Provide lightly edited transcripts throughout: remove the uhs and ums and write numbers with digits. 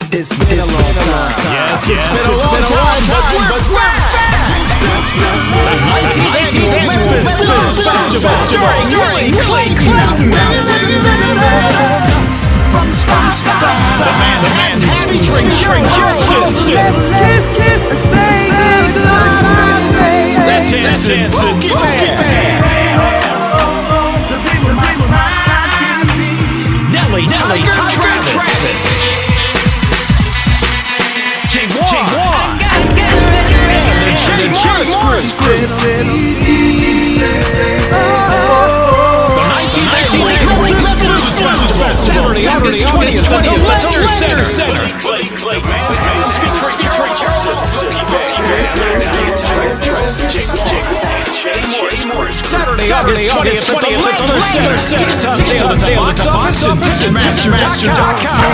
It's been a long time. Yes, it's been a long time, but we're back! The 19th annual Memphis Blues Festival starring Clayton. The man featuring Joe Wilson. That dancing Boogie Man. Nelly Travis. The 19th annual Memphis Blues Festival, Saturday, August 20th at the Lender Center. Clay Man featuring Saturday, August 20th at the Lender Center. Tickets on sale at the box office and Ticketmaster.com.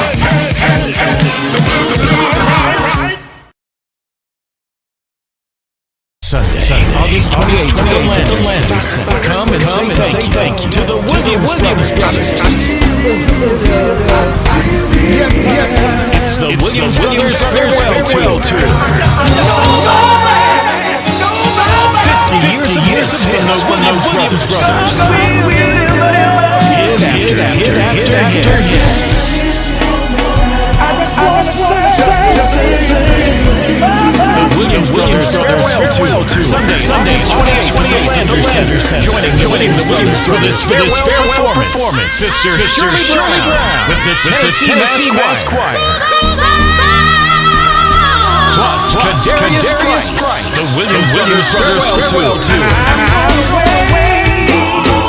Sunday, August 28th at the Lender Center. Come and say thank you to the Williams Brothers. It's the Williams Brothers Farewell Tour. 50 years of hits from those Williams Brothers. Hit after hit. The Williams Brothers Farewell Tour. Sunday, August 28th at the Lender Center. Joining the Williams Brothers for this farewell performance. Sister Shirley Brown with the Tennessee Mass Choir. Plus, Kadarius Price. The Williams Brothers Farewell Tour.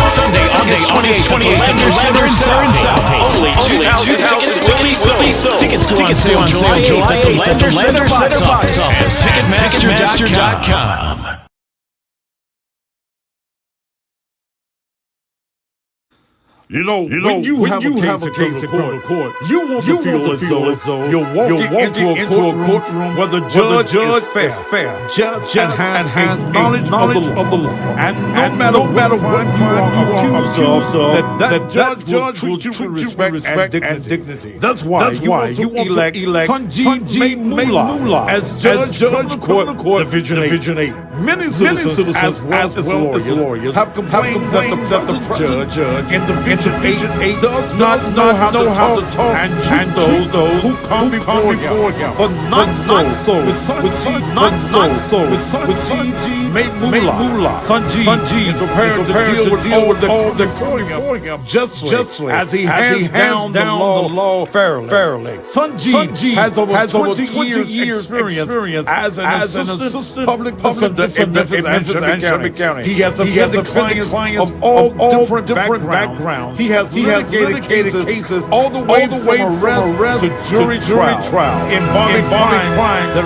Sunday, August 28th at the Lender Center in South. Only 2,000 tickets will be sold. Tickets go on sale July 8th at the Lender Center box office and Ticketmaster.com. You know, when you have a case in criminal court, you want to feel as though you're walking into a courtroom where the judge is fair, just and has knowledge of the law. And no matter what you are accused of, that judge will treat you with respect and dignity. That's why you want to elect Sanjay Mullah as Judge Court Division 8. Many citizens, as well as lawyers, have complained that the present judge in Division 8 does not know how to talk and treat those who come before him. But not so with Sanjay Mullah. Sanjay is prepared to deal with all the before him justly as he hands down the law fairly. Sanjay has over 20 years experience as an assistant public defender in Memphis and Shelby County. He has the clients of all different backgrounds. He has litigated cases all the way from arrest to jury trial involving crime that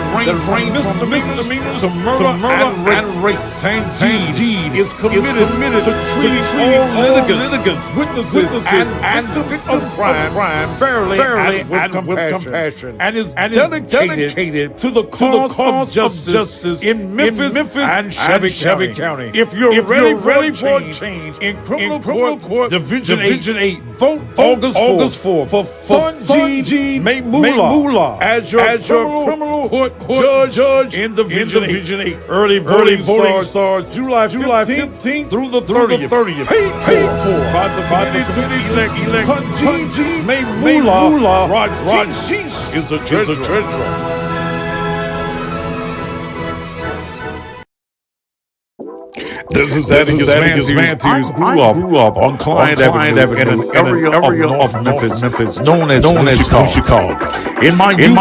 range from misdemeanors to murder and rape. Sanjay is committed to treating all litigants, witnesses, and victims of crime fairly and with compassion, and is dedicated to the cause of justice in Memphis and Shelby County. If you're ready for a change in criminal court Division 8, vote August 4th for Sanjay Mullah as your criminal court judge in Division 8. Early voting starts July 15th through the 30th. Paid for by the elect Sanjay Mullah. Rajesh is a treasurer. This is Atticus Matthews. Grew up on Clyde Avenue in an area of Memphis known as Chicago. In my youth,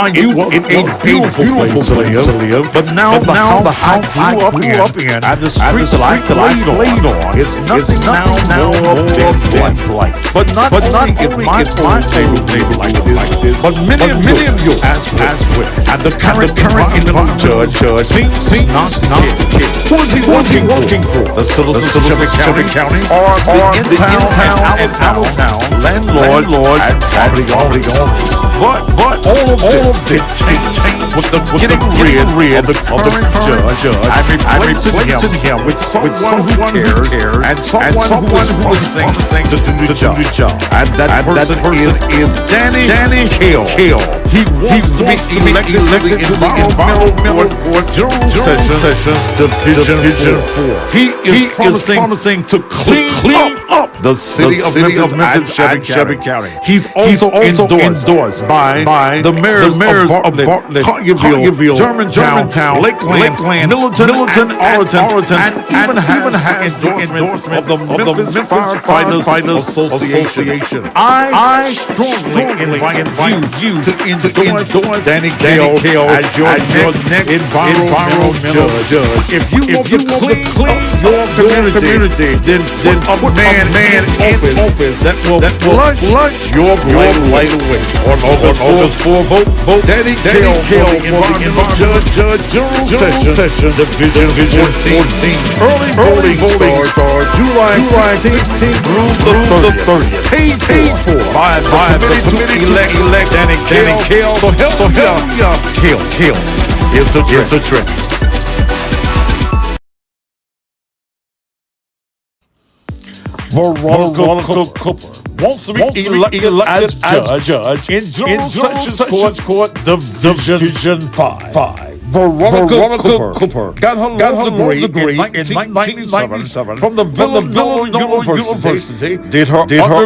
it was a beautiful place to live. But now the house I grew up in and the streets I played on is nothing now more than blight. But not only it's my neighborhood like this, but many of you as well. And the current interim judge seems not to care. Who is he working for? The citizens of Shelby County or the in-town and out-of-town landlords and property owners. But all of this change with getting rid of the current judge and replacing him with someone who cares and someone who is promising to do the job. And that person is Danny Kale. He wants to be elected to the Environmental Board General Sessions Division 4. He is promising to clean up the city of Memphis and Shelby County. He's also endorsed by the mayors of Bartlett, Collierville, Germantown, Lakeland, Milton, Arlington, and even has the endorsement of the Memphis Firefighters Association. I strongly invite you to endorse Danny Kale as your next environmental judge. If you want to clean your community, then put a man in office that will flush your blight away. On August 4, vote Danny Kale for the Environmental Judge General Session Division 14. Early voting starts July 15th through the 30th. Paid for by the committee to elect Danny Kale. So help Kale. It's a trick. Veronica Cooper wants to be elected as judge in General Sessions Court Division 5. Veronica Cooper got her law degree in 1997 from the Villanova University. Did her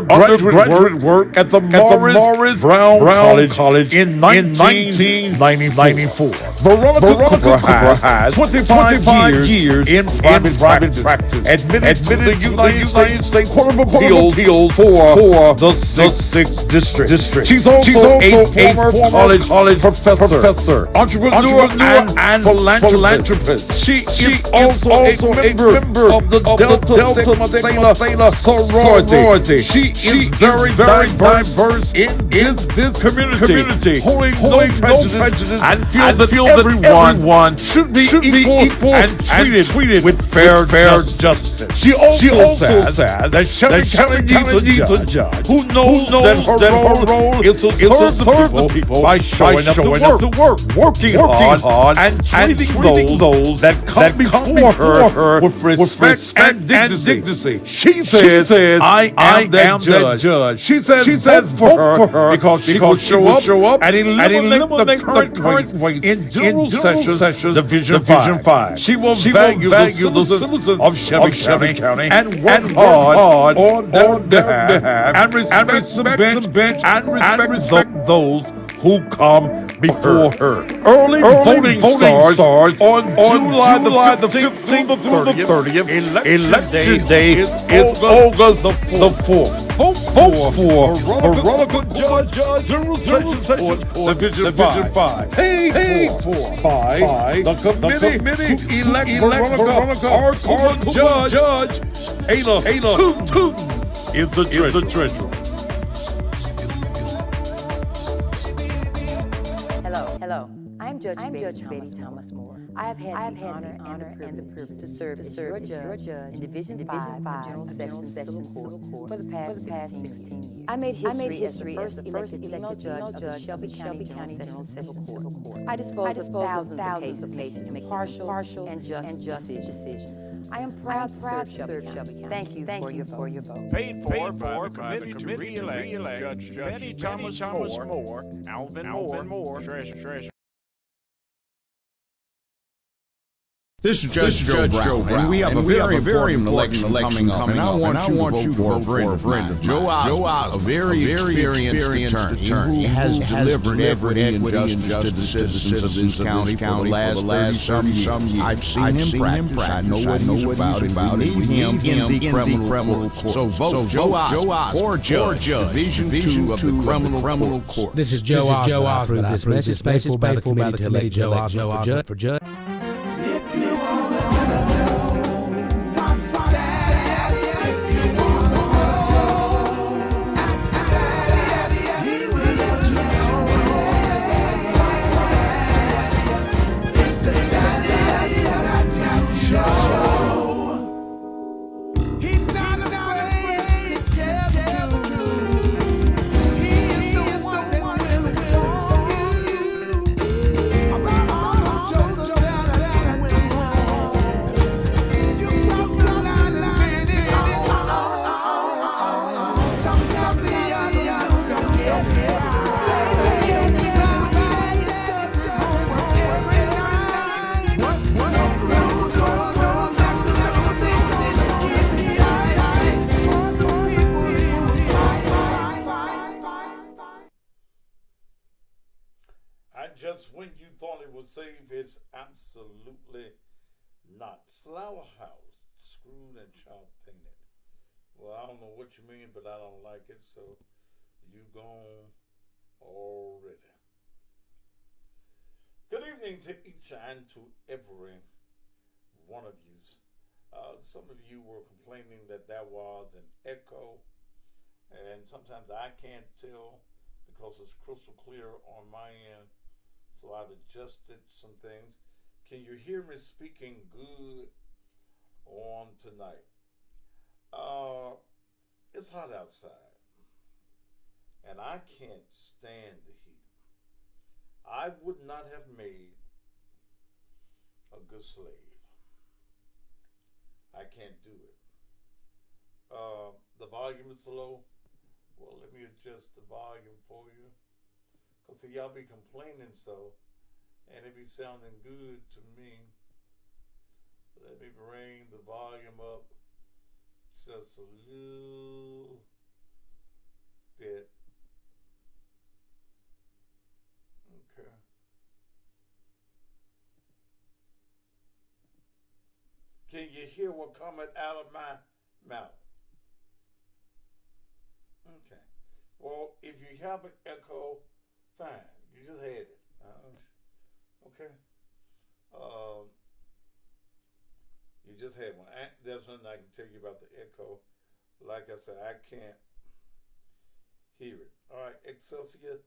undergraduate work at the Morris Brown College in 1994. Veronica Cooper has 25 years in private practice, admitted to the United States Court of Appeals for the 6th District. She's also a former college professor, entrepreneur, and philanthropist. She is also a member of the Delta Theta sorority. She is very diverse in this community, holding no prejudice, and feel that everyone should be equal and treated with fair justice. She also says that Shelby County needs a judge who knows that her role is to serve the people by showing up to work, working hard, and treating those that come before her with respect and dignity. She says, I am that judge. She says vote for her because she will show up and eliminate the current ways in General Sessions Division 5. She will value the citizens of Shelby County and work hard on their behalf and respect the bench and respect those who come before her. Early voting starts on July the 15th through the 30th. Election day is August the 4th. Vote for Veronica Judge General Sessions Court Division 5. Paid for by the committee to elect Veronica our court judge. Ayla Tootin is the treasurer. Hello, I'm Judge Betty Thomas Moore. I have had the honor and the privilege to serve as your judge in Division 5 General Sessions Civil Court for the past 16 years. I made history as the first elected judge of the Shelby County General Civil Court. I disposed of thousands of cases to make partial and just decisions. I am proud to serve Shelby County. Thank you for your vote. Paid for by the committee to re-elect Judge Betty Thomas Moore, Alvin Moore, Treasurer. This is Judge Joe Brown, and we have a very important election coming up, and I want you to vote for a friend of Joe Osborne, a very experienced attorney who has delivered equity and justice to the citizens of this county for the last 30-some years. I've seen him practice. I know what he's about, and we need him in the criminal court. So vote Joe Osborne for Judge, Division 2 of the criminal court. This is Joe Osborne. This message is faithful by the committee to elect Joe Osborne for judge. I'm thought it would save, it's absolutely not. Slaughterhouse, screwed and chopped, ain't it? Well, I don't know what you mean, but I don't like it, so you gone already. Good evening to each and to every one of you. Some of you were complaining that there was an echo, and sometimes I can't tell because it's crystal clear on my end. So I've adjusted some things. Can you hear me speaking good on tonight? It's hot outside, and I can't stand the heat. I would not have made a good slave. I can't do it. The volume is low. Well, let me adjust the volume for you. Because y'all be complaining so, and it be sounding good to me. Let me bring the volume up just a little bit. Okay. Can you hear what coming out of my mouth? Okay. Well, if you have an echo, fine. You just had it. Okay. You just had one. There's nothing I can tell you about the echo. Like I said, I can't hear it. All right, Excelsior.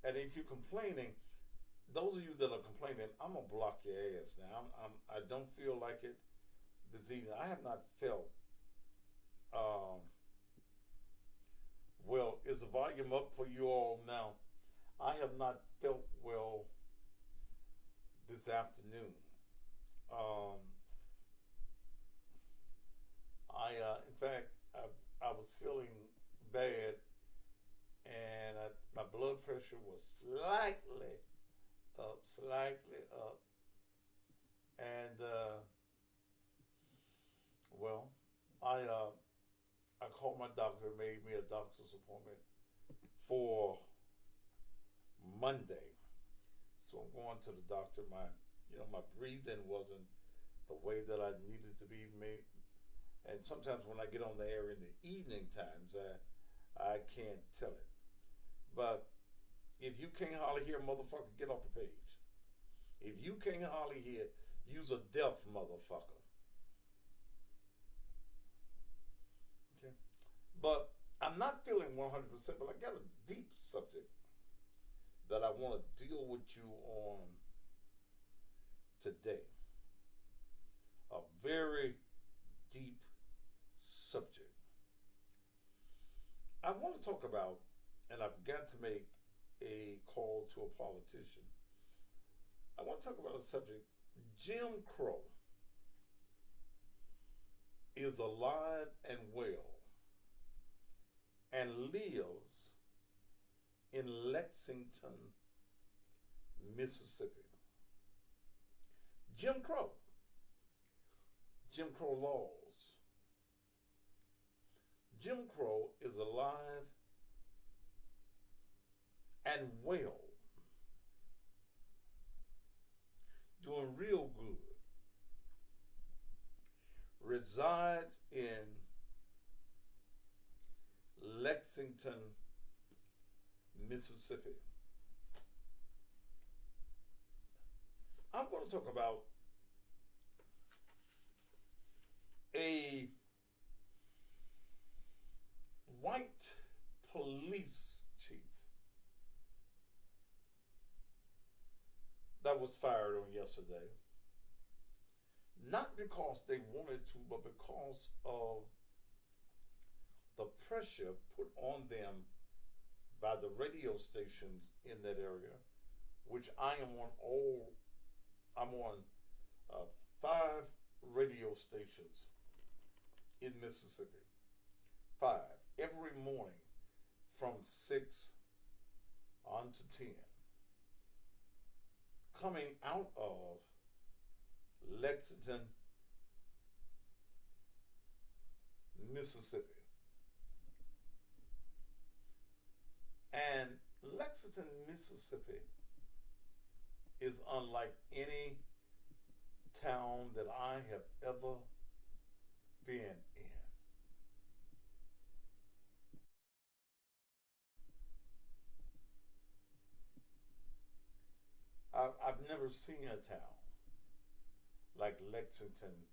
And if you're complaining, those of you that are complaining, I'm gonna block your ass now. I don't feel like it this evening. I have not felt. Well, is the volume up for you all now? I have not felt well this afternoon. In fact, I was feeling bad, and my blood pressure was slightly up, and well, I called my doctor, made me a doctor's appointment for Monday. So I'm going to the doctor. My breathing wasn't the way that I needed to be made. And sometimes when I get on the air in the evening times, I can't tell it. But if you can't hardly hear, motherfucker, get off the page. If you can't hardly hear, use a deaf motherfucker. Okay. But I'm not feeling 100%, but I got a deep subject that I want to deal with you on today. A very deep subject. I want to talk about, and I've got to make a call to a politician. I want to talk about a subject. Jim Crow is alive and well and lives in Lexington, Mississippi. Jim Crow laws. Jim Crow is alive and well, doing real good, resides in Lexington, Mississippi. I'm going to talk about a white police chief that was fired on yesterday. Not because they wanted to, but because of the pressure put on them by the radio stations in that area, which I'm on 5 radio stations in Mississippi. 5 every morning from 6 on to 10. Coming out of Lexington, Mississippi. And Lexington, Mississippi is unlike any town that I have ever been in. I've never seen a town like Lexington,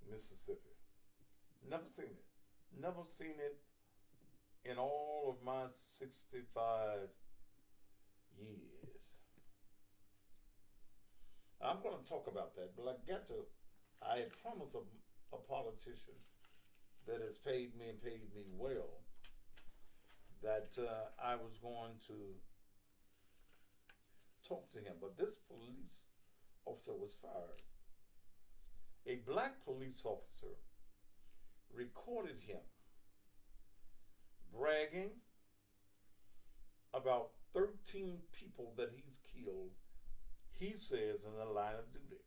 Mississippi. Never seen it. Never seen it in all of my 65 years. I'm going to talk about that, but I had promised a politician that has paid me and paid me well that I was going to talk to him. But this police officer was fired. A black police officer recorded him bragging about 13 people that he's killed, he says, in the line of duty,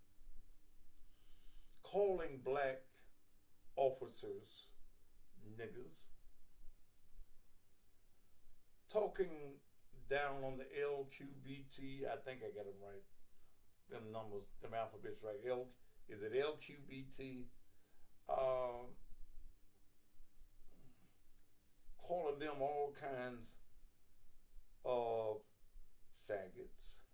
calling black officers niggas, talking down on the LQBT, I think I got them right, them numbers, them alphabets right, is it LQBT? Calling them all kinds of faggots.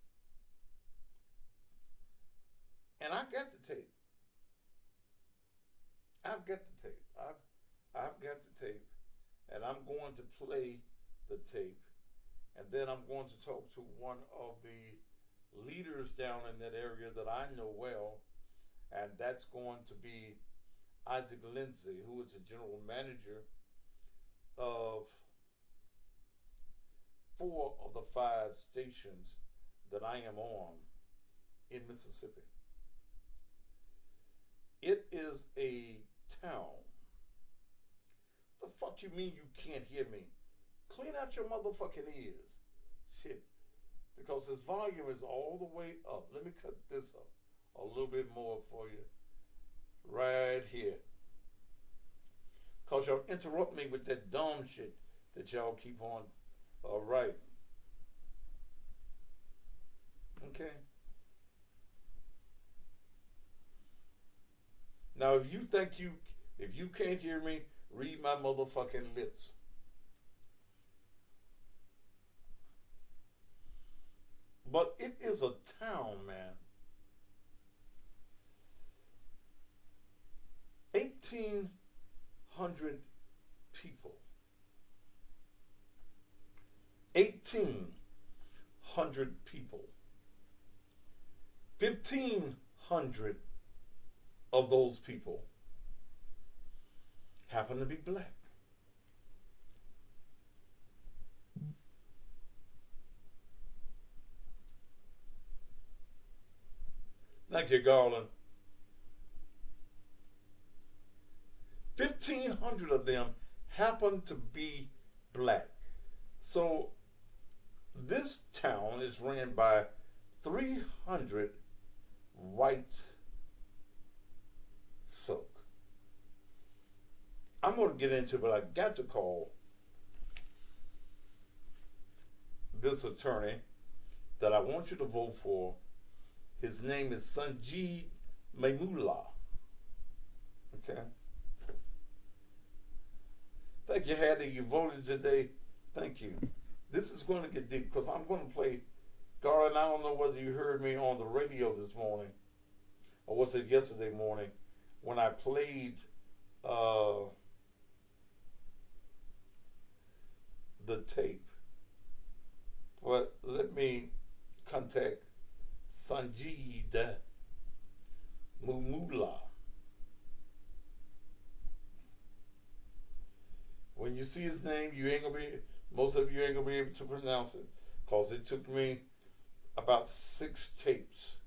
And I got the tape. I've got the tape. I've got the tape. And I'm going to play the tape. And then I'm going to talk to one of the leaders down in that area that I know well. And that's going to be Isaac Lindsay, who is the general manager of 4 of the 5 stations that I am on in Mississippi. It is a town. What the fuck you mean you can't hear me? Clean out your motherfucking ears. Shit. Because this volume is all the way up. Let me cut this up a little bit more for you. Right here. Because y'all interrupt me with that dumb shit that y'all keep on writing. Okay? Now, if you can't hear me, read my motherfucking lips. But it is a town, man. 1,800 people. 1,800 people. 1,500 of those people happen to be black. Thank you, Garland. 1,500 of them happen to be black. So this town is ran by 300 white folk. I'm going to get into it, but I got to call this attorney that I want you to vote for. His name is Sanjeev Maimula. Okay. Thank you, Hattie. You voted today. Thank you. This is going to get deep because I'm going to play. Garland, I don't know whether you heard me on the radio this morning or was it yesterday morning when I played the tape. But let me contact Sanjeev Maimula. When you see his name, most of you ain't gonna be able to pronounce it, cause it took me about 6 tapes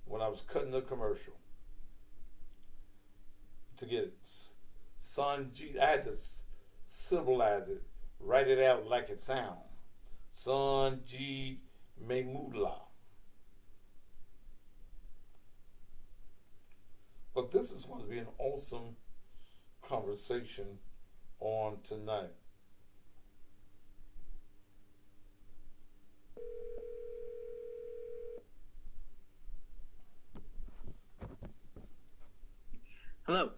when I was cutting the commercial to get it. Sanjeev, I had to civilize it, write it out like it sounds. Sanjeev Maimula. But this is going to be an awesome conversation on tonight. Hello.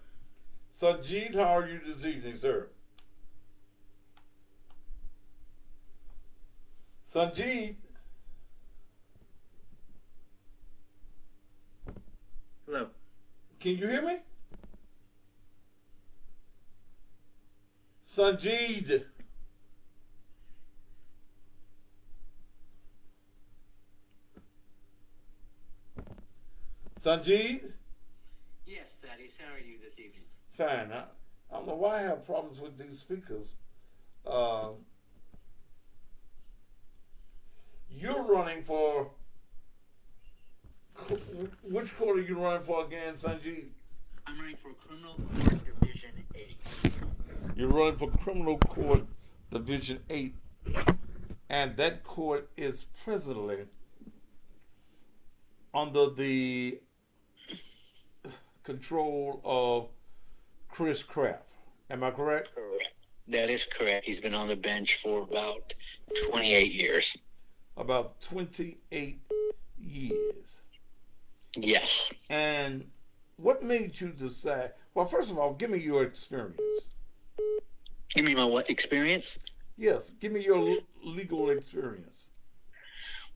Sanjeev, how are you this evening, sir? Sanjeev? Hello. Can you hear me? Sanjeev? Sanjeev? Yes, Thaddeus. How are you this evening? Fine. I don't know why I have problems with these speakers. You're running for which court are you running for again, Sanjeev? I'm running for Criminal Court Division 8. You're running for Criminal Court Division 8, and that court is presently under the control of Chris Kraft. Am I correct? Correct. That is correct. He's been on the bench for about 28 years. About 28 years. Yes. And what made you decide? Well, first of all, give me your experience. You mean my what experience? Yes, give me your legal experience.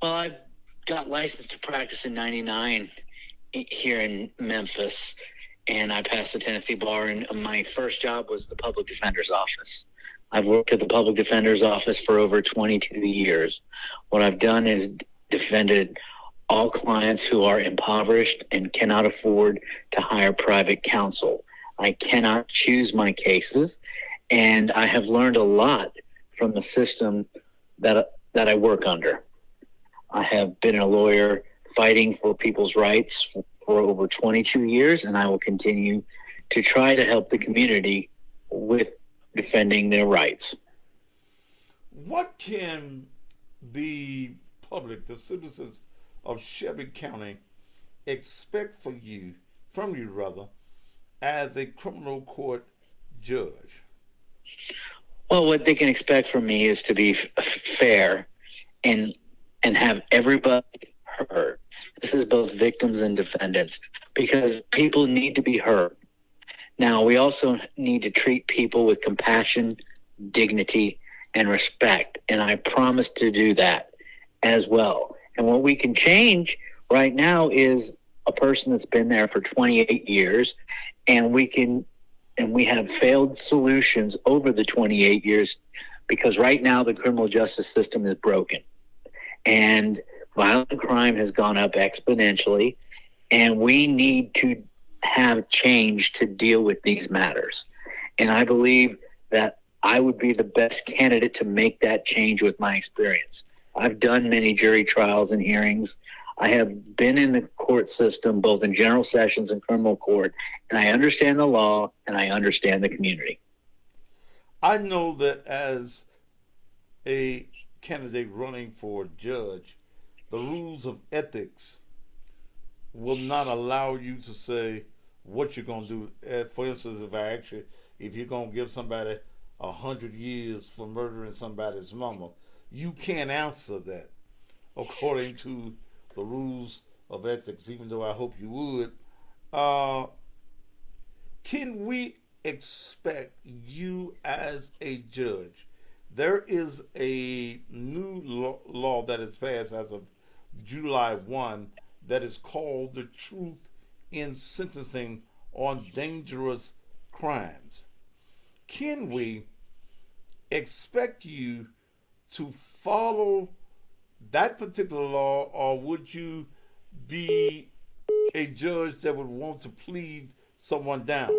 Well, I got licensed to practice in '99 here in Memphis, and I passed the Tennessee bar. And my first job was the public defender's office. I've worked at the public defender's office for over 22 years. What I've done is defended all clients who are impoverished and cannot afford to hire private counsel. I cannot choose my cases, and I have learned a lot from the system that I work under. I have been a lawyer fighting for people's rights for over 22 years, and I will continue to try to help the community with defending their rights. What can the public, the citizens of Shelby County, expect from you, as a criminal court judge? Well, what they can expect from me is to be fair and have everybody heard. This is both victims and defendants, because people need to be heard. Now, we also need to treat people with compassion, dignity, and respect, and I promise to do that as well. And what we can change right now is a person that's been there for 28 years, and we have failed solutions over the 28 years, because right now the criminal justice system is broken, and violent crime has gone up exponentially, and we need to have change to deal with these matters. And I believe that I would be the best candidate to make that change with my experience. I've done many jury trials and hearings. I have been in the court system, both in general sessions and criminal court, and I understand the law and I understand the community. I know that as a candidate running for judge, the rules of ethics will not allow you to say what you're going to do. For instance, if you're going to give somebody 100 years for murdering somebody's mama, you can't answer that according to the rules of ethics, even though I hope you would. Can we expect you as a judge? There is a new law that is passed as of July 1 that is called the Truth in Sentencing on Dangerous Crimes. Can we expect you to follow that particular law, or would you be a judge that would want to plead someone down?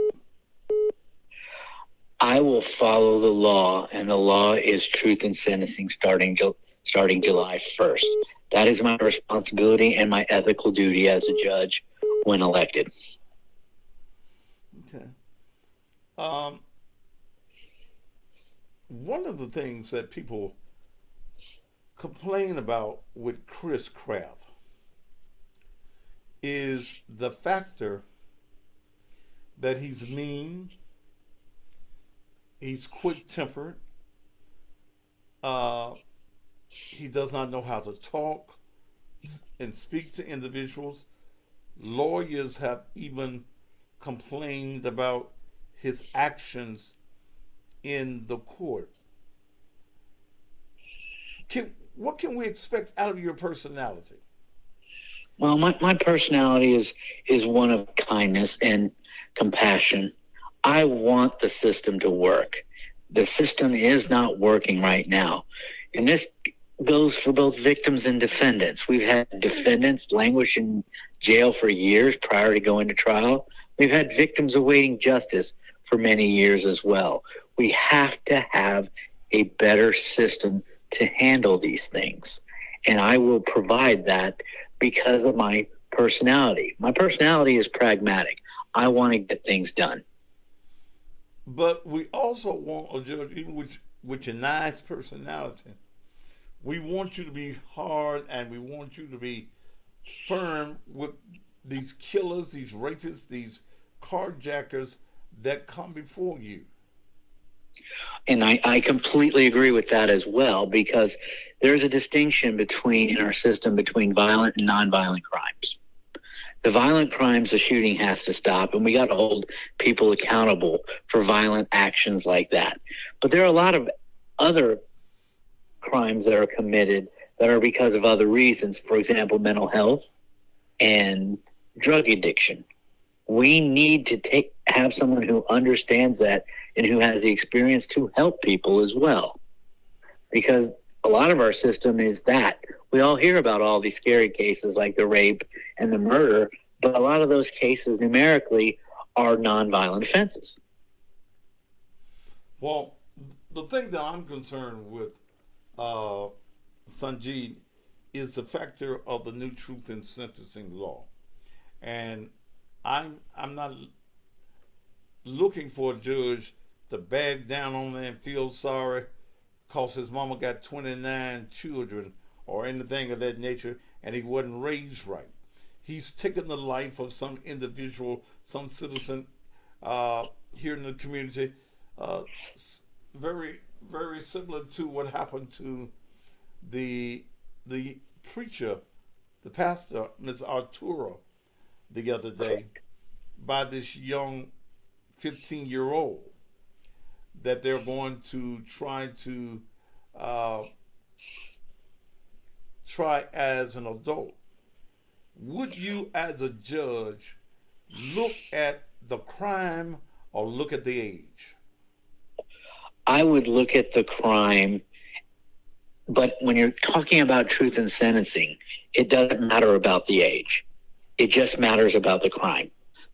I will follow the law, and the law is truth in sentencing starting July 1st. That is my responsibility and my ethical duty as a judge when elected. Okay. One of the things that people complain about with Chris Kraft is the factor that he's mean, he's quick-tempered, he does not know how to talk and speak to individuals. Lawyers have even complained about his actions in the court. What can we expect out of your personality? Well, my personality is one of kindness and compassion. I want the system to work. The system is not working right now. And this goes for both victims and defendants. We've had defendants languish in jail for years prior to going to trial. We've had victims awaiting justice for many years as well. We have to have a better system to handle these things. And I will provide that because of my personality. My personality is pragmatic. I want to get things done. But we also want a judge, even with your nice personality, we want you to be hard and we want you to be firm with these killers, these rapists, these carjackers that come before you. And I completely agree with that as well, because there's a distinction in our system between violent and nonviolent crimes. The violent crimes, the shooting has to stop, and we got to hold people accountable for violent actions like that. But there are a lot of other crimes that are committed that are because of other reasons. For example, mental health and drug addiction. We need to have someone who understands that and who has the experience to help people as well. Because a lot of our system is that. We all hear about all these scary cases like the rape and the murder, but a lot of those cases numerically are nonviolent offenses. Well, the thing that I'm concerned with, Sanjeev, is the factor of the new truth in sentencing law. And I'm not looking for a judge to bag down on me and feel sorry because his mama got 29 children or anything of that nature and he wasn't raised right. He's taken the life of some individual, some citizen here in the community, very, very similar to what happened to the preacher, the pastor, Ms. Arturo, the other day, by this young 15-year-old that they're going to try as an adult. Would you, as a judge, look at the crime or look at the age? I would look at the crime, but when you're talking about truth in sentencing, it doesn't matter about the age. It just matters about the crime.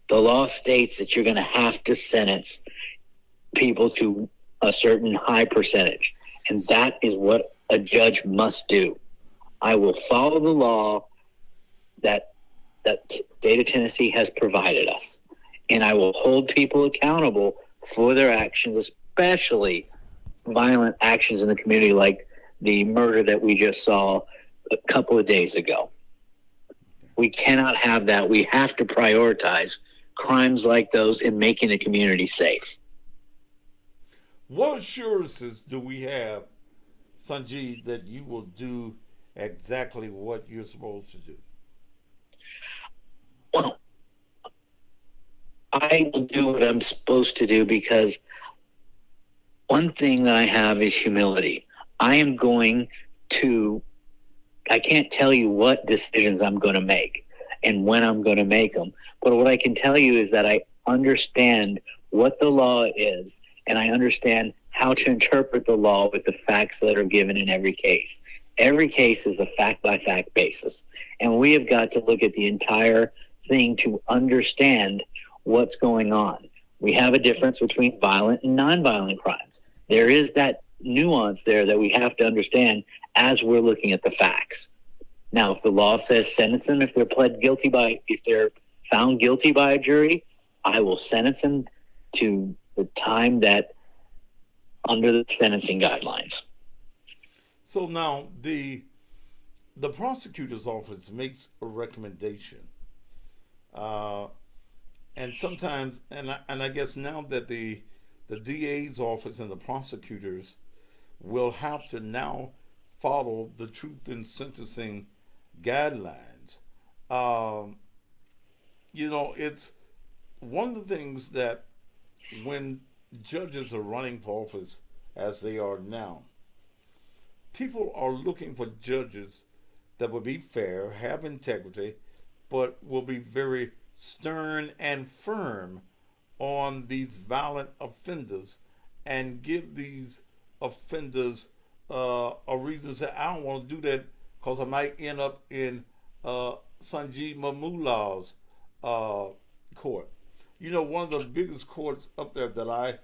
The law states that you're going to have to sentence people to a certain high percentage, and that is what a judge must do. I will follow the law that state of Tennessee has provided us, and I will hold people accountable for their actions, especially violent actions in the community like the murder that we just saw a couple of days ago. We cannot have that. We have to prioritize crimes like those in making the community safe. What assurances do we have, Sanjeev, that you will do exactly what you're supposed to do? Well, I will do what I'm supposed to do because one thing that I have is humility. I can't tell you what decisions I'm going to make and when I'm going to make them. But what I can tell you is that I understand what the law is, and I understand how to interpret the law with the facts that are given in every case. Every case is a fact-by-fact basis, and we have got to look at the entire thing to understand what's going on. We have a difference between violent and nonviolent crimes. There is that nuance there that we have to understand as we're looking at the facts. Now, if the law says sentence them if they're found guilty by a jury, I will sentence them to the time that under the sentencing guidelines. So now the prosecutor's office makes a recommendation, and sometimes, and I guess now that the DA's office and the prosecutors will have to now follow the truth in sentencing guidelines. one of the things that when judges are running for office as they are now, people are looking for judges that will be fair, have integrity, but will be very stern and firm on these violent offenders and give these offenders a reason to say, I don't want to do that because I might end up in Sanjeev Mamulah's court. You know, one of the biggest courts up there that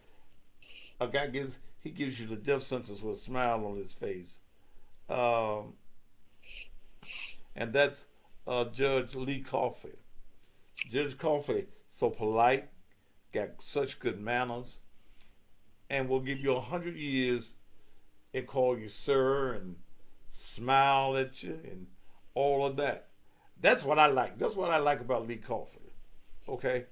a guy gives you the death sentence with a smile on his face. And that's Judge Lee Coffey. Judge Coffey, so polite, got such good manners, and will give you 100 years and call you sir and smile at you and all of that. That's what I like. That's what I like about Lee Coffey. Okay?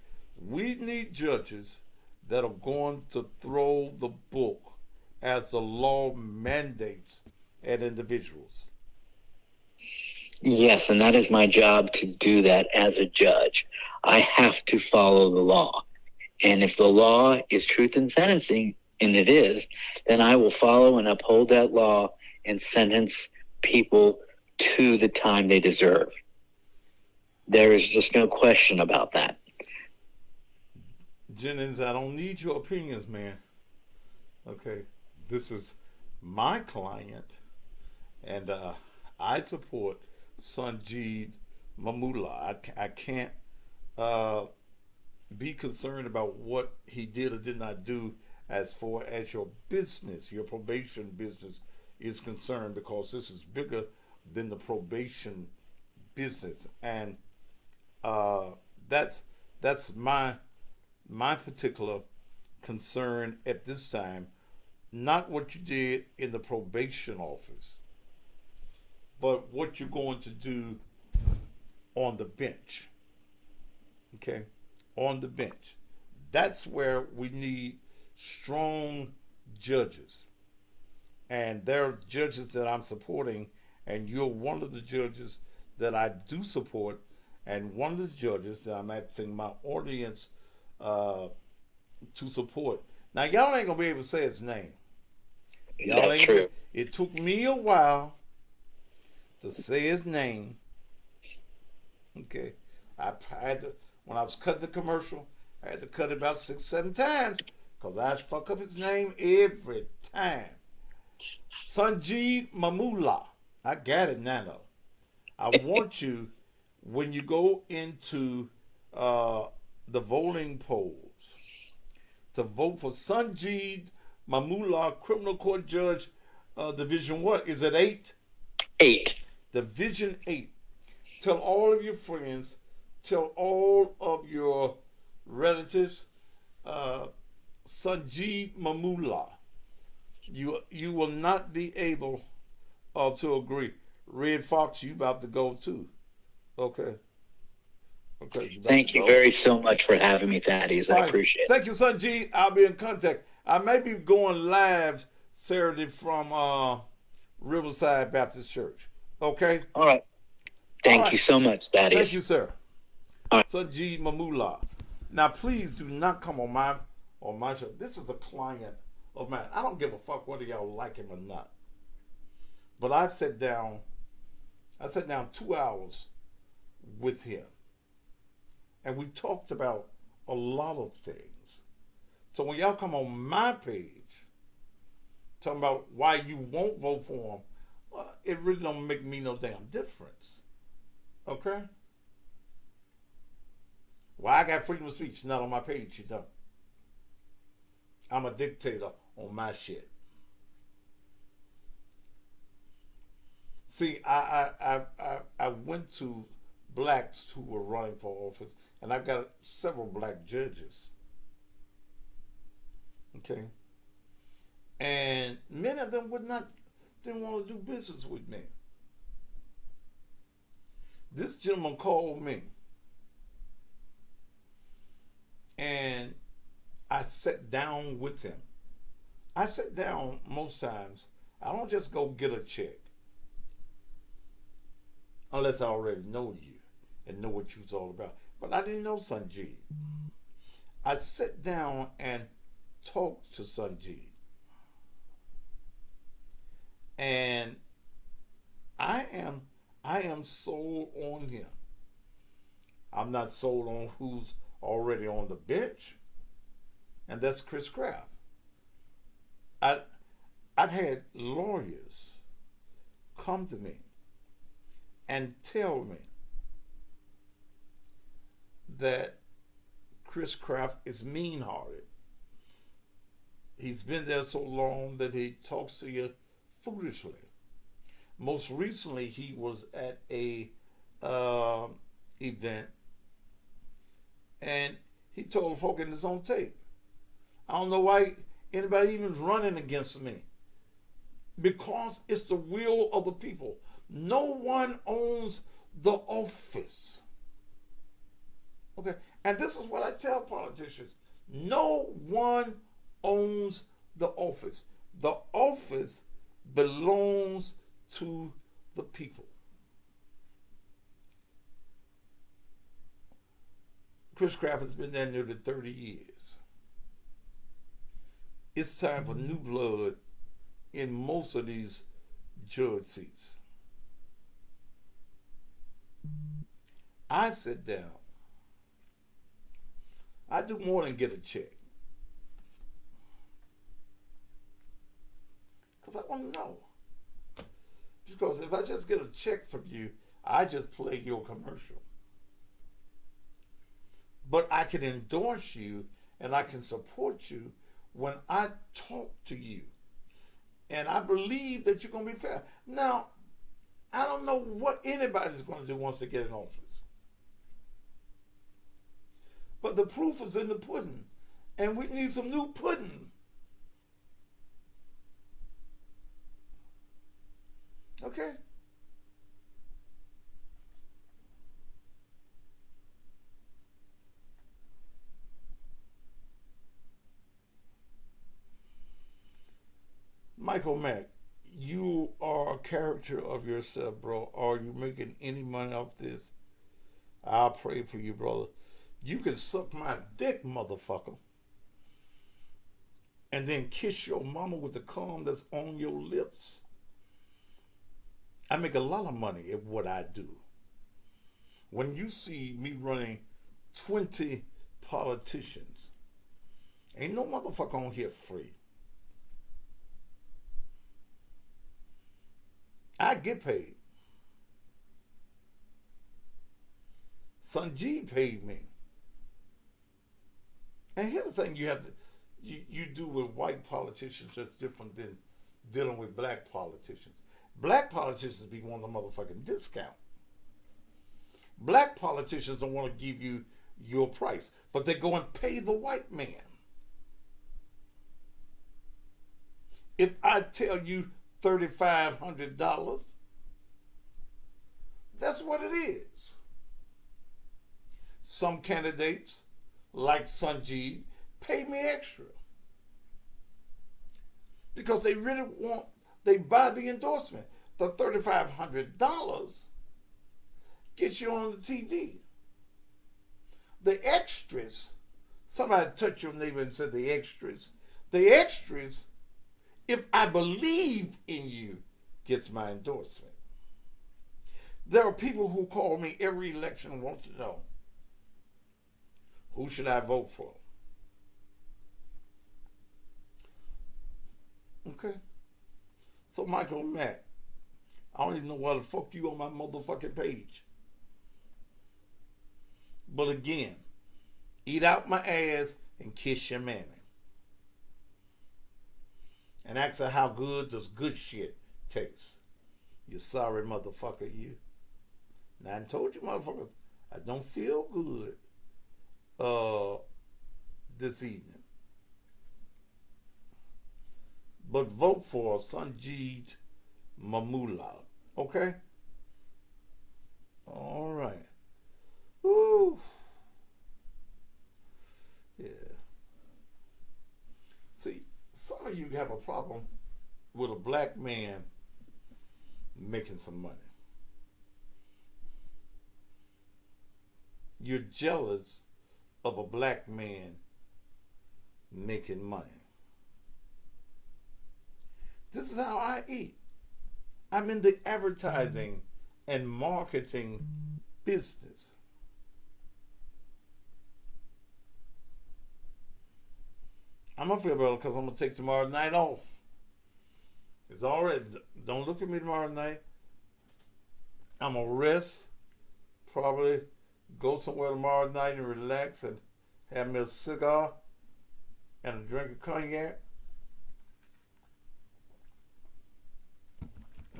We need judges that are going to throw the book as the law mandates at individuals. Yes, and that is my job to do that as a judge. I have to follow the law. And if the law is truth in sentencing, and it is, then I will follow and uphold that law and sentence people to the time they deserve. There is just no question about that. Jennings, I don't need your opinions, man. Okay, this is my client, and I support Sanjeev Mamula. I can't be concerned about what he did or did not do as far as your business, your probation business is concerned, because this is bigger than the probation business, and that's my particular concern at this time. Not what you did in the probation office, but what you're going to do on the bench. Okay? On the bench. That's where we need strong judges. And there are judges that I'm supporting, and you're one of the judges that I do support, and one of the judges that I'm asking my audience to support. Now, y'all ain't going to be able to say his name. That's true. It took me a while to say his name. Okay. I had to, when I was cutting the commercial, I had to cut it about 6-7 times because I fuck up his name every time. Sanjeev Mamula. I got it now, though. I want you, when you go into the voting polls, to vote for Sanjeev Mamula, Criminal Court Judge, Division what? Is it 8? 8. Division 8. Tell all of your friends, tell all of your relatives, Sanjeev Mamula. You will not be able to agree. Red Fox, you about to go too. Okay. Okay. Thank you very so much for having me, Thaddeus. I appreciate it. Thank you, Sanjeev. I'll be in contact. I may be going live Saturday from Riverside Baptist Church. Okay? All right. Thank you so much, Thaddeus. Thank you, sir. All right. Sanjeev Mamula. Now, please do not come on my show. This is a client of mine. I don't give a fuck whether y'all like him or not. But I sat down 2 hours with him. And we talked about a lot of things. So when y'all come on my page, talking about why you won't vote for him, well, it really don't make me no damn difference. Okay? Well, I got freedom of speech, not on my page, you don't. I'm a dictator on my shit. See, I went to blacks who were running for office, and I've got several black judges. Okay? And many of them didn't want to do business with me. This gentleman called me, and I sat down with him. I sit down most times. I don't just go get a check unless I already know you and know what you's all about. But I didn't know Sanjeev. I sit down and talk to Sanjeev, and I am sold on him. I'm not sold on who's already on the bench, and that's Chris Kraft. I've had lawyers come to me and tell me that Chris Kraft is mean-hearted. He's been there so long that he talks to you foolishly. Most recently, he was at a event, and he told folk in his own tape, I don't know why anybody even is running against me. Because it's the will of the people. No one owns the office. Okay, and this is what I tell politicians. No one owns the office. The office belongs to the people. Chris Kraft has been there nearly 30 years. It's time for new blood in most of these judge seats. I sit down. I do more than get a check. Because I want to know. Because if I just get a check from you, I just play your commercial. But I can endorse you and I can support you when I talk to you. And I believe that you're going to be fair. Now, I don't know what anybody's going to do once they get in office. But the proof is in the pudding. And we need some new pudding. Okay? Michael Mack, you are a character of yourself, bro. Are you making any money off this? I'll pray for you, brother. You can suck my dick, motherfucker, and then kiss your mama with the cum that's on your lips. I make a lot of money at what I do. When you see me running 20 politicians, ain't no motherfucker on here free. I get paid. Sanjeev paid me. And here's the thing you do with white politicians that's different than dealing with black politicians. Black politicians be wanting a motherfucking discount. Black politicians don't want to give you your price, but they go and pay the white man. If I tell you $3,500, that's what it is. Some candidates, like Sanjeev, pay me extra because they really want, they buy the endorsement. The $3,500 gets you on the TV. The extras, somebody touched your neighbor and said the extras, if I believe in you, gets my endorsement. There are people who call me every election and want to know, who should I vote for? Okay. So Michael Mack, I don't even know why the fuck you on my motherfucking page. But again, eat out my ass and kiss your mammy. And ask her how good does good shit taste. You sorry motherfucker, you. Now I told you motherfuckers, I don't feel good this evening. But vote for Sanjeev Mamula. Okay? All right. Woo. Yeah. See, some of you have a problem with a black man making some money. You're jealous of a black man making money. This is how I eat. I'm in the advertising and marketing business. I'm gonna feel better because I'm gonna take tomorrow night off. It's already. Don't look at me tomorrow night. I'm gonna rest. Probably go somewhere tomorrow night and relax and have me a cigar and a drink of cognac.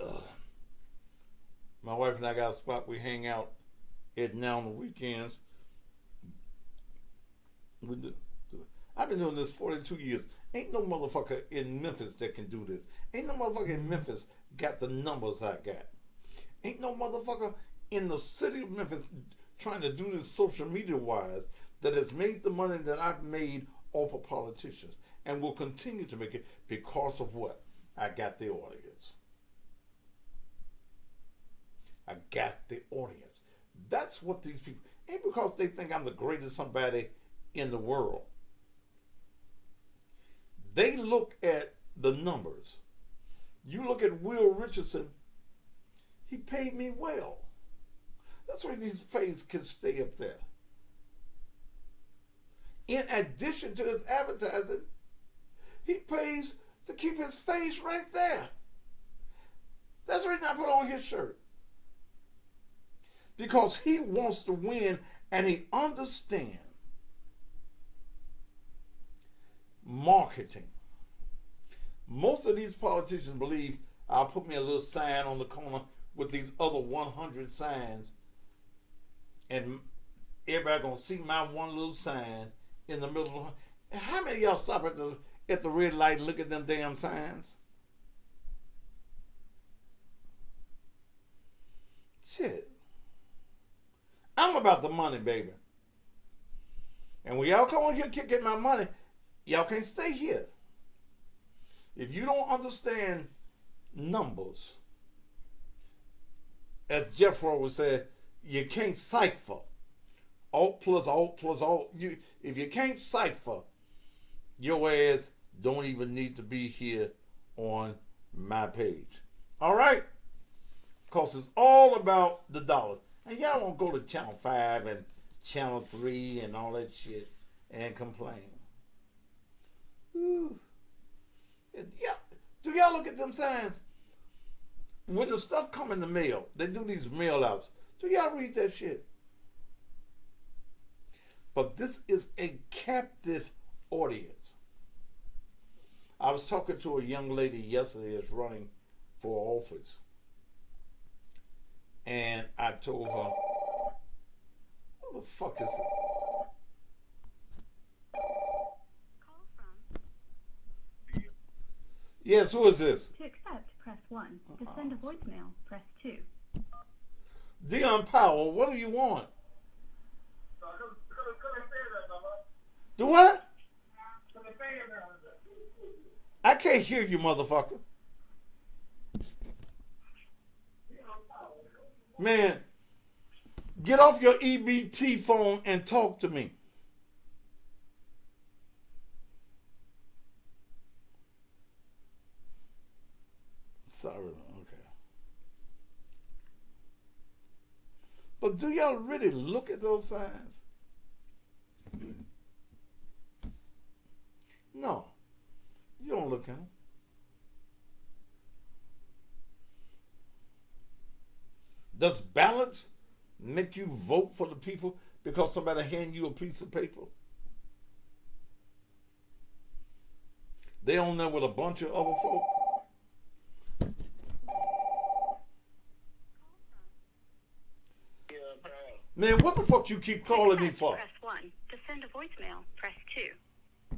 Ugh. My wife and I got a spot we hang out at now on the weekends. I've been doing this 42 years. Ain't no motherfucker in Memphis that can do this. Ain't no motherfucker in Memphis got the numbers I got. Ain't no motherfucker in the city of Memphis trying to do this social media wise that has made the money that I've made off of politicians and will continue to make it because of what? I got the audience. I got the audience. That's what these people, ain't because they think I'm the greatest somebody in the world. They look at the numbers. You look at Will Richardson, he paid me well. That's why his face can stay up there. In addition to his advertising, he pays to keep his face right there. That's the reason I put on his shirt. Because he wants to win and he understands marketing. Most of these politicians believe I'll put me a little sign on the corner with these other 100 signs and everybody gonna see my one little sign in the middle of the... How many of y'all stop at the red light and look at them damn signs? Shit. I'm about the money, baby. And when y'all come on here get my money, y'all can't stay here. If you don't understand numbers, as Jeffro would say, you can't cipher. Alt plus alt plus alt. If you can't cipher, your ass don't even need to be here on my page. All right? Because it's all about the dollars. And y'all won't go to Channel 5 and Channel 3 and all that shit and complain. Ooh. Yeah. Do y'all look at them signs? When the stuff come in the mail, they do these mail outs. Do y'all read that shit? But this is a captive audience. I was talking to a young lady yesterday that's running for office. And I told her, what the fuck is it? Call from. Yes, who is this? To accept, press 1. To send a voicemail, press 2. Dion Powell, what do you want? Do what? I can't hear you, motherfucker. Man, get off your EBT phone and talk to me. Sorry, okay. But do y'all really look at those signs? No, you don't look at them. Does ballots make you vote for the people because somebody hand you a piece of paper? They on there with a bunch of other folk. Man, what the fuck you keep calling me for? Press 1. To send a voicemail, press 2.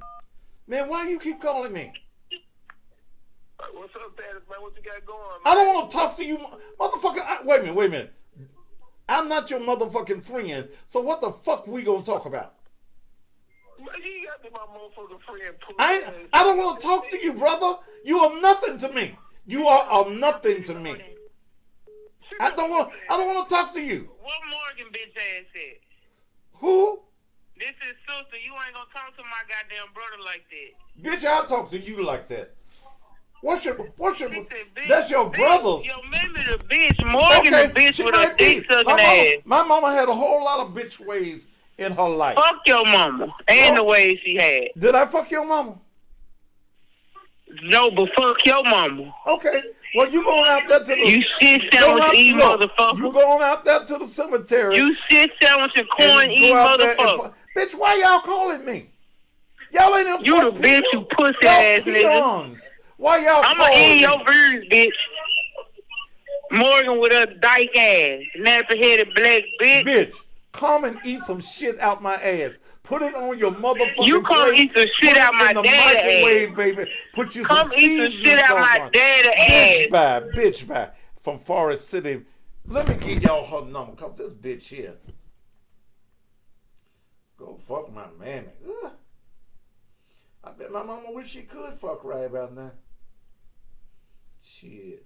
Man, why you keep calling me? What's up, Dad? Man, what you got going, man? I don't want to talk to you, motherfucker. Wait a minute. I'm not your motherfucking friend, so what the fuck we gonna talk about? Man, you got to be my motherfucking friend. I don't want to talk to you, brother. You are nothing to me. You are nothing to me. I don't want to talk to you. What Morgan bitch ass said? Who? This his sister. You ain't gonna talk to my goddamn brother like that. Bitch, I'll talk to you like that. What's your, He said, bitch, that's your brother's. Yo, maybe the bitch, Morgan the bitch she with a might be. dick sucking ass. My mama had a whole lot of bitch ways in her life. Fuck your mama and the ways she had. Did I fuck your mama? No, but fuck your mama. Okay. Well, you going out there to the... You shit sandwich eating motherfucker. You going out there to the cemetery. You shit sandwich and corn eating motherfucker. Bitch, why y'all calling me? Y'all ain't them. You the bitch, you pussy ass nigga. Why y'all I'ma eat your views, bitch. Morgan with a dyke ass, nappy-headed black bitch. Bitch, come and eat some shit out my ass. Put it on your motherfucking You come plate. eat some shit out my daddy ass. Baby. Put you come some eat some shit out my daddy ass. Bitch bye. From Forest City. Let me give y'all her number, cause this bitch here. Go fuck my mammy. Ugh. I bet my mama wish she could fuck right about now. Shit.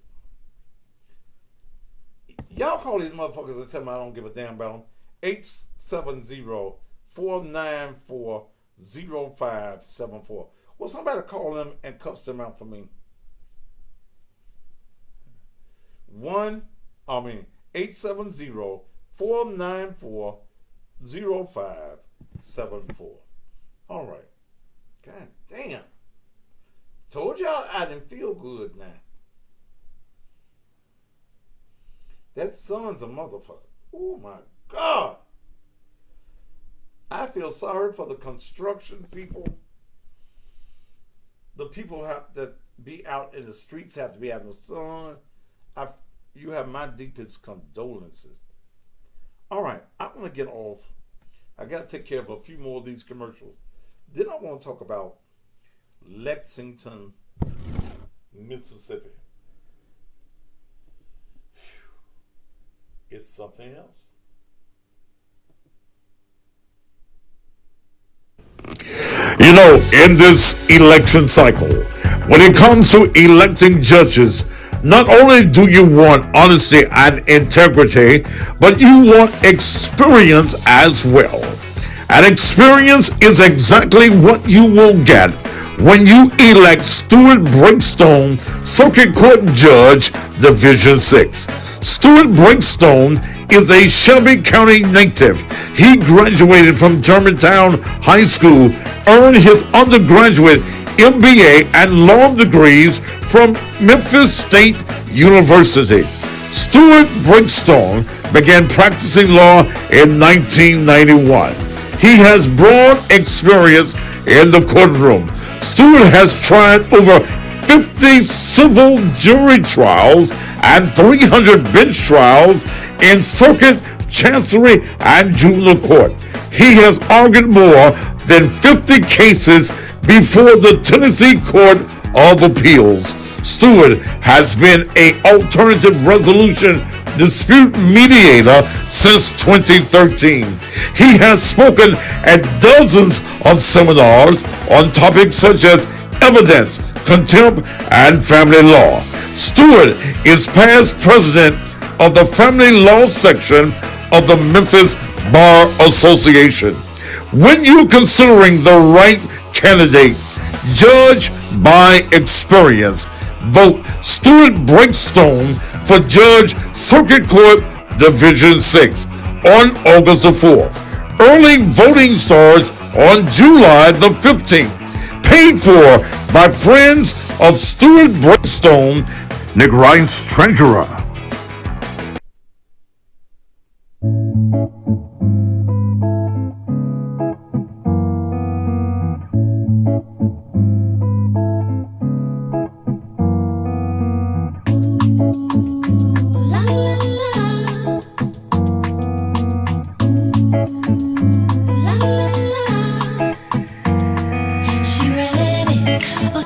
Y'all call these motherfuckers and tell me I don't give a damn about them. 870-494-0574. Well, somebody call them and cuss them out for me. 870-494-0574. All right. God damn. Told y'all I didn't feel good now. That son's a motherfucker. Oh my God. I feel sorry for the construction people. The people have that be out in the streets have to be out in the sun. You have my deepest condolences. All right, I'm going to get off. I got to take care of a few more of these commercials. Then I want to talk about Lexington, Mississippi. It's something else. You know, in this election cycle, when it comes to electing judges, not only do you want honesty and integrity, but you want experience as well. And experience is exactly what you will get when you elect Stuart Breakstone, Circuit Court Judge, Division 6. Stuart Breakstone is a Shelby County native. He graduated from Germantown High School, earned his undergraduate MBA and law degrees from Memphis State University. Stuart Breakstone began practicing law in 1991. He has broad experience in the courtroom. Stuart has tried over 50 civil jury trials and 300 bench trials in circuit, chancery, and juvenile court. He has argued more than 50 cases before the Tennessee Court of Appeals. Stuart has been an alternative resolution dispute mediator since 2013. He has spoken at dozens of seminars on topics such as evidence, contempt, and family law. Stuart is past president of the family law section of the Memphis Bar Association. When you're considering the right candidate, judge by experience. Vote Stuart Breakstone for Judge Circuit Court Division 6 on August the 4th. Early voting starts on July the 15th. Paid for by friends of Stuart Breakstone, Nick Rice, Treasurer.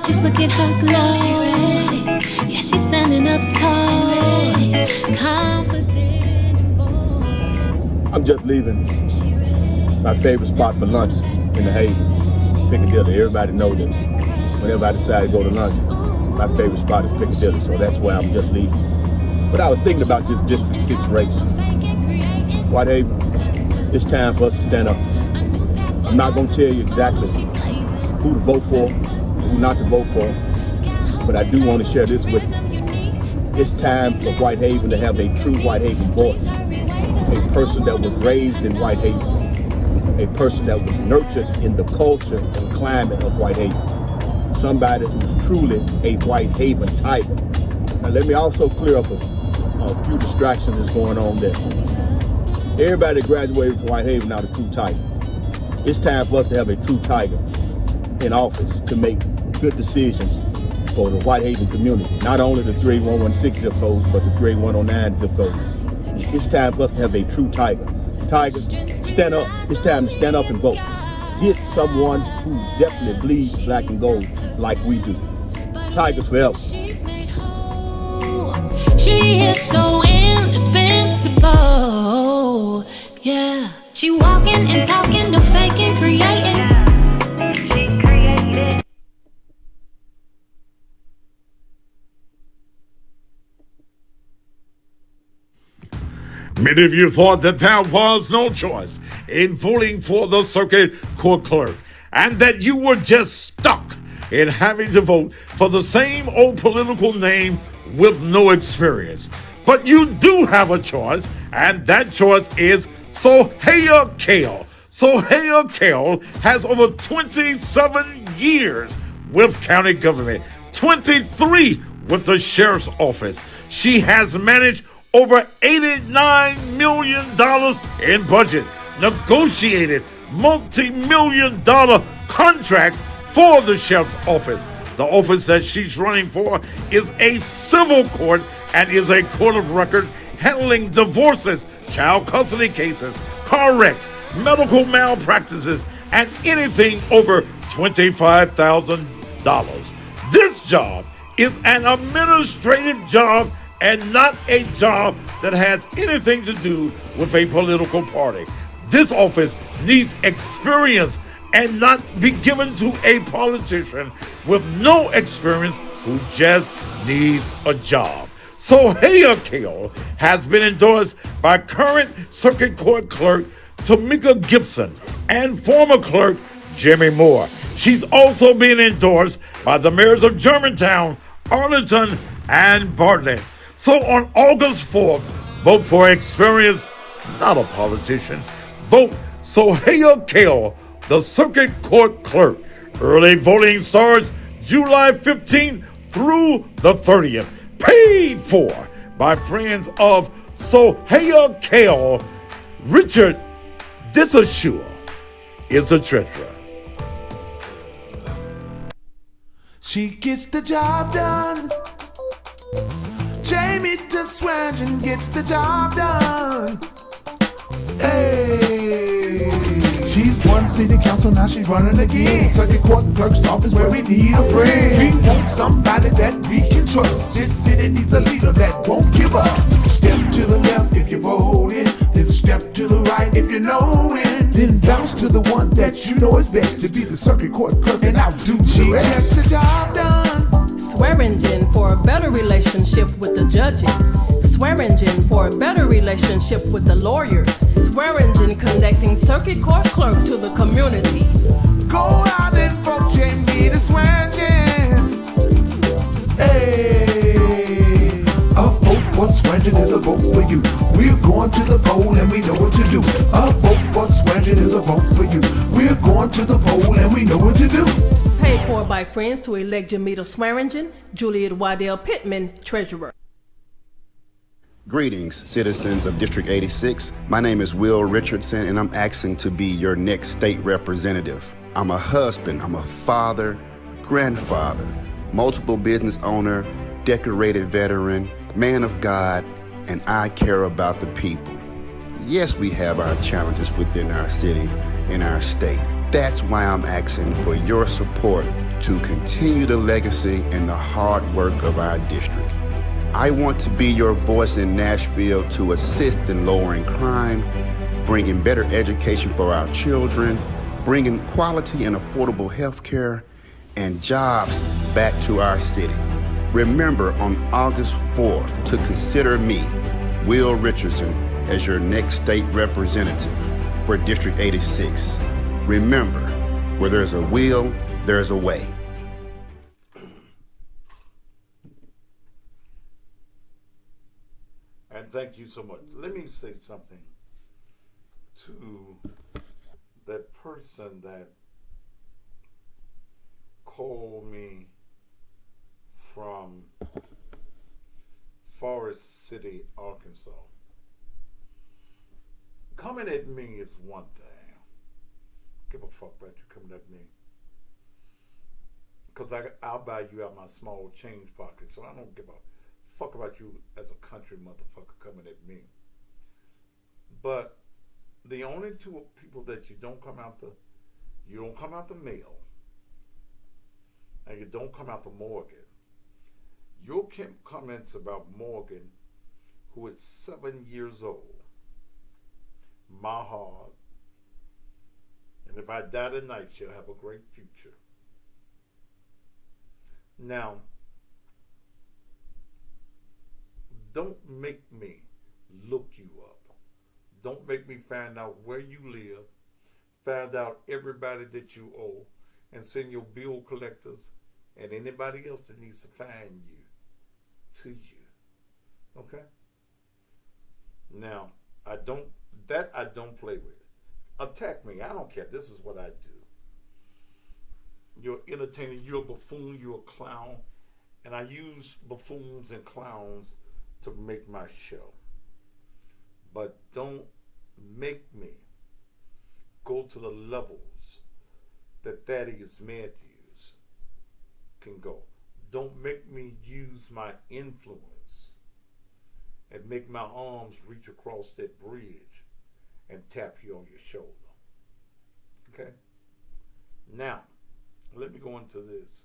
Just look at her glow. She ready. Yeah, she's standing up tall. Confident and bold. I'm just leaving my favorite spot for lunch in the Haven, Piccadilly. Everybody knows that whenever I decide to go to lunch, my favorite spot is Piccadilly, so that's why I'm just leaving. But I was thinking about this District 6 race. Whitehaven, it's time for us to stand up I'm not going to tell you exactly who to vote for, who not to vote for, but I do want to share this with you. It's time for Whitehaven to have a true Whitehaven voice, a person that was raised in Whitehaven, a person that was nurtured in the culture and climate of Whitehaven, somebody who's truly a Whitehaven tiger. Now let me also clear up a few distractions that's going on there. Everybody that graduated from Whitehaven now the true tiger. It's time for us to have a true tiger in office to make good decisions for the Whitehaven community. Not only the 3116 zip codes, but the 3109 zip codes. It's time for us to have a true tiger. Tiger, stand up. It's time to stand up and vote. Get someone who definitely bleeds black and gold like we do. Tiger forever. She is so indispensable. Yeah. She walking and talking, no faking, creating. She created. Many of you thought that there was no choice in voting for the circuit court clerk and that you were just stuck in having to vote for the same old political name with no experience. But you do have a choice, and that choice is Sohaya Kale. Sohaya Kale has over 27 years with county government, 23 with the sheriff's office. She has managed over $89 million in budget, negotiated multi-million-dollar contracts for the sheriff's office. The office that she's running for is a civil court and is a court of record handling divorces, child custody cases, car wrecks, medical malpractices, and anything over $25,000. This job is an administrative job and not a job that has anything to do with a political party. This office needs experience and not be given to a politician with no experience who just needs a job. Sohaya Kale has been endorsed by current Circuit Court Clerk Tamika Gibson and former clerk Jimmy Moore. She's also been endorsed by the mayors of Germantown, Arlington, and Bartlett. So on August 4th, vote for experience, not a politician. Vote Sohaya Kale, the Circuit Court Clerk. Early voting starts July 15th through the 30th. Paid for by friends of Sohaya Kale. Richard Disashua is the treasurer. She gets the job done. Jamie DeSwangen gets the job done. Hey, she's won city council, now she's running again. Circuit court clerk's office where we need a friend. We want somebody that we can trust. This city needs a leader that won't give up. Step to the left if you're voting, then step to the right if you know it. Then bounce to the one that you know is best to be the circuit court clerk and outdo the rest. She gets the job done. Swearingen for a better relationship with the judges. Swearingen for a better relationship with the lawyers. Swearingen connecting circuit court clerk to the community. Go out and vote Jamie DeSwangen. Hey, a vote for Swearingen is a vote for you. We're going to the poll and we know what to do. A vote for Swearingen is a vote for you. We're going to the poll and we know what to do. Paid for by friends to elect Jamita Swearingen, Juliet Waddell Pittman, treasurer. Greetings, citizens of District 86. My name is Will Richardson, and I'm asking to be your next state representative. I'm a husband, I'm a father, grandfather, multiple business owner, decorated veteran, man of God, and I care about the people. Yes, we have our challenges within our city and our state. That's why I'm asking for your support to continue the legacy and the hard work of our district. I want to be your voice in Nashville to assist in lowering crime, bringing better education for our children, bringing quality and affordable health care, and jobs back to our city. Remember on August 4th to consider me, Will Richardson, as your next state representative for District 86. Remember, where there's a will, there's a way. And thank you so much. Let me say something to that person that called me from Forest City, Arkansas. Coming at me is one thing. Give a fuck about you coming at me. Because I'll buy you out my small change pocket, so I don't give a fuck about you as a country motherfucker coming at me. But the only two people that you don't come out the mail, and you don't come out the Morgan. Your comments about Morgan, who is 7 years old, my heart, and if I die tonight, she'll have a great future. Now, don't make me look you up. Don't make me find out where you live, find out everybody that you owe, and send your bill collectors and anybody else that needs to find you to you. Okay? Now, I don't play with. Attack me. I don't care. This is what I do. You're entertaining. You're a buffoon. You're a clown. And I use buffoons and clowns to make my show. But don't make me go to the levels that Thaddeus Matthews can go. Don't make me use my influence and make my arms reach across that bridge and tap you on your shoulder. Okay? Now, let me go into this.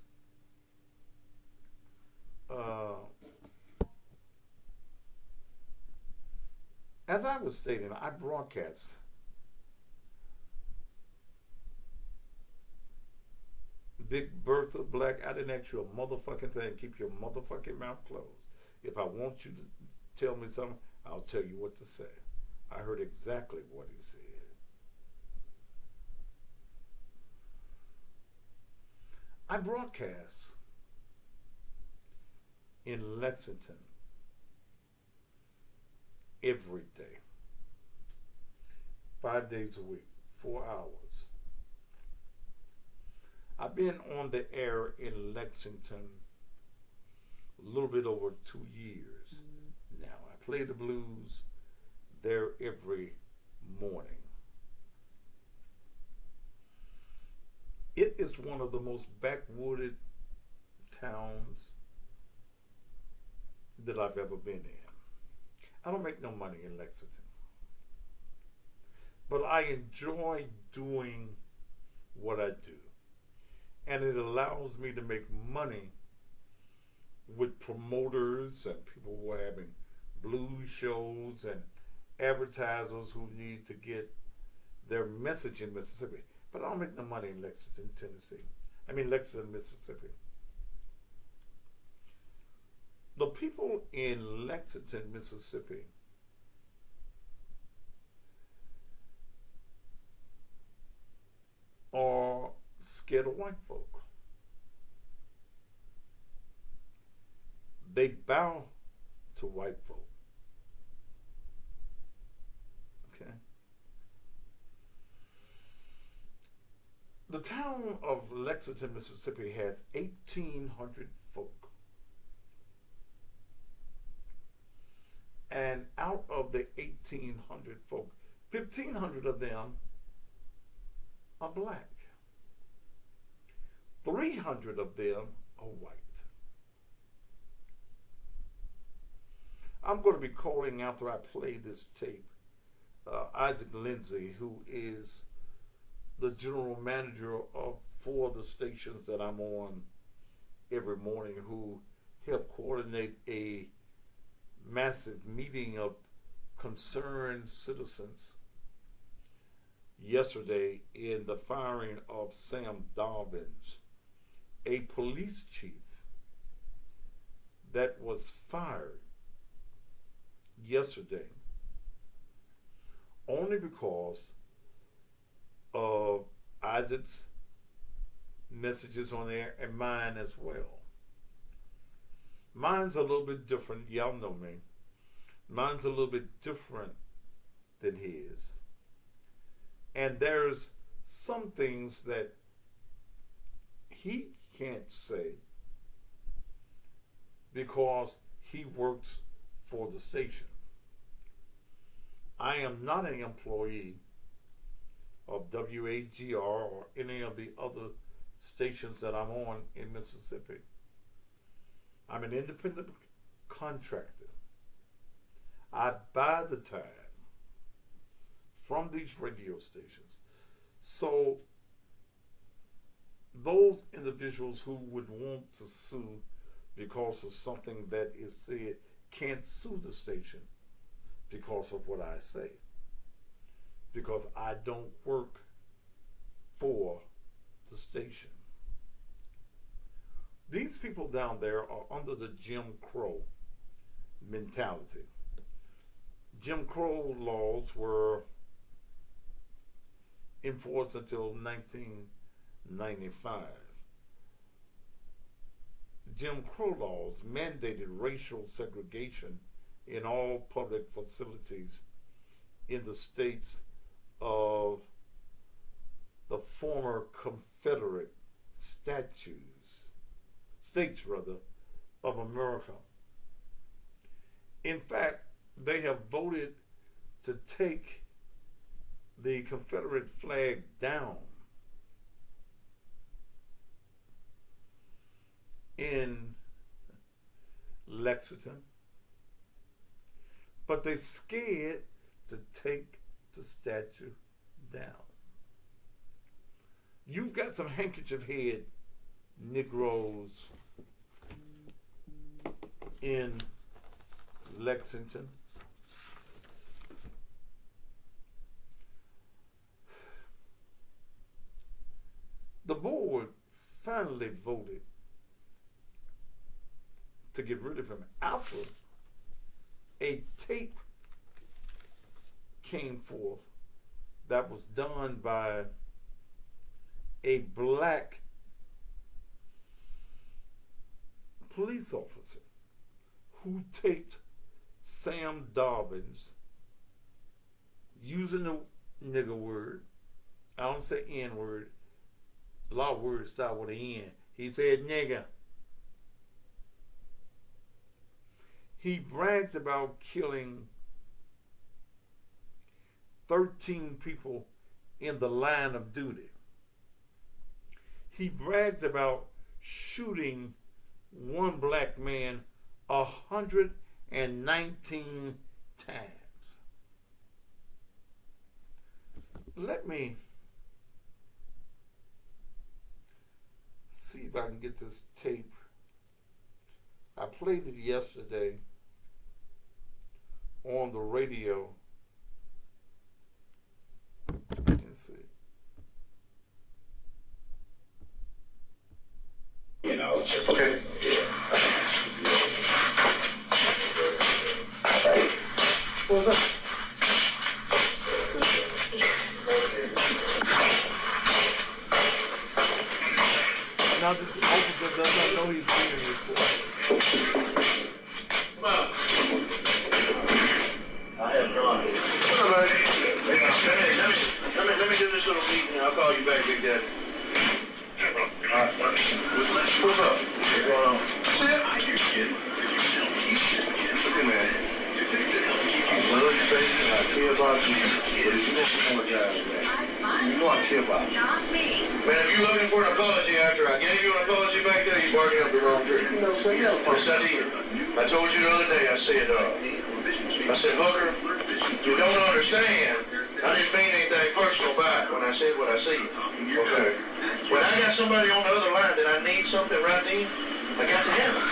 As I was stating, I broadcast Big Bertha Black. I didn't ask you a motherfucking thing. Keep your motherfucking mouth closed. If I want you to tell me something, I'll tell you what to say. I heard exactly what he said. I broadcast in Lexington every day, 5 days a week, 4 hours. I've been on the air in Lexington a little bit over 2 years now. I play the blues there every morning. It is one of the most backwooded towns that I've ever been in. I don't make no money in Lexington, but I enjoy doing what I do, and it allows me to make money with promoters and people who are having blues shows and advertisers who need to get their message in Mississippi. But I don't make no money in Lexington, Lexington, Mississippi. The people in Lexington, Mississippi are scared of white folk. They bow to white folk. Okay? The town of Lexington, Mississippi has 1,800 folk. And out of the 1,800 folk, 1,500 of them are black. 300 of them are white. I'm going to be calling after I play this tape Isaac Lindsay, who is the general manager of 4 of the stations that I'm on every morning, who helped coordinate a massive meeting of concerned citizens yesterday in the firing of Sam Dobbins, a police chief that was fired yesterday only because of Isaac's messages on there and mine as well. Mine's a little bit different. Y'all know me. Mine's a little bit different than his. And there's some things that he can't say because he works for the station. I am not an employee of WAGR or any of the other stations that I'm on in Mississippi. I'm an independent contractor. I buy the time from these radio stations. So those individuals who would want to sue because of something that is said can't sue the station because of what I say. Because I don't work for the station. These people down there are under the Jim Crow mentality. Jim Crow laws were enforced until 1995. Jim Crow laws mandated racial segregation in all public facilities in the states of the former Confederate states of America. In fact, they have voted to take the Confederate flag down in Lexington, but they're scared to take the statue down. You've got some handkerchief head Negroes in Lexington. The board finally voted to get rid of him after a tape came forth that was done by a black police officer who taped Sam Dobbins using the nigger word. I don't say N word. A lot of words start with an N. He said nigger. He bragged about killing 13 people in the line of duty. He bragged about shooting one black man 119 times. Let me see if I can get this tape. I played it yesterday on the radio. Let's see. You know, okay. What's up? Now this officer does not know he's being recorded. Come on. I have drawn it. Let me do this little meeting. I'll call you back, Big Daddy. Alright. What's up? What's going on? I do shit. Look at me. I love you, baby, and I care about you. But if you don't apologize, man, you know I care about you. Man, if you're looking for an apology after I gave you an apology back there, you're barking up the wrong tree. You know what I'm saying? Yes, I did. I told you the other day, I said, Hooker, you don't understand. I didn't mean anything personal back when I said what I said. Okay. When I got somebody on the other line that I need something right then, I got to have it.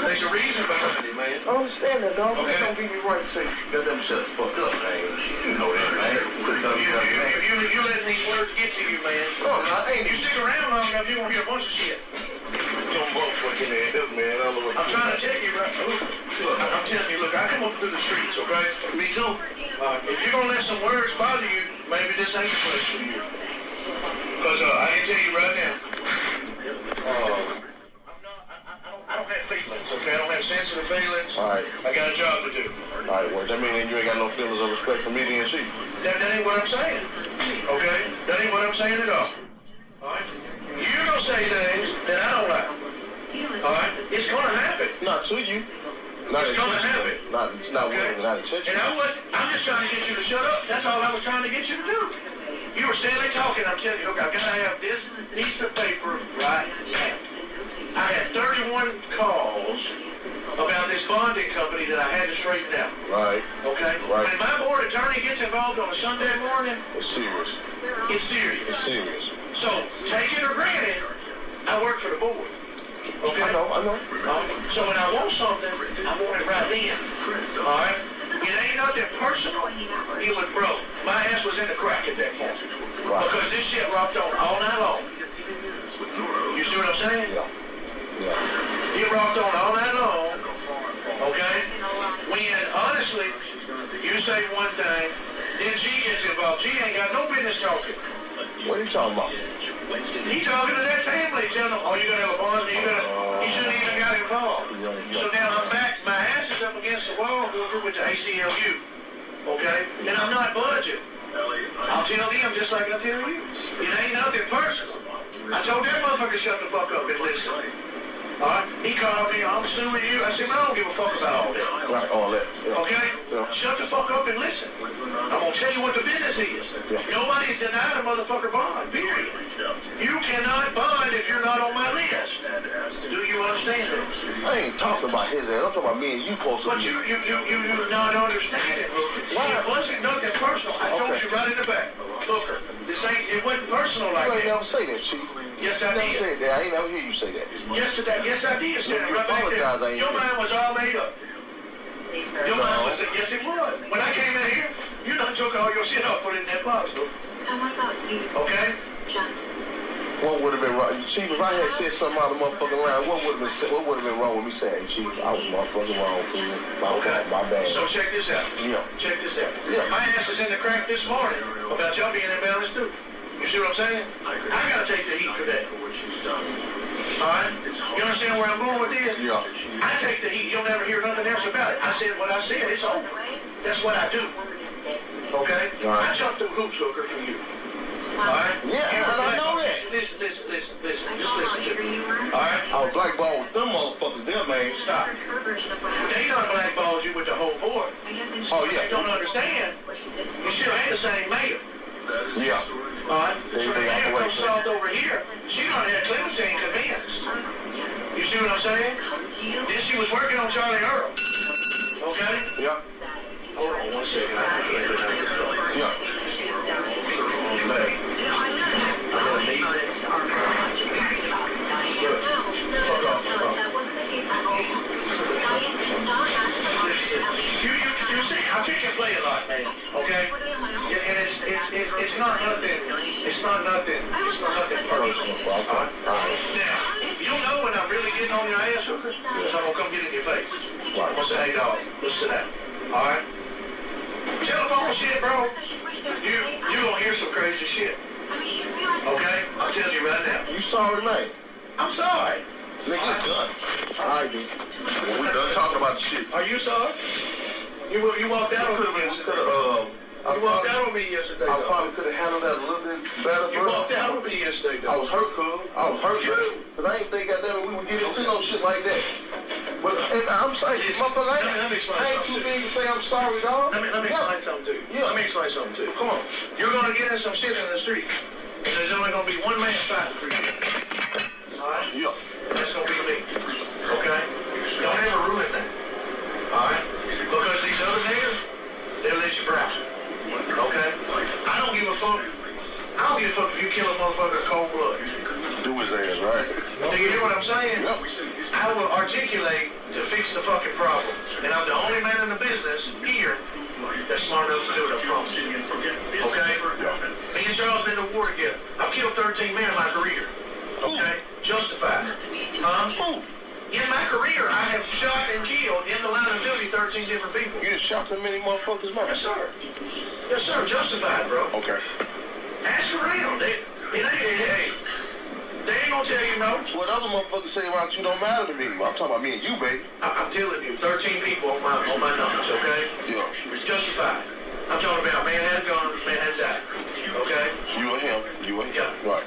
There's a reason behind it, man. I understand that, dog. Okay. Don't give me right to say, let them shut the fuck up, man. You know that, man. You letting these words get to you, man. No, I'm not. Hey, you stick around long enough, you're going to hear a bunch of shit. Don't both fucking head up, man. I'm trying to tell you, right? Look, I'm telling you, look, I come up through the streets, okay? Me too. If you're going to let some words bother you, maybe this ain't the place for you. Because I can tell you right now, I don't have feelings, okay? I don't have sensitive feelings. All right. I got a job to do. All right, well, that means you ain't got no feelings of respect for me, then, see? That ain't what I'm saying, okay? That ain't what I'm saying at all. All right? You're going to say things that I don't like. All right? It's going to happen. Not to you. It's going to happen. It's not okay? Not intentional. And I'm just trying to get you to shut up. That's all I was trying to get you to do. You were steadily talking. I'm telling you, okay, I've got to have this piece of paper right now. I had 31 calls about this bonding company that I had to straighten out. Right. Okay? Right. When my board attorney gets involved on a Sunday morning, it's serious. It's serious. It's serious. So, take it or granted, I work for the board. Okay? I know. So when I want something, I want it right then. All right? It ain't nothing personal. It was broke. My ass was in the crack at that point. Right. Because this shit rocked on all night long. You see what I'm saying? Yeah. It rocked on all night long. Okay? When, honestly, you say one thing, then G gets involved. G ain't got no business talking. What are you talking about? He talking to that family, telling them, oh, you gonna have a bond, he shouldn't even got involved. So now I'm back, my ass is up against the wall with the ACLU, okay? And I'm not budging. I'll tell them just like I tell you. It ain't nothing personal. I told that motherfucker to shut the fuck up and listen. All right? He called me, I'm suing you. I said, man, I don't give a fuck about all that. Right, all that. Yeah. Okay? Yeah. Shut the fuck up and listen. I'm going to tell you what the business is. Yeah. Nobody's denied a motherfucker bond, period. You cannot bond if you're not on my list. Do you understand that? I ain't talking about his ass. I'm talking about me and you supposed to. But you're not understanding. Why? It wasn't nothing personal. I told you right in the back. Booker, it wasn't personal like that. You ain't never say that, Chief. Yes, I did. Said that. I ain't never hear you say that. Yes, I did. Standing right back there. Your mind was all made up. Your mind was, yes, it was. When I came in here, you done took all your shit off, put it in that box. Okay? What would have been wrong? Chief, if I had said something out of the motherfucking line, what would have been wrong with me saying, Chief, I was motherfucking wrong for you. My bad. So check this out. Yeah. Check this out. Yeah. My ass is in the crack this morning about y'all being imbalanced too. You see what I'm saying? I gotta take the heat for that. Alright? You understand where I'm going with this? Yeah. I take the heat. You'll never hear nothing else about it. I said what I said. It's over. That's what I do. Okay? Right. I jump through hoops, Hooker, for you. Alright? Yeah, and I know that. Listen. Just listen to me. Alright? I was blackballed with them motherfuckers there, man. Stop. They done blackballed you with the whole board. Oh, yeah. You don't understand. You still ain't the same mayor. Yeah. Alright? So the mayor comes soft over here. She done had Clementine convinced. You see what I'm saying? Then she was working on Charlie Earl. Okay? Yeah. Hold on 1 second. I can't get out of this door. Yeah. Hey. I'm gonna need it. Good. Fuck off. You see, I pick and play a lot, man. Okay? And it's not nothing. It's not nothing personal. Now, you'll know when I'm really getting on your ass, Hooker, because I'm gonna come get in your face. I'm gonna say, hey dog, let's sit down. Alright? Telephone shit, bro. You gonna hear some crazy shit. Okay? I'm telling you right now. You sorry, man? I'm sorry. Nigga, it's done. Alright, dude. Well, we done talking about the shit. Are you sorry? You walked out on me yesterday. You walked out on me yesterday. I probably could have handled that a little bit better. You walked out on me yesterday, though. I was hurt, cuz. I was hurt, but I ain't think goddamn we would get into no shit like that. But I'm sorry, motherfucker, I ain't too big to say I'm sorry, dog. Let me explain something to you. Yeah. Let me explain something to you. Come on. You're gonna get in some shit in the street, and there's only gonna be one man fighting for you. Alright? Yeah. That's gonna be me. Okay? Don't ever ruin that. Alright? Because these other niggas, they'll let you browse. Okay? I don't give a fuck. I don't give a fuck if you kill a motherfucker in cold blood. Do his ass, right? Do you hear what I'm saying? Yep. I will articulate to fix the fucking problem. And I'm the only man in the business here that's smart enough to do it, I promise you. Okay? Me and Charles been to war together. I've killed 13 men in my career. Okay? Justified. In my career, I have shot and killed in the line of duty 13 different people. You just shot so many motherfuckers, man? Yes, sir. Yes, sir. Justified, bro. Okay. Ask around. It What other motherfuckers say about you don't matter to me. I'm talking about me and you, baby. I'm telling you, 13 people on my numbers, okay? Yeah. It's justified. I'm talking about man had a gun, man had died. Okay? You and him. Yeah. Right.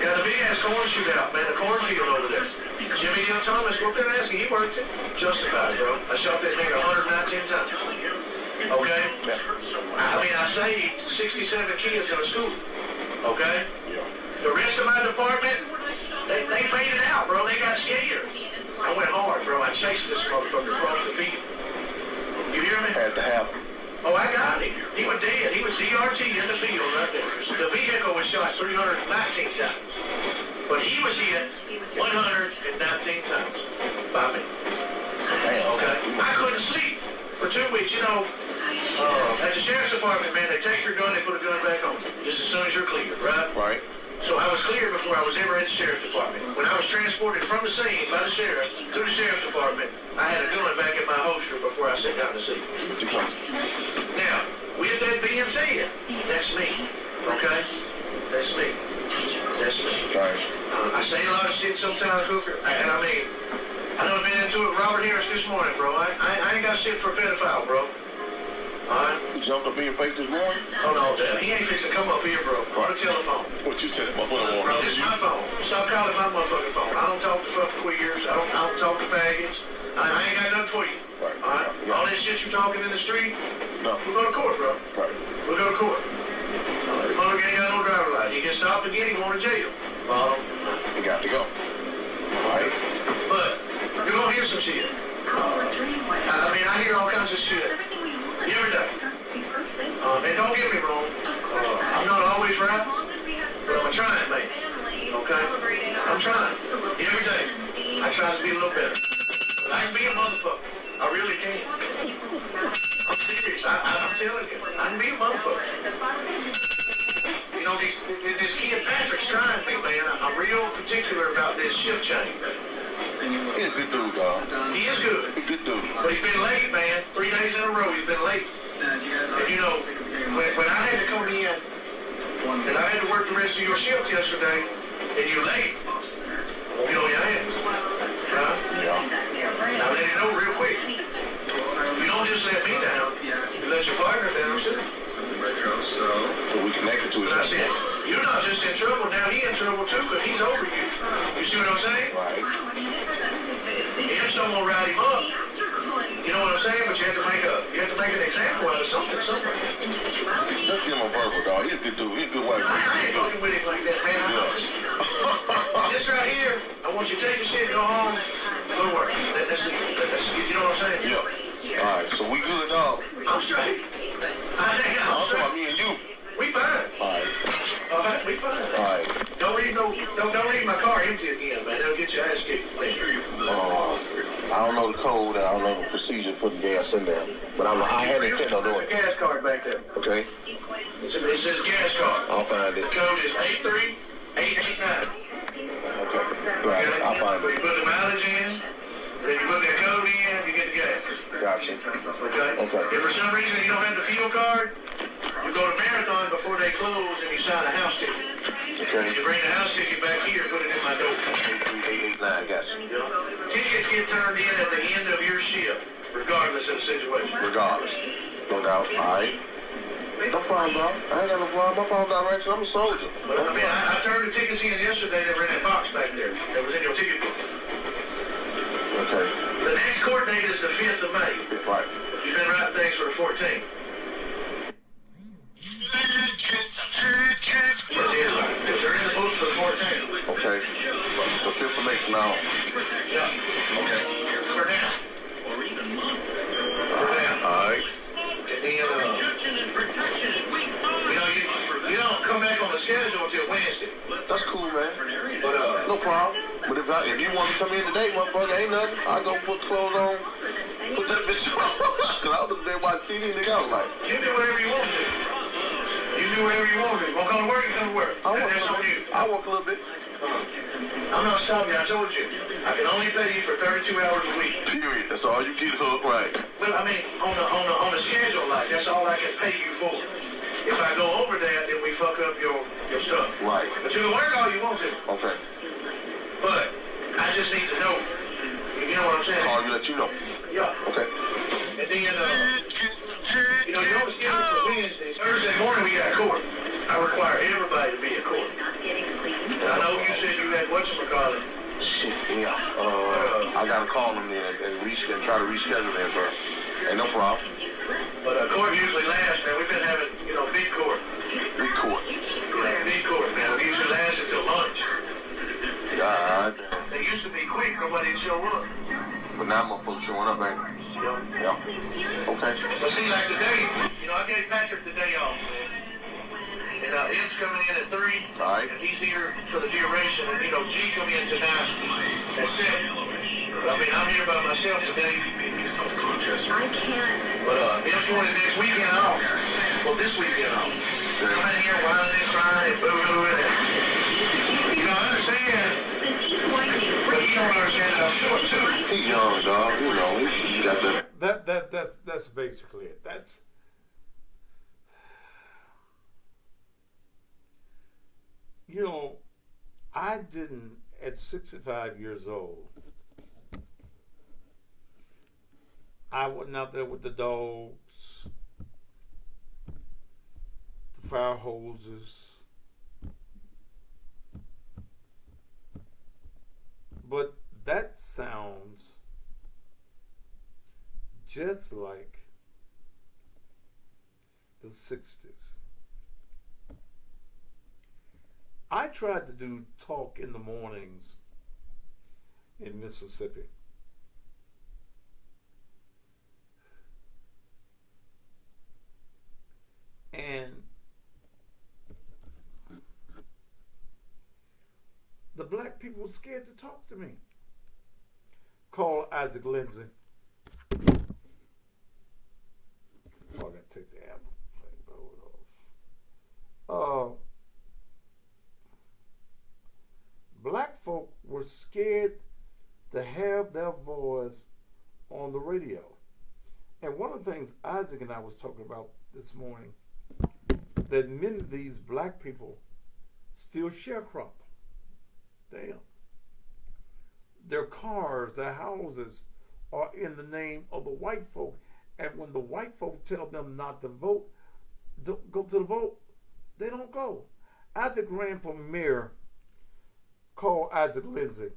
Got a big ass corn shootout, man. The cornfield over there. Jimmy Dale Thomas, whooped that ass, he worked it. Justified, bro. I shot that nigga 119 times. Okay? I mean, I saved 67 kids in a school. Okay? Yeah. The rest of my department, they made it out, bro. They got scared. I went hard, bro. I chased this motherfucker across the field. You hear me? Had to happen. Oh, I got him. He was dead. He was DRT in the field right there. The vehicle was shot 319 times. But he was hit 119 times by me. Okay? I couldn't sleep for 2 weeks. You know, at the sheriff's department, man, they take your gun, they put a gun back on you just as soon as you're cleared, right? Right. So I was cleared before I was ever at the sheriff's department. When I was transported from the scene by the sheriff to the sheriff's department, I had a gun back in my holster before I sat down to seat. Now, with that being said, that's me, okay? That's me. That's me. Right. I say a lot of shit sometimes, Hooker, and I mean, I done been into it with Robert Harris this morning, bro. I ain't got shit for a pedophile, bro. Alright? He jumped up in your face this morning? Oh, no, he ain't fixing to come up here, bro. On the telephone. What you said? Bro, this is my phone. Stop calling my motherfucking phone. I don't talk to fucking queers. I don't talk to faggots. I ain't got nothing for you. Right. Alright? All this shit you talking in the street, no. We'll go to court, bro. Right. We'll go to court. The motherfucker ain't got no driver license. He gets stopped again, he going to jail. He got to go. Alright. But, you're gonna hear some shit. I mean, I hear all kinds of shit. Every day. And don't get me wrong, I'm not always right, but I'm trying, mate. Okay? I'm trying. Every day. I try to be a little better. But I can be a motherfucker. I really can. I'm serious. I'm telling you. I can be a motherfucker. You know, this kid Patrick's trying me, man. I'm real particular about this shift change. He's a good dude, dog. He is good. He's a good dude. But he's been late, man. 3 days in a row, he's been late. And you know, when I had to come in, and I had to work the rest of your shift yesterday, and you're late, you know, you had. Yeah. I let you know real quick. You don't just let me down. You let your partner down, too. So we connected to each other. That's it. You're not just in trouble, now he's in trouble too, because he's over you. You see what I'm saying? Right. If someone ride him up, you know what I'm saying? But you have to make an example out of something. Just give him a verbal, dog. He's a good dude. He's a good white man. I ain't fucking with him like that, man. This right here, I want you to take your shit, go home, go to work. That's you know what I'm saying? Yeah. All right, so we good, dog. I'm straight. I'm talking about me and you. We fine. All right, we fine. All right. Don't leave my car empty again, man. They'll get your ass kicked. I don't know the code. I don't know the procedure putting gas in there. But I had intent on doing it. Gas card back there. Okay. It says gas card. I'll find it. The code is 83889. Okay. Right. I'll find it. You put the mileage in, then you put that code in, you get the gas. Gotcha. Okay. If for some reason you don't have the fuel card, you go to Marathon before they close and you sign a house ticket. Okay. You bring the house ticket back here and put it in my door. 83889, gotcha. Tickets get turned in at the end of your shift, regardless of the situation. Regardless. No doubt. All right. No problem, bro. I ain't got no problem. My problem direction. I'm a soldier. But, I mean, I turned the tickets in yesterday that were in that box back there. That was in your ticket book. Okay. The next court date is the 5th of May. Right. You've been writing things for the 14th. They're in the book for the 14th. Okay. So 5th of May now. Yeah. Okay. For now. All right. And then, you don't come back on the schedule until Wednesday. That's cool, man. But, no problem. But if you want to come in today, motherfucker, ain't nothing. I'll go put clothes on, put that bitch on. Because I was there watching TV, nigga. I was like, you do whatever you want to. You do whatever you want to. You want to come to work, you come to work. That's on you. I work a little bit. I'm not stopping you. I told you. I can only pay you for 32 hours a week. Period. That's all you get, hook, right? Well, I mean, on the schedule, like, that's all I can pay you for. If I go over that, then we fuck up your stuff. Right. But you can work all you want to. Okay. But let you know. Yeah. Okay. And then, you know the schedule for Wednesday. Thursday morning we got court. I require everybody to be at court. And I know you said you had whatchamacallit. Shit, yeah. I gotta call them then and try to reschedule them for. Ain't no problem. But court usually lasts, man. We've been having, big court. Big court. Yeah, big court, man. We usually last until lunch. God. They used to be quick. Nobody'd show up. But now motherfuckers showing up, ain't they? Yeah. Okay. But see, like today, I gave Patrick the day off, man. And Ed's coming in at 3. All right. And he's here for the duration. And, G come in tonight at 7. I'm here by myself today. I can't. But Ed's wanted next weekend off. Well, this weekend off. I'm in here whining and crying and boo-hooing and... I understand. But you don't understand that I'm short, too. He's young, dog. He got the... That's basically it. That's... I didn't, at 65 years old, I wasn't out there with the dogs, the fire hoses, but that sounds just like the 60s. I tried to do talk in the mornings in Mississippi. And the black people were scared to talk to me. Call Isaac Lindsay. Oh, I gotta take the apple off. Black folk were scared to have their voice on the radio. And one of the things Isaac and I was talking about this morning, that many of these black people still sharecrop. Damn. Their cars, their houses are in the name of the white folk. And when the white folk tell them not to vote, go to the vote, they don't go. Isaac ran for mayor. Call Isaac Lindsay.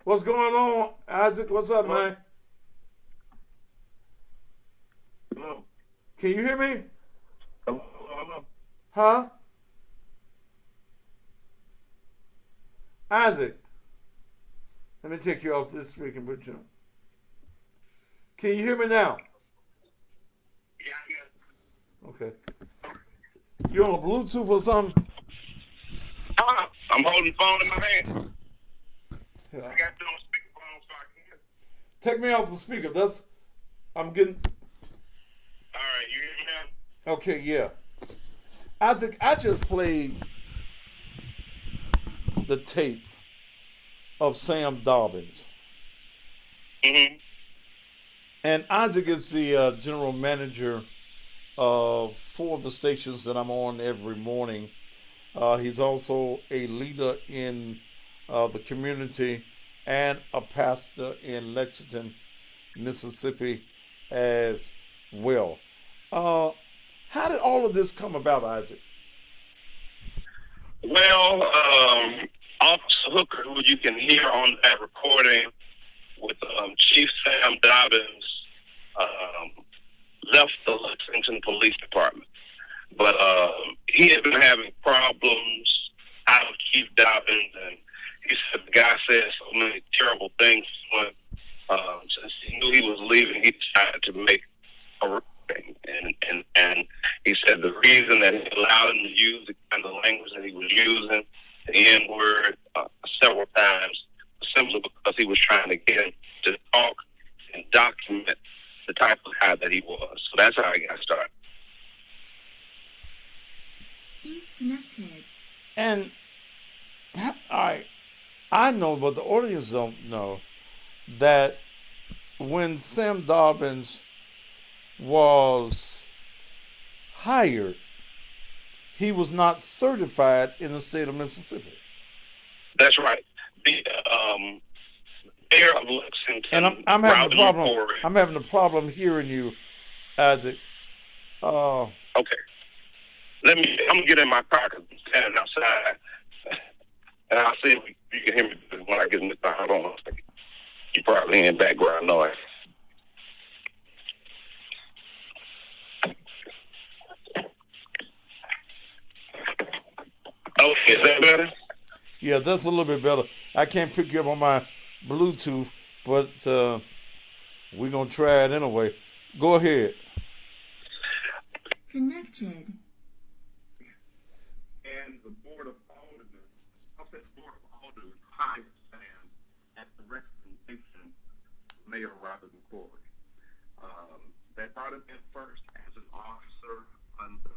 What's going on, Isaac? What's up, man? Hello. Can you hear me? Hello. Huh? Isaac, let me take you off this speaker, but you. Can you hear me now? Yeah. Okay. You on a Bluetooth or something? I'm holding the phone in my hand. Yeah. I got it on speakerphone so I can hear. Take me off the speaker. I'm getting. All right, you hear me now? Okay, yeah. Isaac, I just played the tape of Sam Dobbins. Mm-hmm. And Isaac is the general manager of 4 of the stations that I'm on every morning. He's also a leader in the community and a pastor in Lexington, Mississippi as well. How did all of this come about, Isaac? Well, Officer Hooker, who you can hear on that recording with Chief Sam Dobbins, left the Lexington Police Department. But he had been having problems out of Chief Dobbins, and he said the guy said so many terrible things when since he knew he was leaving, he decided to make a recording. And he said the reason that he allowed him to use the kind of language that he was using, the N-word, several times, simply because he was trying to get him to talk and document the type of guy that he was. So that's how he got started. And I know, but the audience don't know that when Sam Dobbins was hired, he was not certified in the state of Mississippi. That's right. The mayor of Lexington. And I'm having a problem. Corey. I'm having a problem hearing you, Isaac. Okay. I'm gonna get in my car because I'm standing outside, and I'll see if you can hear me when I get in the car. Hold on a second. You probably in background noise. Okay, is that better? Yeah, that's a little bit better. I can't pick you up on my Bluetooth, but we're going to try it anyway. Go ahead. Connected. And the Board of Aldermen, Board of Aldermen hired Sam at the recommendation of Mayor Robert McCoy. They brought him in first as an officer under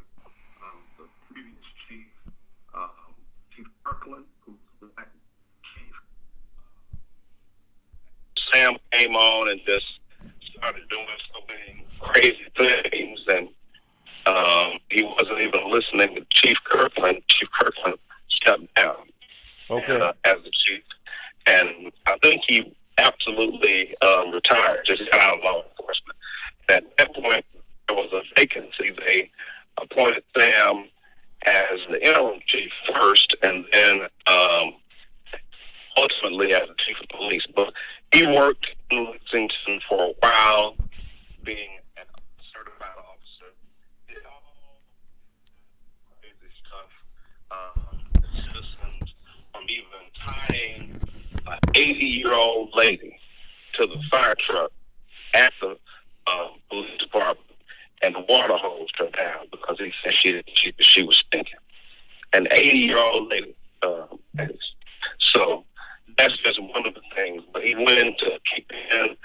the previous chief, Chief Kirkland, who's the chief. Sam came on and just started doing so many crazy things, and he wasn't even listening to Chief Kirkland. Chief Kirkland stepped down as the chief, and I think he absolutely retired, just got out of law enforcement. At that point, there was a vacancy. They appointed Sam as the interim chief first, and then ultimately as the chief of police. But he worked in Lexington for a while, being a certified officer. Did all crazy stuff. Citizens, from even tying an 80-year-old lady to the fire truck at the police department, and the water hose her down because he said she was stinking. An 80-year-old lady. So that's just one of the things. But he went in to kick in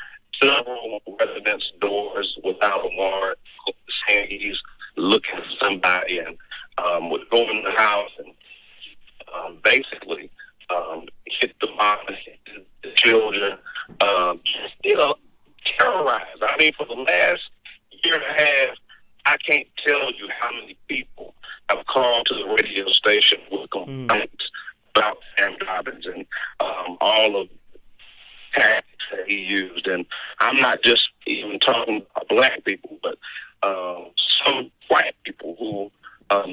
several residents' doors without a warrant, saying he's looking for somebody, and would go in the house and basically hit the mom and hit the children, terrorize. I mean, for the last year and a half, I can't tell you how many people have called to the radio station with complaints about Sam Dobbins and all of the tactics that he used. And I'm not just even talking about black people, but some white people who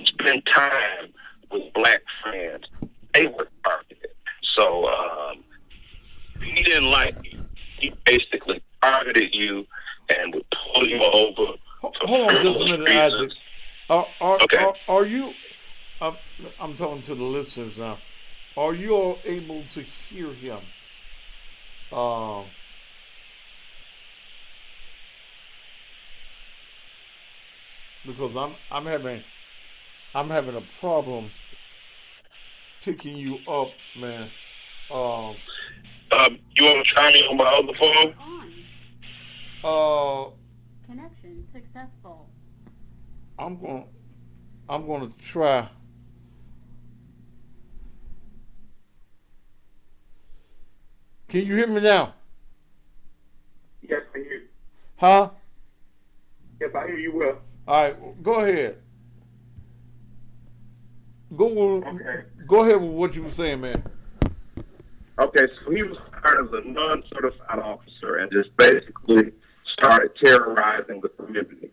spend time with black friends. They were targeted. So he didn't like you. He basically targeted you and would pull you over. Hold on just a minute, Isaac. Are you, I'm talking to the listeners now, are you all able to hear him? Because I'm having a problem picking you up, man. You want to try me on my other phone? Connection successful. I'm gonna try. Can you hear me now? Yes, I hear you. Huh? Yes, I hear you well. All right, go ahead. Go ahead with what you were saying, man. Okay, so he was hired as a non-certified officer and just basically started terrorizing the community.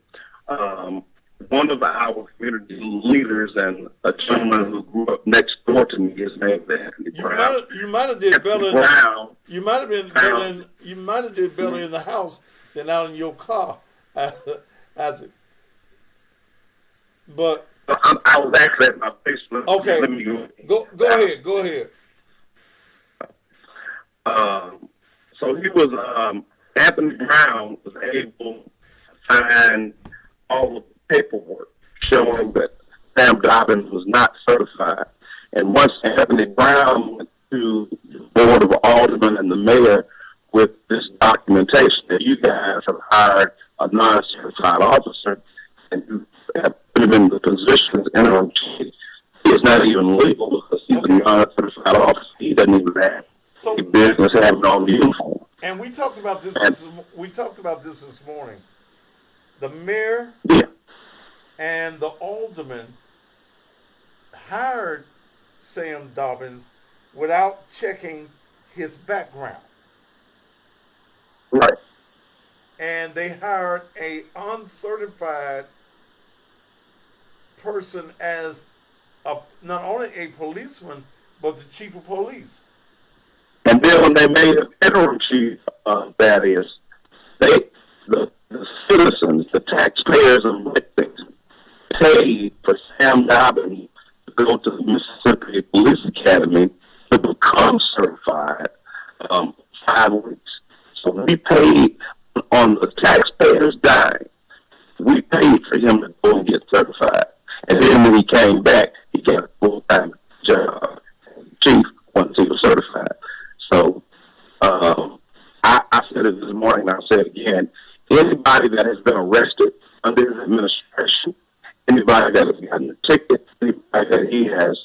One of our community leaders and a gentleman who grew up next door to me, his name is Anthony Brown. You might have did better. You might have been better. You might have did better in the house than out in your car, as it. But I was actually at my basement. Okay, let me go ahead. Go ahead. So he was Anthony Brown was able to find all of the paperwork showing that Sam Dobbins was not certified. And once Anthony Brown went to the Board of Aldermen and the mayor with this documentation that you guys have hired a non-certified officer and you have put him in the position as interim chief, he is not even legal because he's a non-certified officer. He doesn't even have a business having on the uniform. And we talked about this. This morning. The mayor and the alderman hired Sam Dobbins without checking his background. Right. And they hired a uncertified person as not only a policeman, but the chief of police. And then when they made an interim chief, that is, the citizens, the taxpayers of Lexington, paid for Sam Dobbins to go to the Mississippi Police Academy to become certified 5 weeks. So we paid on the taxpayers' dime. We paid for him to go and get certified. And then when he came back, he got a full-time job, chief, once he was certified. So I said it this morning, and I'll say it again. Anybody that has been arrested under his administration, anybody that has gotten a ticket, anybody that he has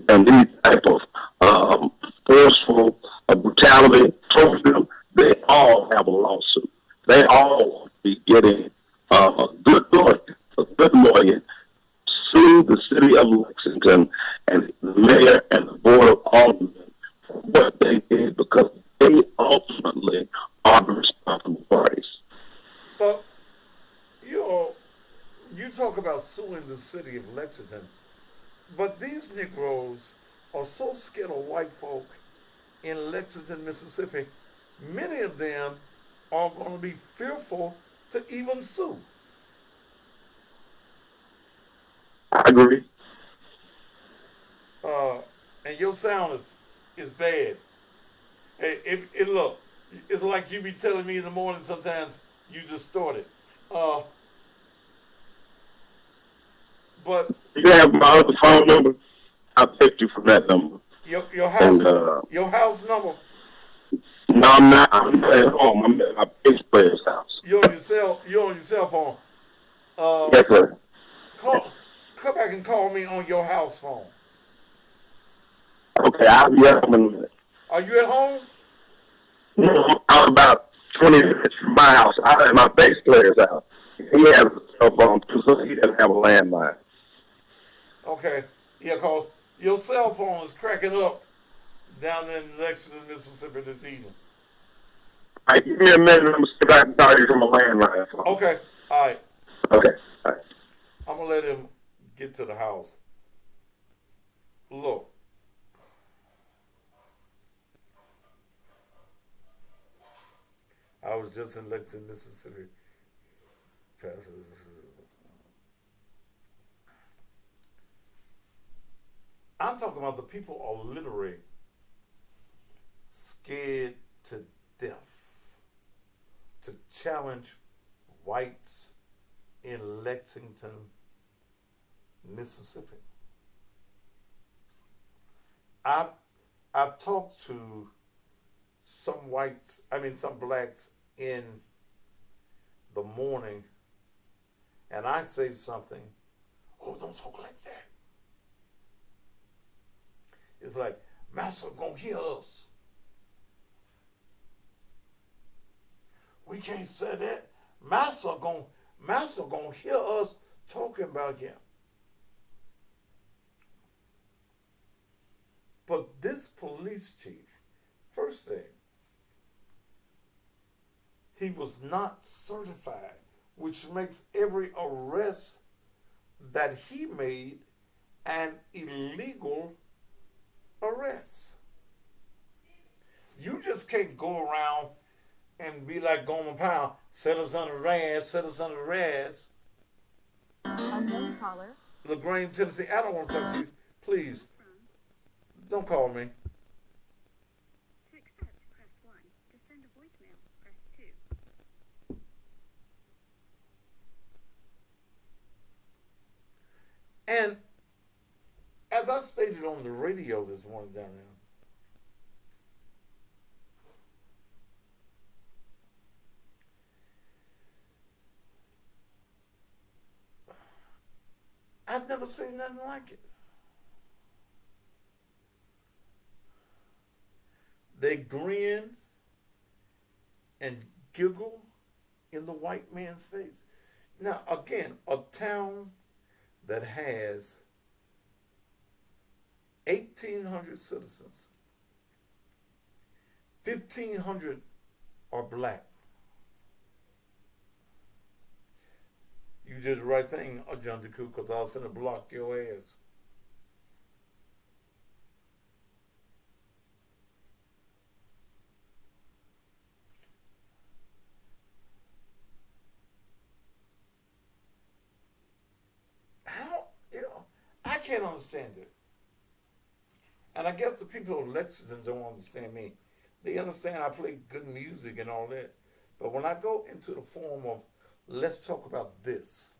done any type of forceful brutality towards them, they all have a lawsuit. They all will be getting a good lawyer, sue the city of Lexington and the mayor and the board of aldermen for what they did, because they ultimately are the responsible parties. But, you talk about suing the city of Lexington, but these Negroes are so scared of white folk in Lexington, Mississippi, many of them are going to be fearful to even sue. I agree. And your sound is bad. It look, it's like you be telling me in the morning sometimes you distorted. But you have my other phone number. I'll text you from that number. Your house, your house number. No, I'm not. I'm at home. I'm at my bass player's house. You're on your cell phone. Yes, sir. Come back and call me on your house phone. Okay, I'll be at home in a minute. Are you at home? No, I'm about 20 minutes from my house. I'm at my bass player's house. He has a cell phone too, so he doesn't have a landline. Okay. Yeah, because your cell phone is cracking up down in Lexington, Mississippi this evening. All right, give me a minute. I'm going to see if I can call you from a landline phone. Okay. All right. Okay. All right. I'm going to let him get to the house. Look. I was just in Lexington, Mississippi. I'm talking about the people are literally scared to death to challenge whites in Lexington, Mississippi. I've talked to some blacks in the morning, and I say something, oh, don't talk like that. It's like, Massa gonna hear us. We can't say that. Massa gonna hear us talking about him. But this police chief, first thing, he was not certified, which makes every arrest that he made an illegal arrest. You just can't go around and be like Gomer Powell, set us under arrest, set us under arrest. Unknown caller. LaGrange, Tennessee, I don't want to talk to you. Please, don't call me. To accept, press 1. To send a voicemail, press 2. And as I stated on the radio this morning down there, I've never seen nothing like it. They grin and giggle in the white man's face. Now, again, a town that has 1,800 citizens, 1,500 are black. You did the right thing, John DeCoo, because I was finna block your ass. How, I can't understand it. And I guess the people of Lexington don't understand me. They understand I play good music and all that. But when I go into the form of, let's talk about this,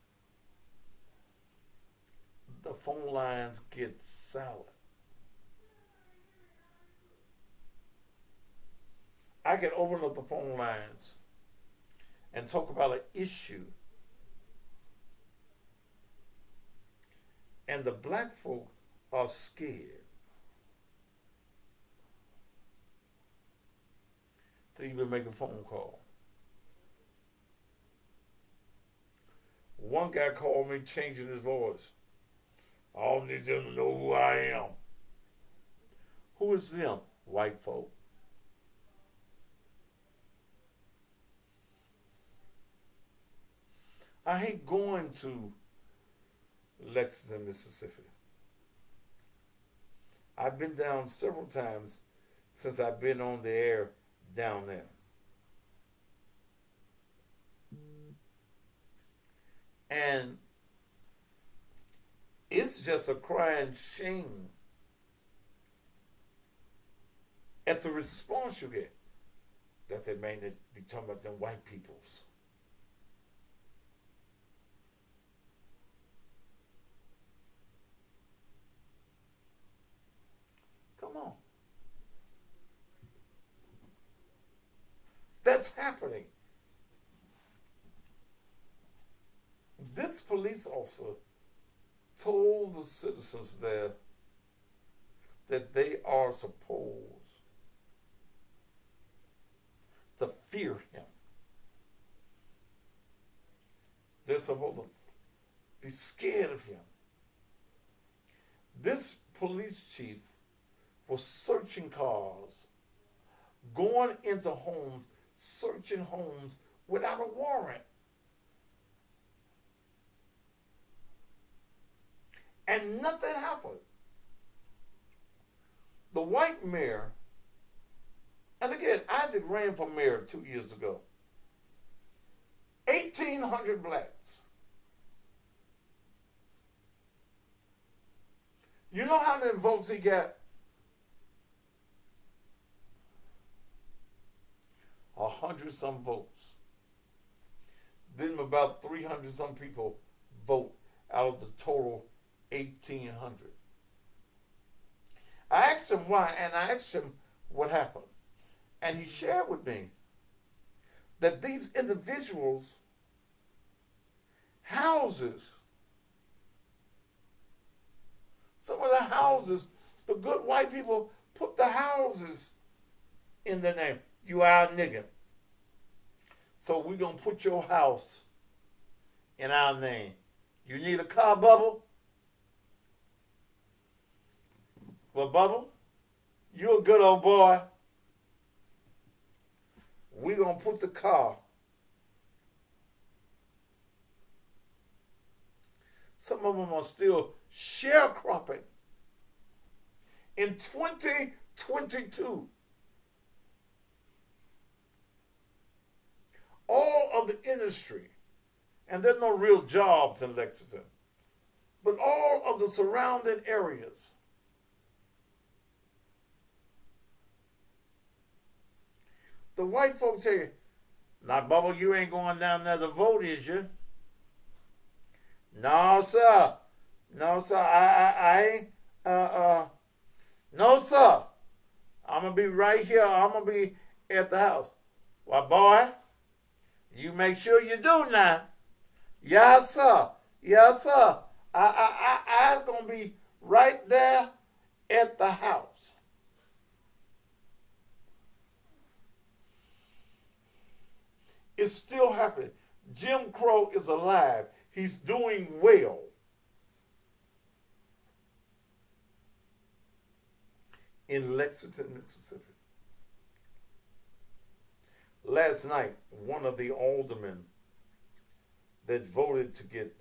the phone lines get silent. I can open up the phone lines and talk about an issue, and the black folk are scared to even make a phone call. One guy called me changing his voice. I don't need them to know who I am. Who is them? White folk. I hate going to Lexington, Mississippi. I've been down several times since I've been on the air down there. And it's just a crying shame at the response you get that they may be talking about them white peoples. Come on. That's happening. This police officer told the citizens there that they are supposed to fear him. They're supposed to be scared of him. This police chief was searching cars, going into homes, searching homes without a warrant. And nothing happened. The white mayor, and again, Isaac ran for mayor 2 years ago. 1,800 blacks. You know how many votes he got? 100 some votes. Then about 300 some people vote out of the total 1,800. I asked him why, and I asked him what happened. And he shared with me that these individuals' houses, some of the houses, the good white people put the houses in their name. You our nigga. So we're going to put your house in our name. You need a car, Bubble? Well, Bubble, you're a good old boy. We're going to put the car. Some of them are still sharecropping. In 2022, all of the industry, and there's no real jobs in Lexington, but all of the surrounding areas, the white folks tell you, now, Bubble, you ain't going down there to vote, is you? No, sir. No, sir. I ain't. No, sir. I'm going to be right here. I'm going to be at the house. Well, boy, you make sure you do now. Yes, sir. Yes, sir. I'm going to be right there at the house. It's still happening. Jim Crow is alive. He's doing well. In Lexington, Mississippi. Last night, one of the aldermen that voted to get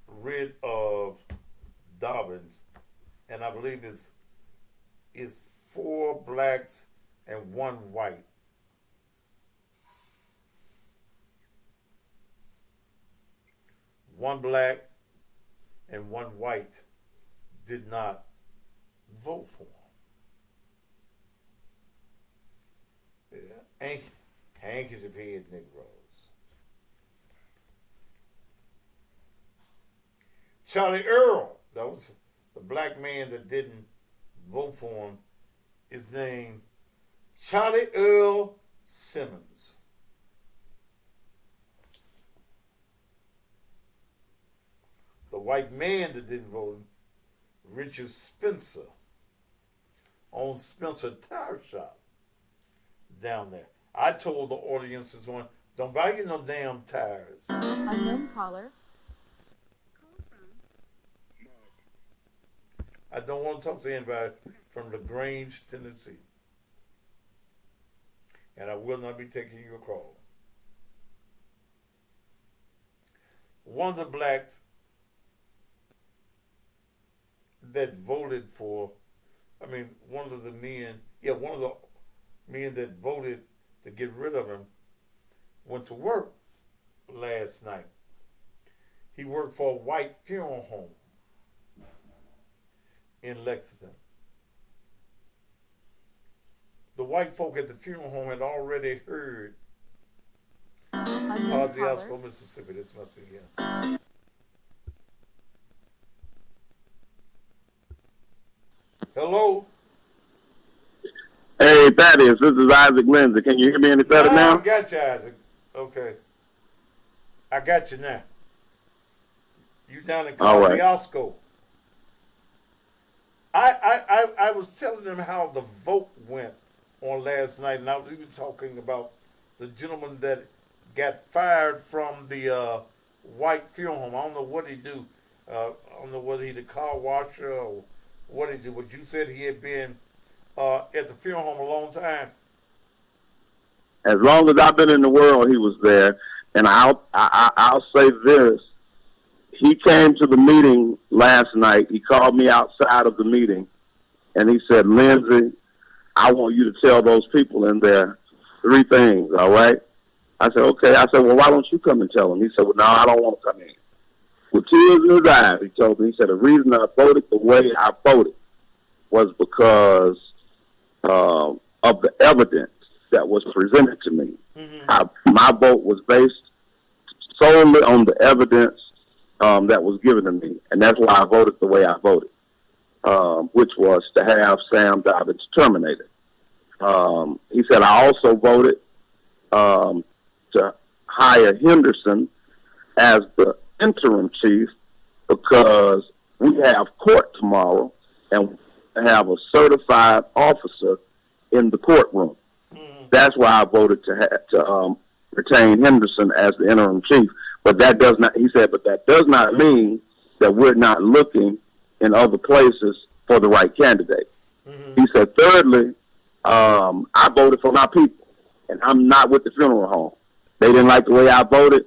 rid of Dobbins, and I believe it's 4 blacks and 1 white. One black and 1 white did not vote for him. Yeah. Handkerchief head Negroes. Charlie Earl, that was the black man that didn't vote for him, is named Charlie Earl Simmons. The white man that didn't vote, Richard Spencer, owns Spencer Tire Shop down there. I told the audience this morning, don't buy you no damn tires. Unknown caller. I don't want to talk to anybody from LaGrange, Tennessee. And I will not be taking your call. One of the blacks that voted for, one of the men that voted to get rid of him went to work last night. He worked for a white funeral home in Lexington. The white folk at the funeral home had already heard Kosciuszko, Mississippi. This must be him. Hello? Hey, Thaddeus, this is Isaac Lindsay. Can you hear me any better now? I got you, Isaac. Okay. I got you now. You down in Kosciuszko. I was telling them how the vote went on last night, and I was even talking about the gentleman that got fired from the white funeral home. I don't know what he do. I don't know whether he the car washer or what he do, but you said he had been at the funeral home a long time. As long as I've been in the world, he was there. And I'll say this. He came to the meeting last night. He called me outside of the meeting, and he said, Lindsay, I want you to tell those people in there 3 things, all right? I said, okay. I said, well, why don't you come and tell them? He said, well, no, I don't want to come in. With tears in his eyes, he told me, he said, the reason I voted the way I voted was because of the evidence that was presented to me. Mm-hmm. My vote was based solely on the evidence that was given to me, and that's why I voted the way I voted, which was to have Sam Dobbins terminated. He said I also voted to hire Henderson as the interim chief because we have court tomorrow and have a certified officer in the courtroom. Mm-hmm. That's why I voted to retain Henderson as the interim chief. But that does not, he said, but that does not mean that we're not looking in other places for the right candidate. Mm-hmm. He said, thirdly, I voted for my people, and I'm not with the funeral home. They didn't like the way I voted,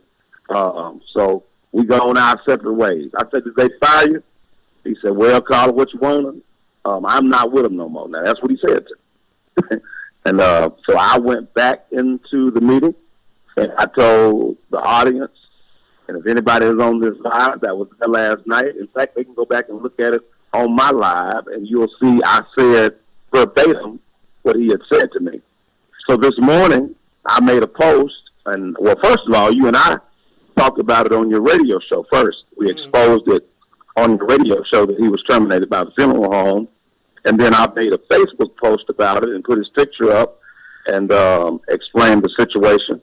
so we go on our separate ways. I said, did they fire you? He said, well, call it what you want. I'm not with them no more. Now, that's what he said to me. And so I went back into the meeting, and I told the audience, and if anybody is on this live that was there last night, in fact, they can go back and look at it on my live, and you'll see I said verbatim what he had said to me. So this morning, I made a post, and, well, first of all, you and I talked about it on your radio show first. We exposed it on the radio show that he was terminated by the funeral home, and then I made a Facebook post about it and put his picture up and explained the situation.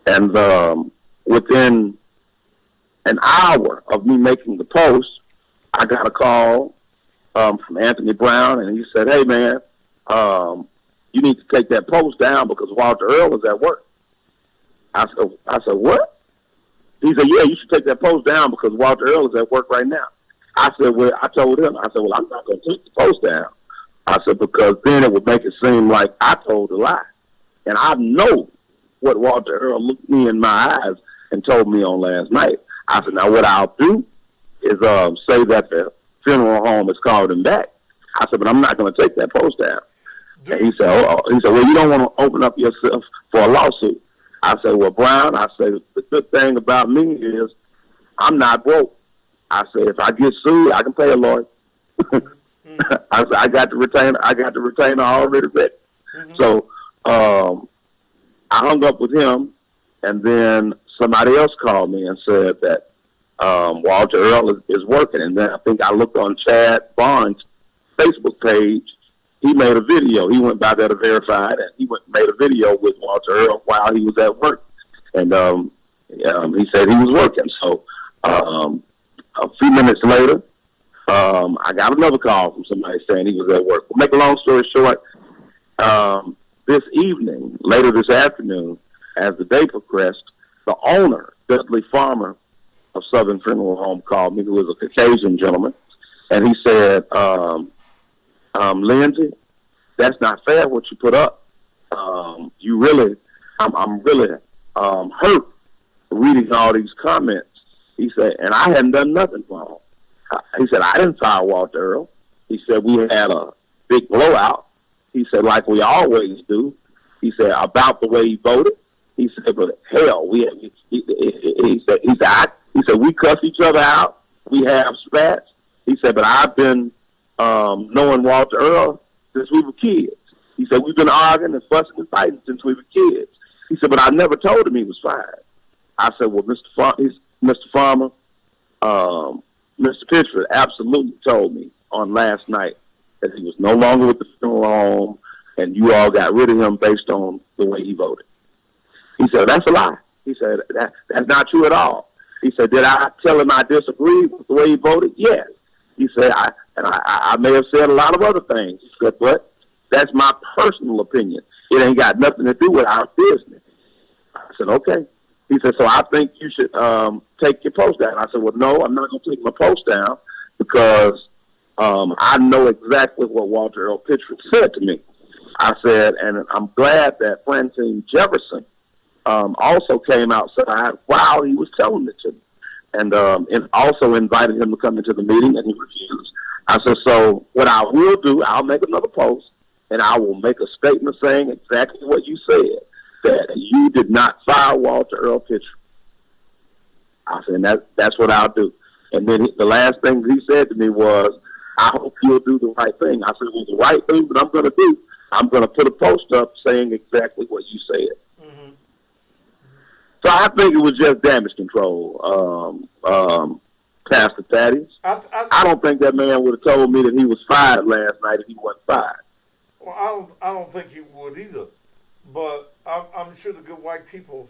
And within an hour of me making the post, I got a call from Anthony Brown, and he said, hey, man, you need to take that post down because Walter Earl was at work. I said, what? He said, yeah, you should take that post down because Walter Earl is at work right now. I said, well, I told him, I said, well, I'm not going to take the post down. I said, because then it would make it seem like I told a lie. And I know what Walter Earl looked me in my eyes and told me on last night. I said, now what I'll do is say that the funeral home has called him back. I said, but I'm not going to take that post down. And he said, well, you don't want to open up yourself for a lawsuit. I said, well, Brown, I said, the good thing about me is I'm not broke. I said, if I get sued, I can pay a lawyer. I said, I got the retainer already ready. So I hung up with him, and then somebody else called me and said that Walter Earl is working. And then I think I looked on Chad Barnes' Facebook page. He made a video. He went by there to verify it, and he made a video with Walter Earl while he was at work. And he said he was working. So a few minutes later, I got another call from somebody saying he was at work. We'll make a long story short, this evening, later this afternoon, as the day progressed, the owner, Dudley Farmer of Southern Funeral Home, called me, who is a Caucasian gentleman, and he said, Lindsay, that's not fair what you put up. I'm really hurt reading all these comments. He said, and I hadn't done nothing wrong. He said, I didn't fire Walter Earl. He said, we had a big blowout. He said, like we always do. He said, about the way he voted. He said, but hell, he said, we cuss each other out. We have spats. He said, but I've been knowing Walter Earl since we were kids. He said, we've been arguing and fussing and fighting since we were kids. He said, but I never told him he was fired. I said, well, Mr. Farmer, Mr. Pitchford absolutely told me on last night that he was no longer with the funeral home and you all got rid of him based on the way he voted. He said, that's a lie. He said, that's not true at all. He said, did I tell him I disagreed with the way he voted? Yes. He said, I may have said a lot of other things. He said, but that's my personal opinion. It ain't got nothing to do with our business. I said, okay. He said, so I think you should take your post down. I said, well, no, I'm not going to take my post down because I know exactly what Walter Earl Pitchford said to me. I said, and I'm glad that Francine Jefferson also came outside while he was telling it to me. And also invited him to come into the meeting, and he refused. I said, so what I will do, I'll make another post, and I will make a statement saying exactly what you said, that you did not fire Walter Earl Pitchford. I said, that's what I'll do. And then the last thing he said to me was, I hope you'll do the right thing. I said, well, the right thing that I'm going to do, I'm going to put a post up saying exactly what you said. Mm-hmm. So I think it was just damage control, Pastor Thaddeus. I don't think that man would have told me that he was fired last night if he wasn't fired. Well, I don't think he would either. But I'm sure the good white people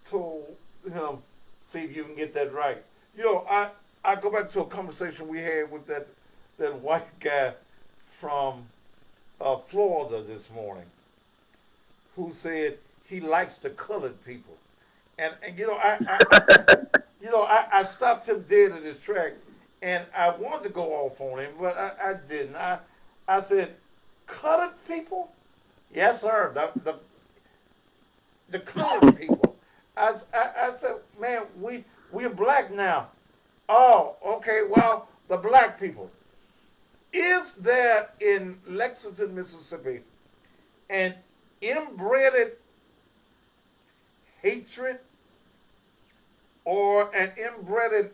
told him, see if you can get that right. You know, I go back to a conversation we had with that white guy from Florida this morning who said he likes the colored people. And you know, I stopped him dead in his track, and I wanted to go off on him, but I didn't. I said, colored people? Yes, sir. The colored people. I said, man, we're black now. Oh, okay, well, the black people. Is there in Lexington, Mississippi, an inbred hatred or an inbred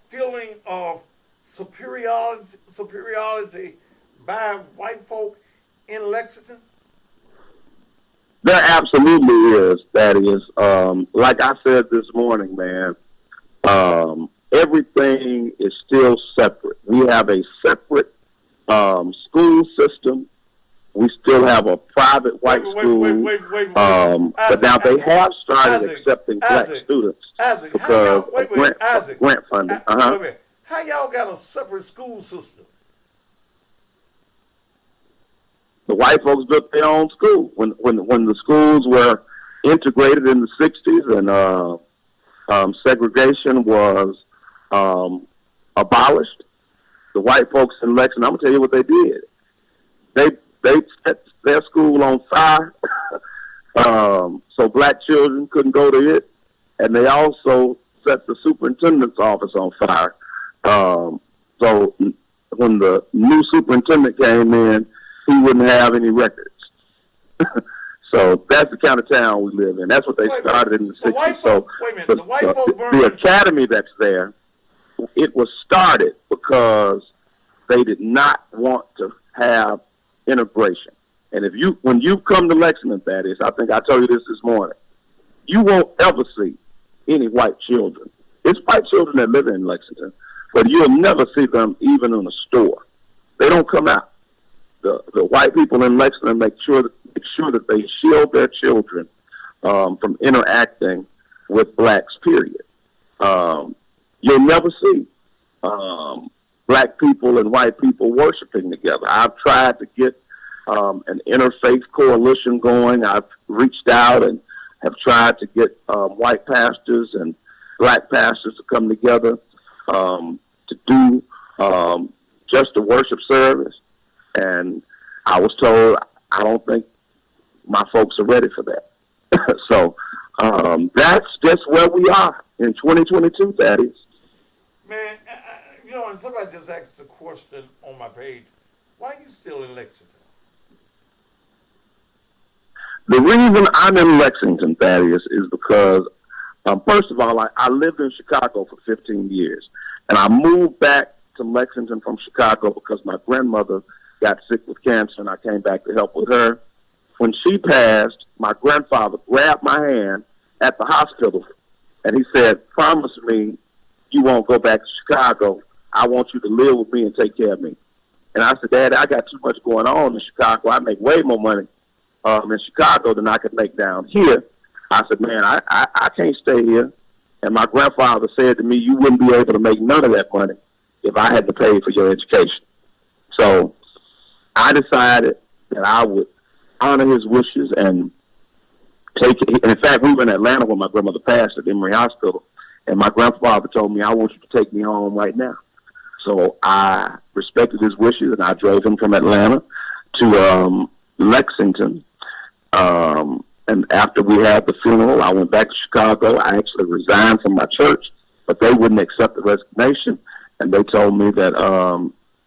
feeling of superiority by white folk in Lexington? There absolutely is. That is, like I said this morning, man, everything is still separate. We have a separate school system. We still have a private white school. But now they have started accepting black students because of grant funding. How y'all got a separate school system? The white folks built their own school when the schools were integrated in the 60s, and segregation was abolished. The white folks in Lexington, I'm going to tell you what they did. They set their school on fire so black children couldn't go to it, and they also set the superintendent's office on fire. So when the new superintendent came in, he wouldn't have any records. So that's the kind of town we live in. That's what they started in the 60s. So the academy that's there, it was started because they did not want to have integration. And when you come to Lexington, that is, I think I told you this morning, you won't ever see any white children. It's white children that live in Lexington, but you'll never see them even in a store. They don't come out. The white people in Lexington make sure that they shield their children from interacting with blacks, period. You'll never see black people and white people worshiping together. I've tried to get an interfaith coalition going. I've reached out and have tried to get white pastors and black pastors to come together to do just a worship service. And I was told, I don't think my folks are ready for that. So that's just where we are in 2022, that is. Man, and somebody just asked a question on my page. Why are you still in Lexington? The reason I'm in Lexington, Thaddeus, is because, first of all, I lived in Chicago for 15 years. And I moved back to Lexington from Chicago because my grandmother got sick with cancer, and I came back to help with her. When she passed, my grandfather grabbed my hand at the hospital, and he said, "Promise me you won't go back to Chicago. I want you to live with me and take care of me." And I said, "Dad, I got too much going on in Chicago. I make way more money in Chicago than I could make down here." I said, "Man, I can't stay here." And my grandfather said to me, "You wouldn't be able to make none of that money if I had to pay for your education." So I decided that I would honor his wishes and take it. In fact, we were in Atlanta when my grandmother passed at Emory Hospital, and my grandfather told me, "I want you to take me home right now." So I respected his wishes, and I drove him from Atlanta to Lexington. And after we had the funeral, I went back to Chicago. I actually resigned from my church, but they wouldn't accept the resignation. And they told me that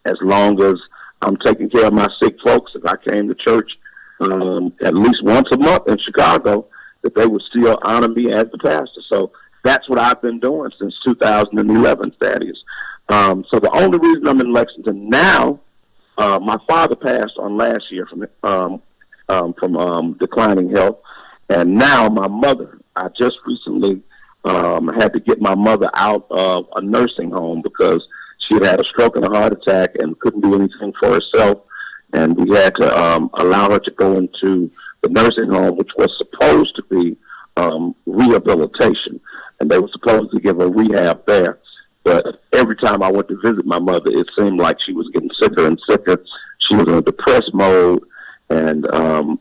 as long as I'm taking care of my sick folks, if I came to church at least once a month in Chicago, that they would still honor me as the pastor. So that's what I've been doing since 2011, Thaddeus. So the only reason I'm in Lexington now, my father passed on last year from declining health. And now my mother, I just recently had to get my mother out of a nursing home because she had a stroke and a heart attack and couldn't do anything for herself. And we had to allow her to go into the nursing home, which was supposed to be rehabilitation. And they were supposed to give her rehab there. But every time I went to visit my mother, it seemed like she was getting sicker and sicker. She was in a depressed mode. And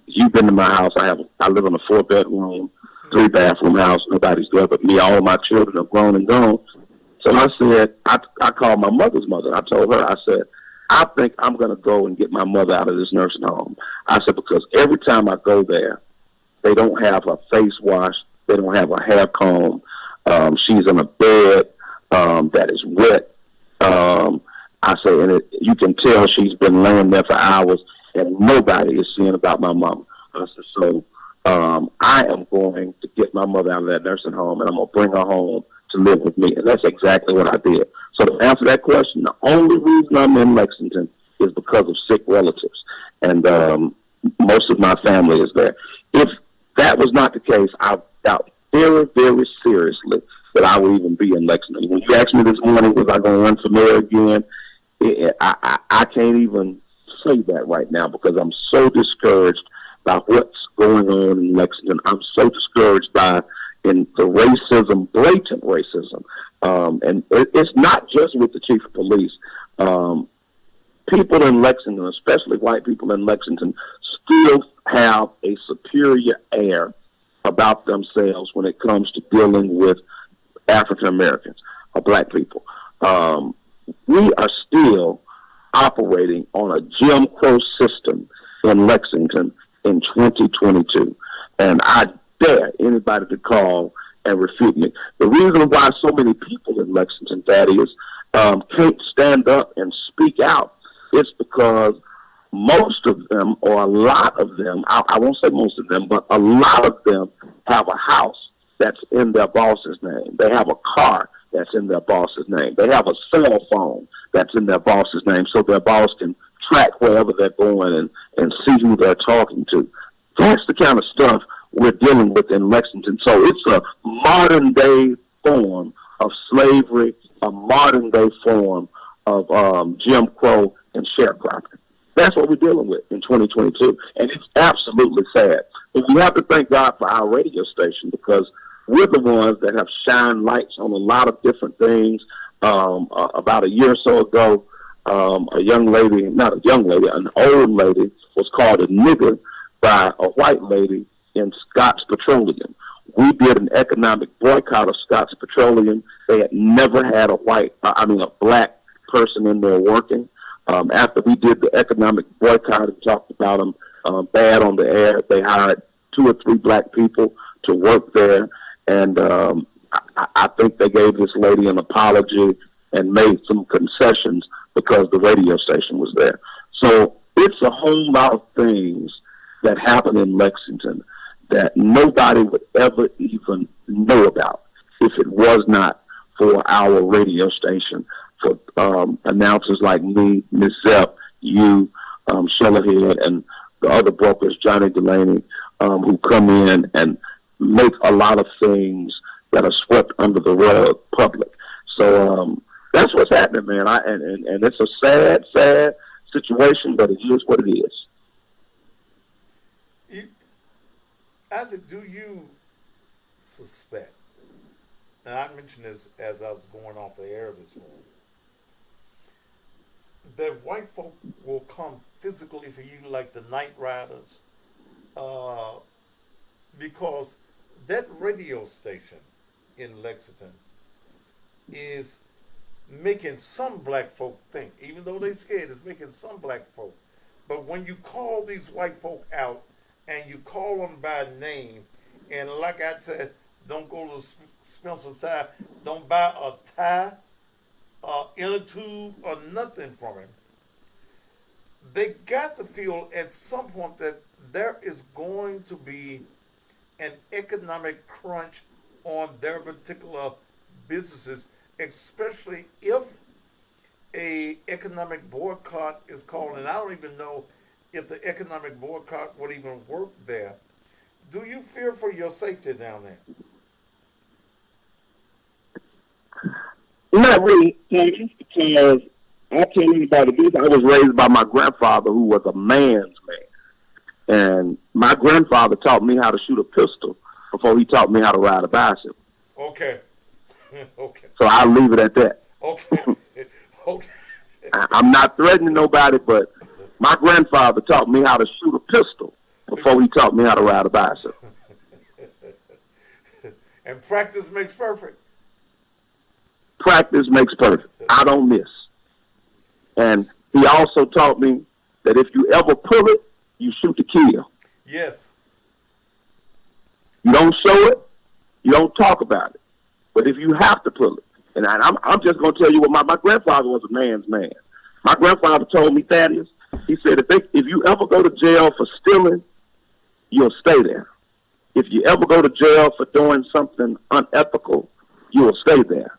you've been to my house. I live in a 4-bedroom, 3-bathroom house. Nobody's there but me. All of my children are grown and gone. So I said, I called my mother's mother. I told her, I said, "I think I'm going to go and get my mother out of this nursing home." I said, because every time I go there, they don't have her face washed. They don't have her hair combed. She's in a bed that is wet. I said, and you can tell she's been laying there for hours, and nobody is seeing about my mama. I said, so I am going to get my mother out of that nursing home, and I'm going to bring her home to live with me. And that's exactly what I did. So to answer that question, the only reason I'm in Lexington is because of sick relatives. And most of my family is there. If that was not the case, I doubt very, very seriously that I would even be in Lexington. When you asked me this morning, was I going to run for mayor again, I can't even say that right now because I'm so discouraged by what's going on in Lexington. I'm so discouraged by the racism, blatant racism. And it's not just with the chief of police. People in Lexington, especially white people in Lexington, still have a superior air about themselves when it comes to dealing with African Americans or black people. We are still operating on a Jim Crow system in Lexington in 2022. And I dare anybody to call and refute me. The reason why so many people in Lexington, Thaddeus, can't stand up and speak out is because most of them, or a lot of them, I won't say most of them, but a lot of them have a house that's in their boss's name. They have a car that's in their boss's name. They have a cell phone that's in their boss's name, so their boss can track wherever they're going and see who they're talking to. That's the kind of stuff we're dealing with in Lexington. So it's a modern day form of slavery, a modern day form of Jim Crow and sharecropping. That's what we're dealing with in 2022, and it's absolutely sad. But we have to thank God for our radio station, because we're the ones that have shined lights on a lot of different things. About a year or so ago, a young lady, not a young lady, an old lady was called a nigger by a white lady in Scott's Petroleum. We did an economic boycott of Scott's Petroleum. They had never had a black person in there working. After we did the economic boycott and talked about them bad on the air, they hired 2 or 3 black people to work there. And I think they gave this lady an apology and made some concessions because the radio station was there. So it's a whole lot of things that happen in Lexington that nobody would ever even know about if it was not for our radio station, for announcers like me, Ms. Zepp, you, Shellahead, and the other brokers, Johnny Delaney, who come in and make a lot of things that are swept under the rug public. So that's what's happening, man. And it's a sad, sad situation, but it is what it is. Isaac, do you suspect, and I mentioned this as I was going off the air this morning, that white folk will come physically for you like the Night Riders? Because that radio station in Lexington is making some black folk think, even though they're scared, it's making some black folk. But when you call these white folk out and you call them by name, and like I said, don't go to Spencer Tie, don't buy a tie, inner tube, or nothing from him. They got to feel at some point that there is going to be an economic crunch on their particular businesses, especially if a economic boycott is called. And I don't even know if the economic boycott would even work there. Do you fear for your safety down there? Not really, because I tell anybody this, I was raised by my grandfather, who was a man's man. And my grandfather taught me how to shoot a pistol before he taught me how to ride a bicycle. Okay. Okay. So I'll leave it at that. Okay. Okay. I'm not threatening nobody, but my grandfather taught me how to shoot a pistol before he taught me how to ride a bicycle. And practice makes perfect. Practice makes perfect. I don't miss. And he also taught me that if you ever pull it, you shoot to kill. Yes. You don't show it, you don't talk about it. But if you have to pull it, and I'm just going to tell you what my grandfather was a man's man. My grandfather told me, Thaddeus, he said, if you ever go to jail for stealing, you'll stay there. If you ever go to jail for doing something unethical, you will stay there.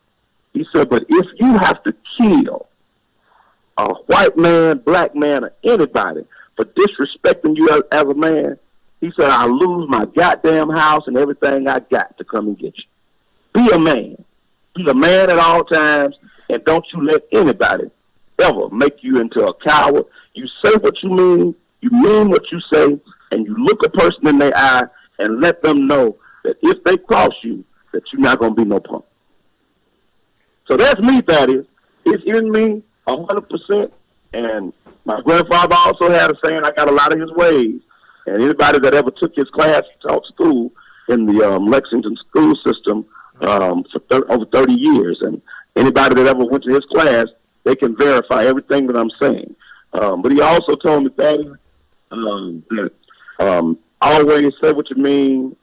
He said, but if you have to kill a white man, black man, or anybody for disrespecting you as a man, he said, I'll lose my goddamn house and everything I got to come and get you. Be a man. Be a man at all times, and don't you let anybody ever make you into a coward. You say what you mean what you say, and you look a person in their eye and let them know that if they cross you, that you're not going to be no punk. So that's me, Thaddeus. It's in me 100%, and my grandfather also had a saying, I got a lot of his ways, and anybody that ever took his class, he taught school, in the Lexington school system for over 30 years. And anybody that ever went to his class, they can verify everything that I'm saying. But he also told me that always say what you mean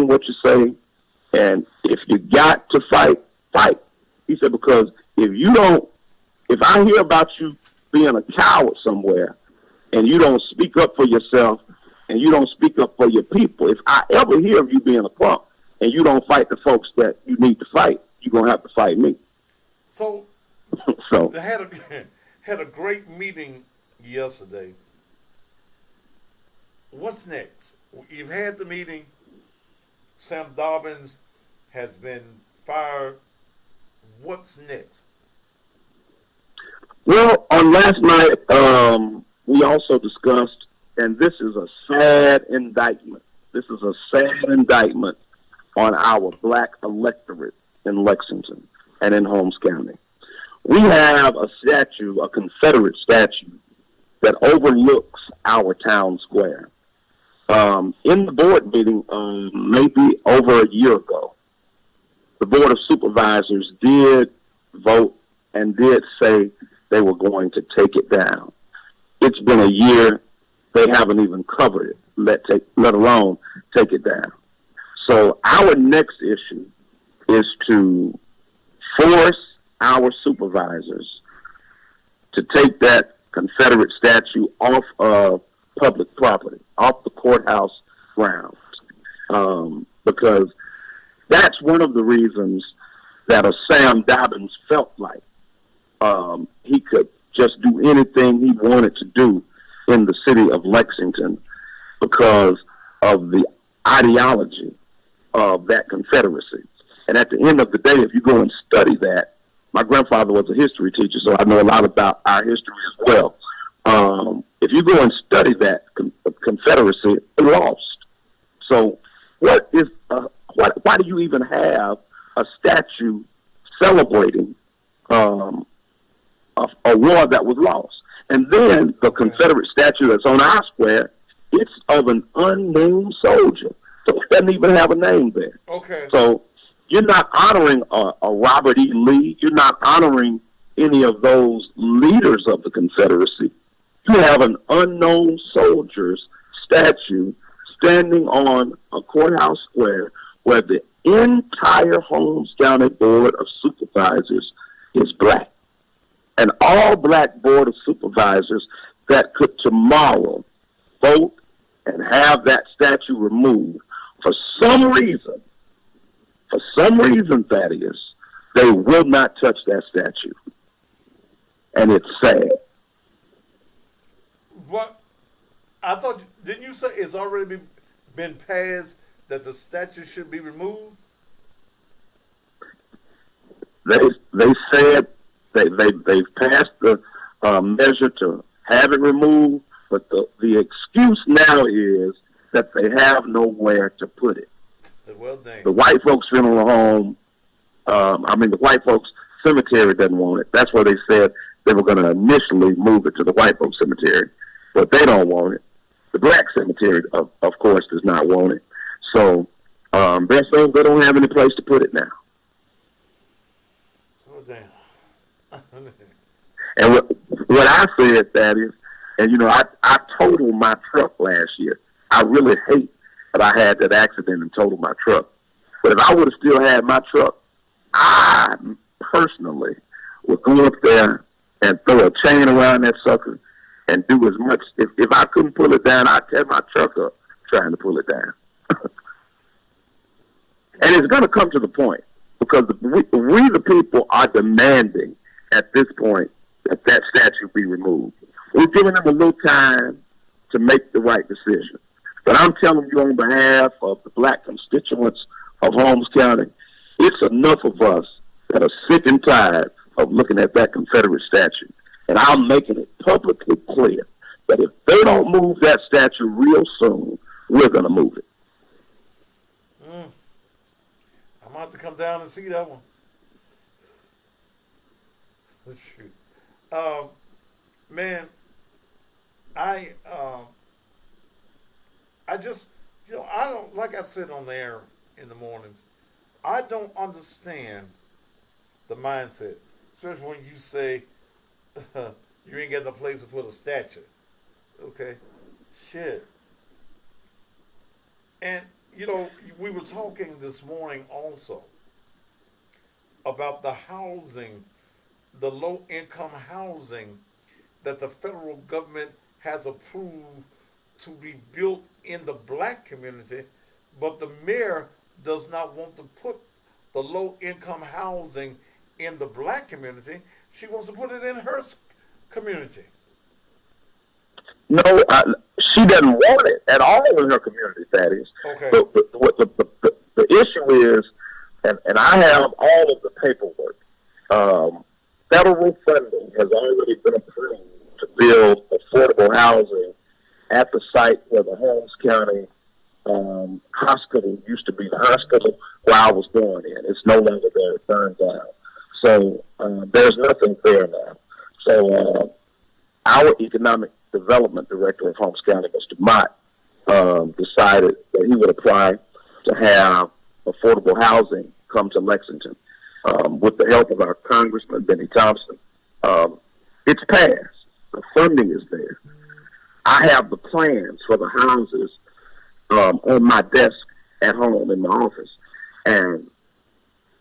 what you say, and if you got to fight, fight. He said, because if I hear about you being a coward somewhere and you don't speak up for yourself and you don't speak up for your people, if I ever hear of you being a punk and you don't fight the folks that you need to fight, you're going to have to fight me. So, So I had a great meeting yesterday. What's next? You've had the meeting. Sam Dobbins has been fired. What's next? Well, on last night, we also discussed, and this is a sad indictment. This is a sad indictment on our black electorate in Lexington and in Holmes County. We have a statue, a Confederate statue, that overlooks our town square. In the board meeting, maybe over a year ago, the Board of Supervisors did vote and did say they were going to take it down. It's been a year. They haven't even covered it, let alone take it down. So our next issue is to force our supervisors to take that Confederate statue off of public property, off the courthouse grounds, because that's one of the reasons that a Sam Dobbins felt like he could just do anything he wanted to do in the city of Lexington because of the ideology of that Confederacy. And at the end of the day, if you go and study that, my grandfather was a history teacher, so I know a lot about our history as well. If you go and study that Confederacy, it lost. So why do you even have a statue celebrating a war that was lost? And then the Confederate statue that's on our square, it's of an unnamed soldier. So it doesn't even have a name there. Okay. So you're not honoring a Robert E. Lee. You're not honoring any of those leaders of the Confederacy. You have an unknown soldier's statue standing on a courthouse square where the entire Holmes County Board of Supervisors is black. An all-black Board of Supervisors that could tomorrow vote and have that statue removed. For some reason, Thaddeus, they will not touch that statue. And it's sad. What? I thought, didn't you say it's already been passed that the statue should be removed? They said they've passed the measure to have it removed, but the excuse now is that they have nowhere to put it. Well, dang. The white folks funeral home, the white folks cemetery doesn't want it. That's where they said they were going to initially move it to the white folks cemetery, but they don't want it. The black cemetery, of course, does not want it. So they're saying they don't have any place to put it now. Oh, damn. And what I said, that is, and I totaled my truck last year. I really hate that I had that accident and totaled my truck. But if I would have still had my truck, I personally would go up there and throw a chain around that sucker and do as much. If I couldn't pull it down, I'd tear my truck up trying to pull it down. And it's going to come to the point because we the people are demanding at this point that statue be removed. We're giving them a little time to make the right decision. But I'm telling you on behalf of the black constituents of Holmes County, it's enough of us that are sick and tired of looking at that Confederate statue. And I'm making it publicly clear that if they don't move that statue real soon, we're going to move it. I'm going to have to come down and see that one. That's true. Man, I just I don't, like I've said on the air in the mornings, I don't understand the mindset, especially when you say you ain't got no place to put a statue. Okay, shit. And we were talking this morning also about the housing, the low income housing that the federal government has approved to be built in the black community, but the mayor does not want to put the low income housing in the black community. She wants to put it in her community. No, she doesn't want it at all in her community, Thaddeus. Okay. The issue is, and I have all of the paperwork, federal funding has already been approved to build affordable housing at the site where the Holmes County hospital used to be the hospital where I was born in. It's no longer there. It burned down. So there's nothing there now. So our economic development director of Holmes County, Mr. Mott, decided that he would apply to have affordable housing come to Lexington. With the help of our Congressman, Benny Thompson, it's passed. The funding is there. I have the plans for the houses on my desk at home in my office, and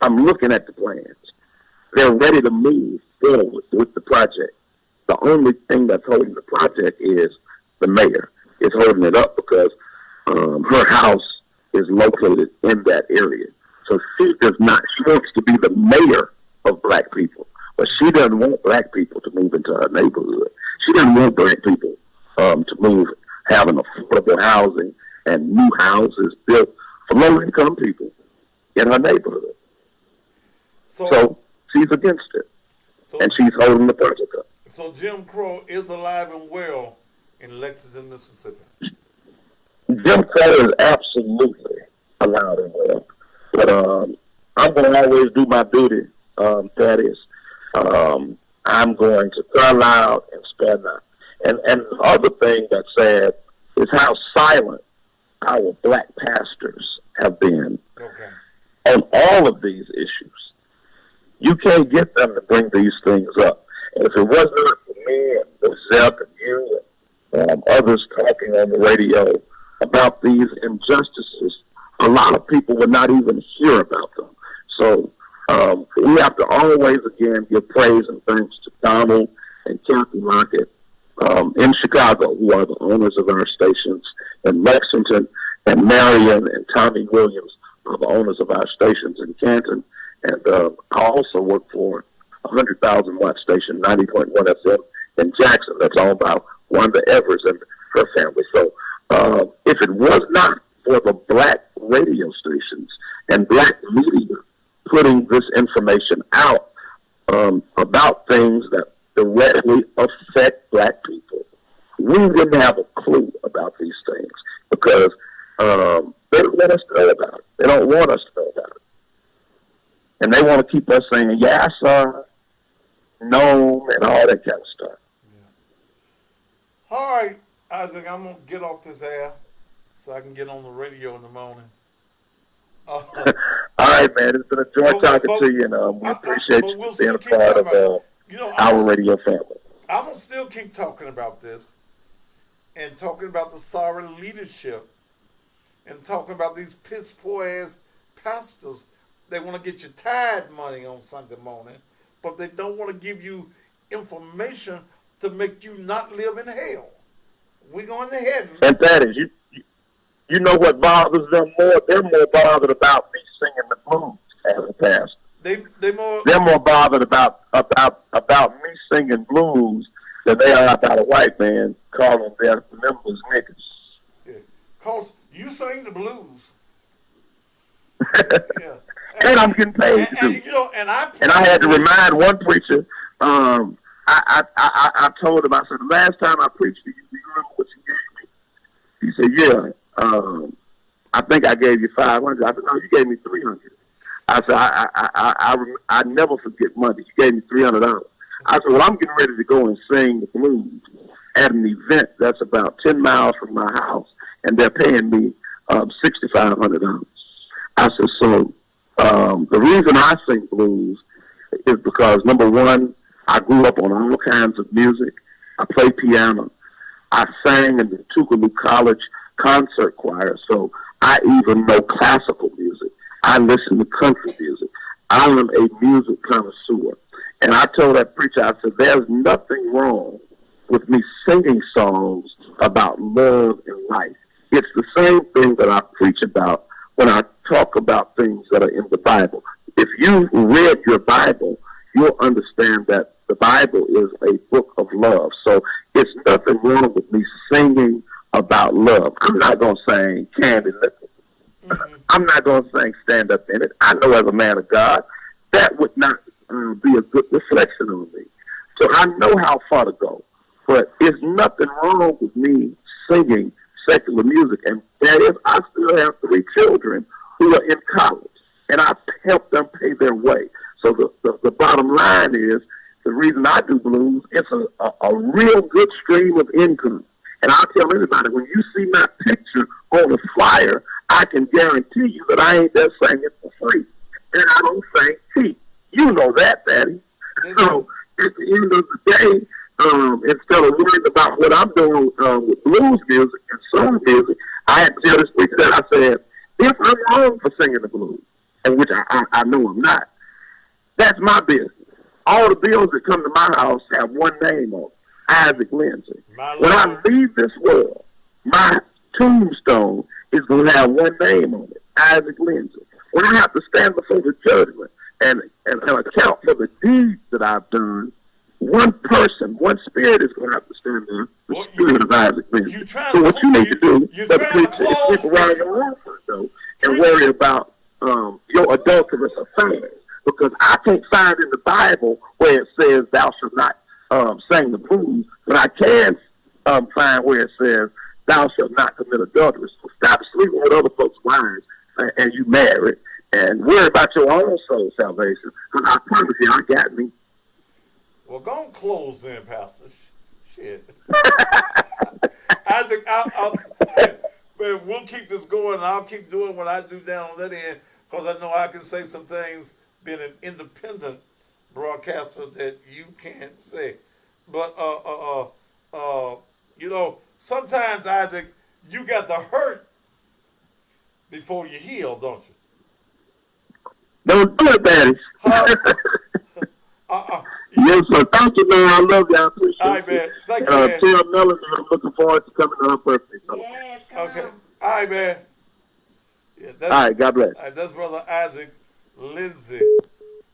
I'm looking at the plans. They're ready to move forward with the project. The only thing that's holding the project is the mayor is holding it up because her house is located in that area. So she does not. She wants to be the mayor of black people, but she doesn't want black people to move into her neighborhood. She doesn't want black people to move, having affordable housing and new houses built for low-income people in her neighborhood. So she's against it, and she's holding the project up. So Jim Crow is alive and well in Lexington, Mississippi. Jim Crow is absolutely alive and well. But I'm going to always do my duty, that is. I'm going to cry loud and spare not. And the other thing that's sad is how silent our black pastors have been on all of these issues. You can't get them to bring these things up. And if it wasn't for me and Zep and you and others talking on the radio about these injustices, a lot of people would not even hear about them. So we have to always, again, give praise and thanks to Donald and Kathy Lockett in Chicago, who are the owners of our stations, in Lexington, and Marion and Tommy Williams are the owners of our stations in Canton. And I also work for a 100,000 watt station, 90.1 FM in Jackson, that's owned by Wanda Evers and her family. So if it was not for the black radio stations and black media putting this information out about things that directly affect black people, we wouldn't have a clue about these things because they don't let us know about it. They don't want us to know about it. And they want to keep us saying, yeah, I saw it, no, and all that kind of stuff. Yeah. All right, Isaac, I'm going to get off this air so I can get on the radio in the morning. All right, man. It's been a joy talking to you, and we appreciate you being a part of our radio family. I'm going to still keep talking about this and talking about the sorry leadership and talking about these piss-poor-ass pastors. They want to get you tithe money on Sunday morning, but they don't want to give you information to make you not live in hell. We're going to heaven. And that is, you know what bothers them more? They're more bothered about me singing the blues as a pastor. They're more bothered about me singing blues than they are about a white man calling their members niggas. Yeah. 'Cause you sing the blues. Yeah. And I'm getting paid to do. And I had to remind one preacher. I told him, I said, the last time I preached to you, do you remember what you gave me? He said, yeah. I think I gave you 500. I said, no, you gave me 300. I said, I never forget money. You gave me $300. I said, well, I'm getting ready to go and sing the blues at an event that's about 10 miles from my house, and they're paying me $6,500. I said, so the reason I sing blues is because, number one, I grew up on all kinds of music. I play piano. I sang in the Tougaloo College concert choir, so I even know classical music. I listen to country music. I am a music connoisseur. And I told that preacher, I said, there's nothing wrong with me singing songs about love and life. It's the same thing that I preach about when I talk about things that are in the Bible. If you've read your Bible, you'll understand that the Bible is a book of love. So it's nothing wrong with me singing about love. I'm not going to sing Candy Lippin'. I'm not going to sing Stand Up In It. I know as a man of God, that would not be a good reflection on me. So I know how far to go. But there's nothing wrong with me singing secular music. And that is, I still have 3 children who are in college, and I help them pay their way. So the bottom line is, the reason I do blues, it's a real good stream of income. And I'll tell everybody, when you see my picture on the flyer, I can guarantee you that I ain't there singing for free. And I don't sing cheap. You know that, Daddy. So at the end of the day, instead of worrying about what I'm doing with blues music and soul music, I had to tell this preacher that I said, if I'm wrong for singing the blues, and which I know I'm not, that's my business. All the bills that come to my house have one name on it, Isaac Lindsay. When I leave this world, my tombstone is going to have one name on it, Isaac Lindsay. When I have to stand before the judgment and account for the deeds that I've done, one person, one spirit is going to have to stand there, the spirit of Isaac Lindsay. So what you need to do is keep around your own though, and worry about your adulterous affairs. Because I can't find in the Bible where it says thou shalt not sing the blues, but I can find where it says thou shalt not commit adultery. So stop sleeping with other folks' wives and you married, and worry about your own soul salvation. Because I promise you, I got me. Well, go and close then, Pastor. Shit. Isaac, man, we'll keep this going. I'll keep doing what I do down on that end, because I know I can say some things being an independent broadcaster that you can't say. But, you know, sometimes, Isaac, you got to hurt before you heal, don't you? Don't do it, Daddy. Yes, sir. Thank you, man. I love you. I appreciate it. All right, man. Thank you, man. Tell Melanie I'm looking forward to coming to her birthday. Yes, okay. All right, man. Yeah, all right, God bless. All right, that's Brother Isaac Lindsay.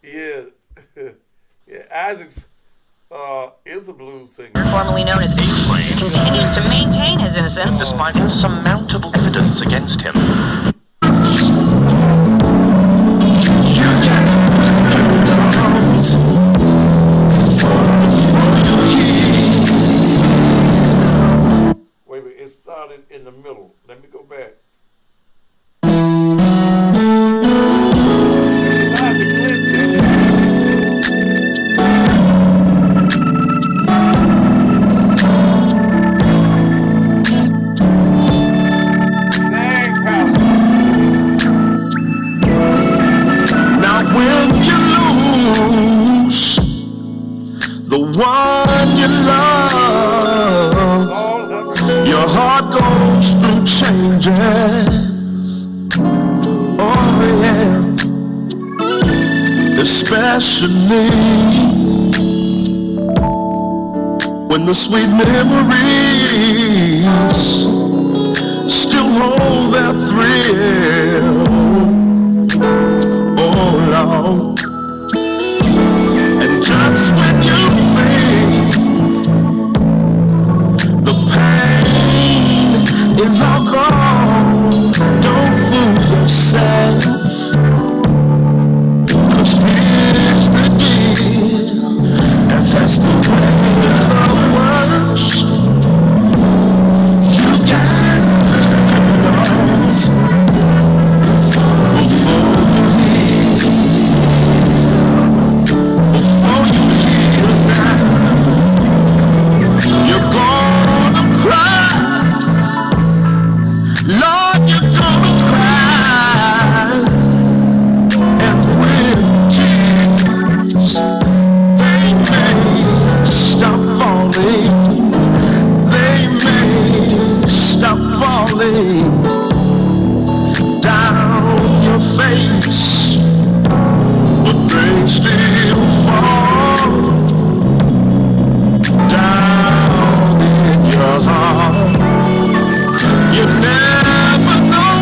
Yeah. Yeah, Isaac's is a blues singer. Formerly known as A-Flame, continues to maintain his innocence despite insurmountable evidence against him. Wait a minute, it started in the middle. Let me go back. The one you love, your heart goes through changes. Oh yeah, especially when the sweet memories still hold their thrill. Oh Lord. Just when you think the pain is all gone, don't fool yourself. 'Cause here's the deal, if that's the way love works, you've got to lose before you leave. still fall down in your heart. You never know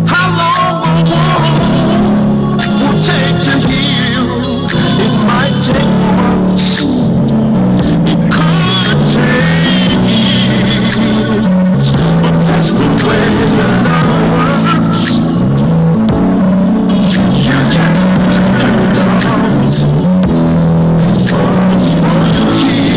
how long the wound will take to heal. It might take months, it could take years, but that's the way love works. You got to turn it on before you heal.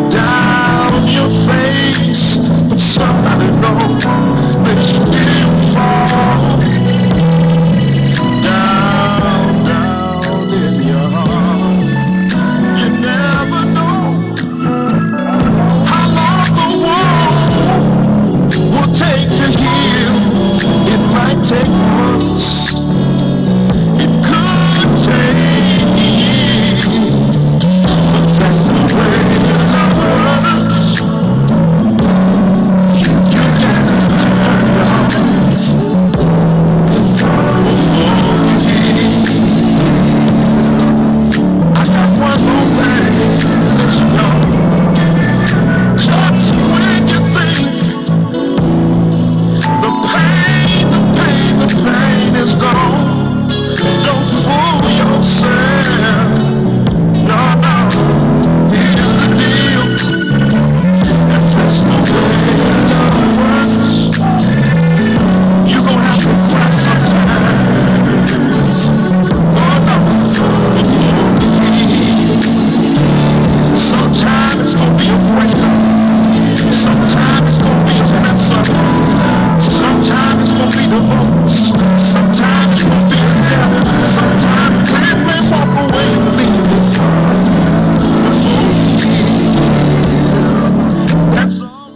Down your face, but somebody knows they still fall down, down in your heart. You never know how long the world will take to heal. It might take months, it could take years, but that's the way love works. You got to turn it on before you heal. I got one more thing to let you know. Just when you think the pain is gone, don't fool yourself. No, no, here's the deal. If that's the way love works, you gon' have to cry sometimes. Oh no, before you heal. Sometimes it's gonna be a breakup. Sometimes it's gonna be a mess up. Sometimes it's gonna be divorce. Sometimes it's gonna be a death. Sometimes man may walk away and leave you. That's all.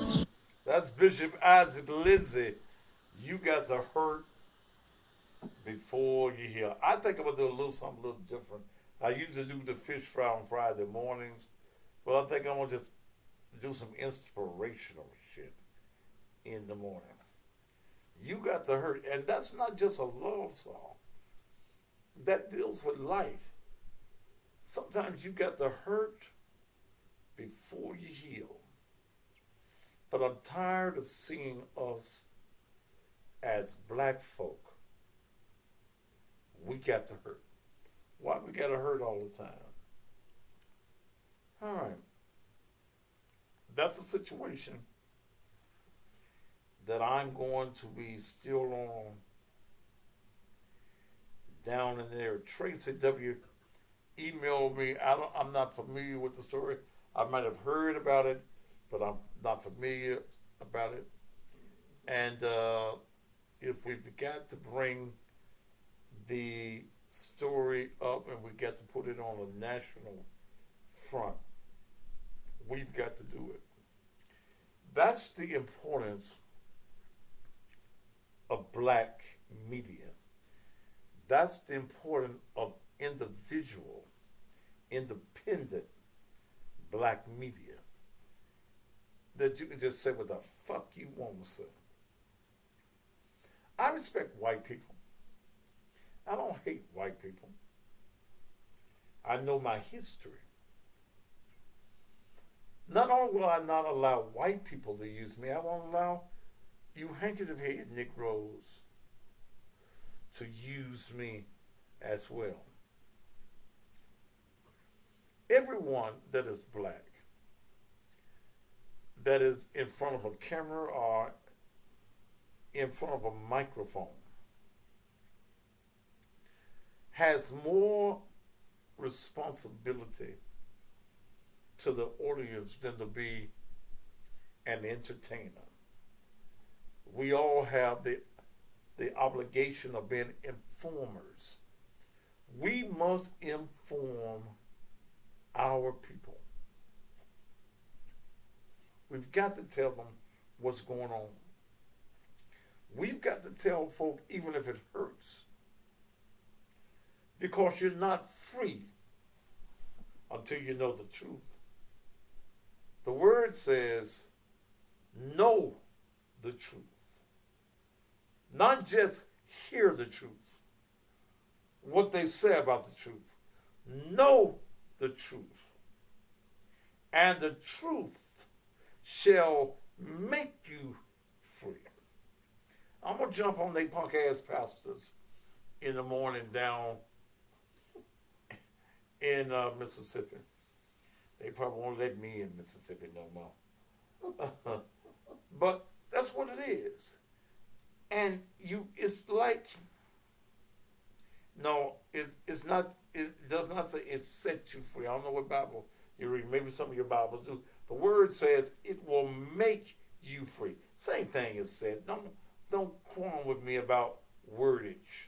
That's Bishop Isaac Lindsay. You got to hurt before you heal. I think I'm gonna do a little something a little different. I usually do the fish fry on Friday mornings, but I think I'm gonna just do some inspirational shit in the morning. You got to hurt, and that's not just a love song. That deals with life. Sometimes you got to hurt before you heal. But I'm tired of seeing us as black folk. We got to hurt. Why we got to hurt all the time? All right. That's a situation that I'm going to be still on down in there. Tracy W. emailed me. I'm not familiar with the story. I might have heard about it, but I'm not familiar about it. And if we've got to bring the story up and we got to put it on a national front, we've got to do it. That's the importance of black media. That's the importance of individual, independent black media. That you can just say what the fuck you want to say. I respect white people. I don't hate white people. I know my history. Not only will I not allow white people to use me, I won't allow you handkerchief-headed Negroes to use me as well. everyone that is black, that is in front of a camera or in front of a microphone, has more responsibility to the audience than to be an entertainer. We all have the obligation of being informers. We must inform our people. We've got to tell them what's going on. We've got to tell folk even if it hurts. Because you're not free until you know the truth. The word says, know the truth. Not just hear the truth, what they say about the truth. Know the truth. And the truth shall make you free. I'm going to jump on they punk ass pastors in the morning down in Mississippi. They probably won't let me in Mississippi no more. But that's what it is. And it's like, no, it's not, it does not say it sets you free. I don't know what Bible you read. Maybe some of your Bibles do. The word says it will make you free. Same thing is said. Don't quarrel with me about wordage.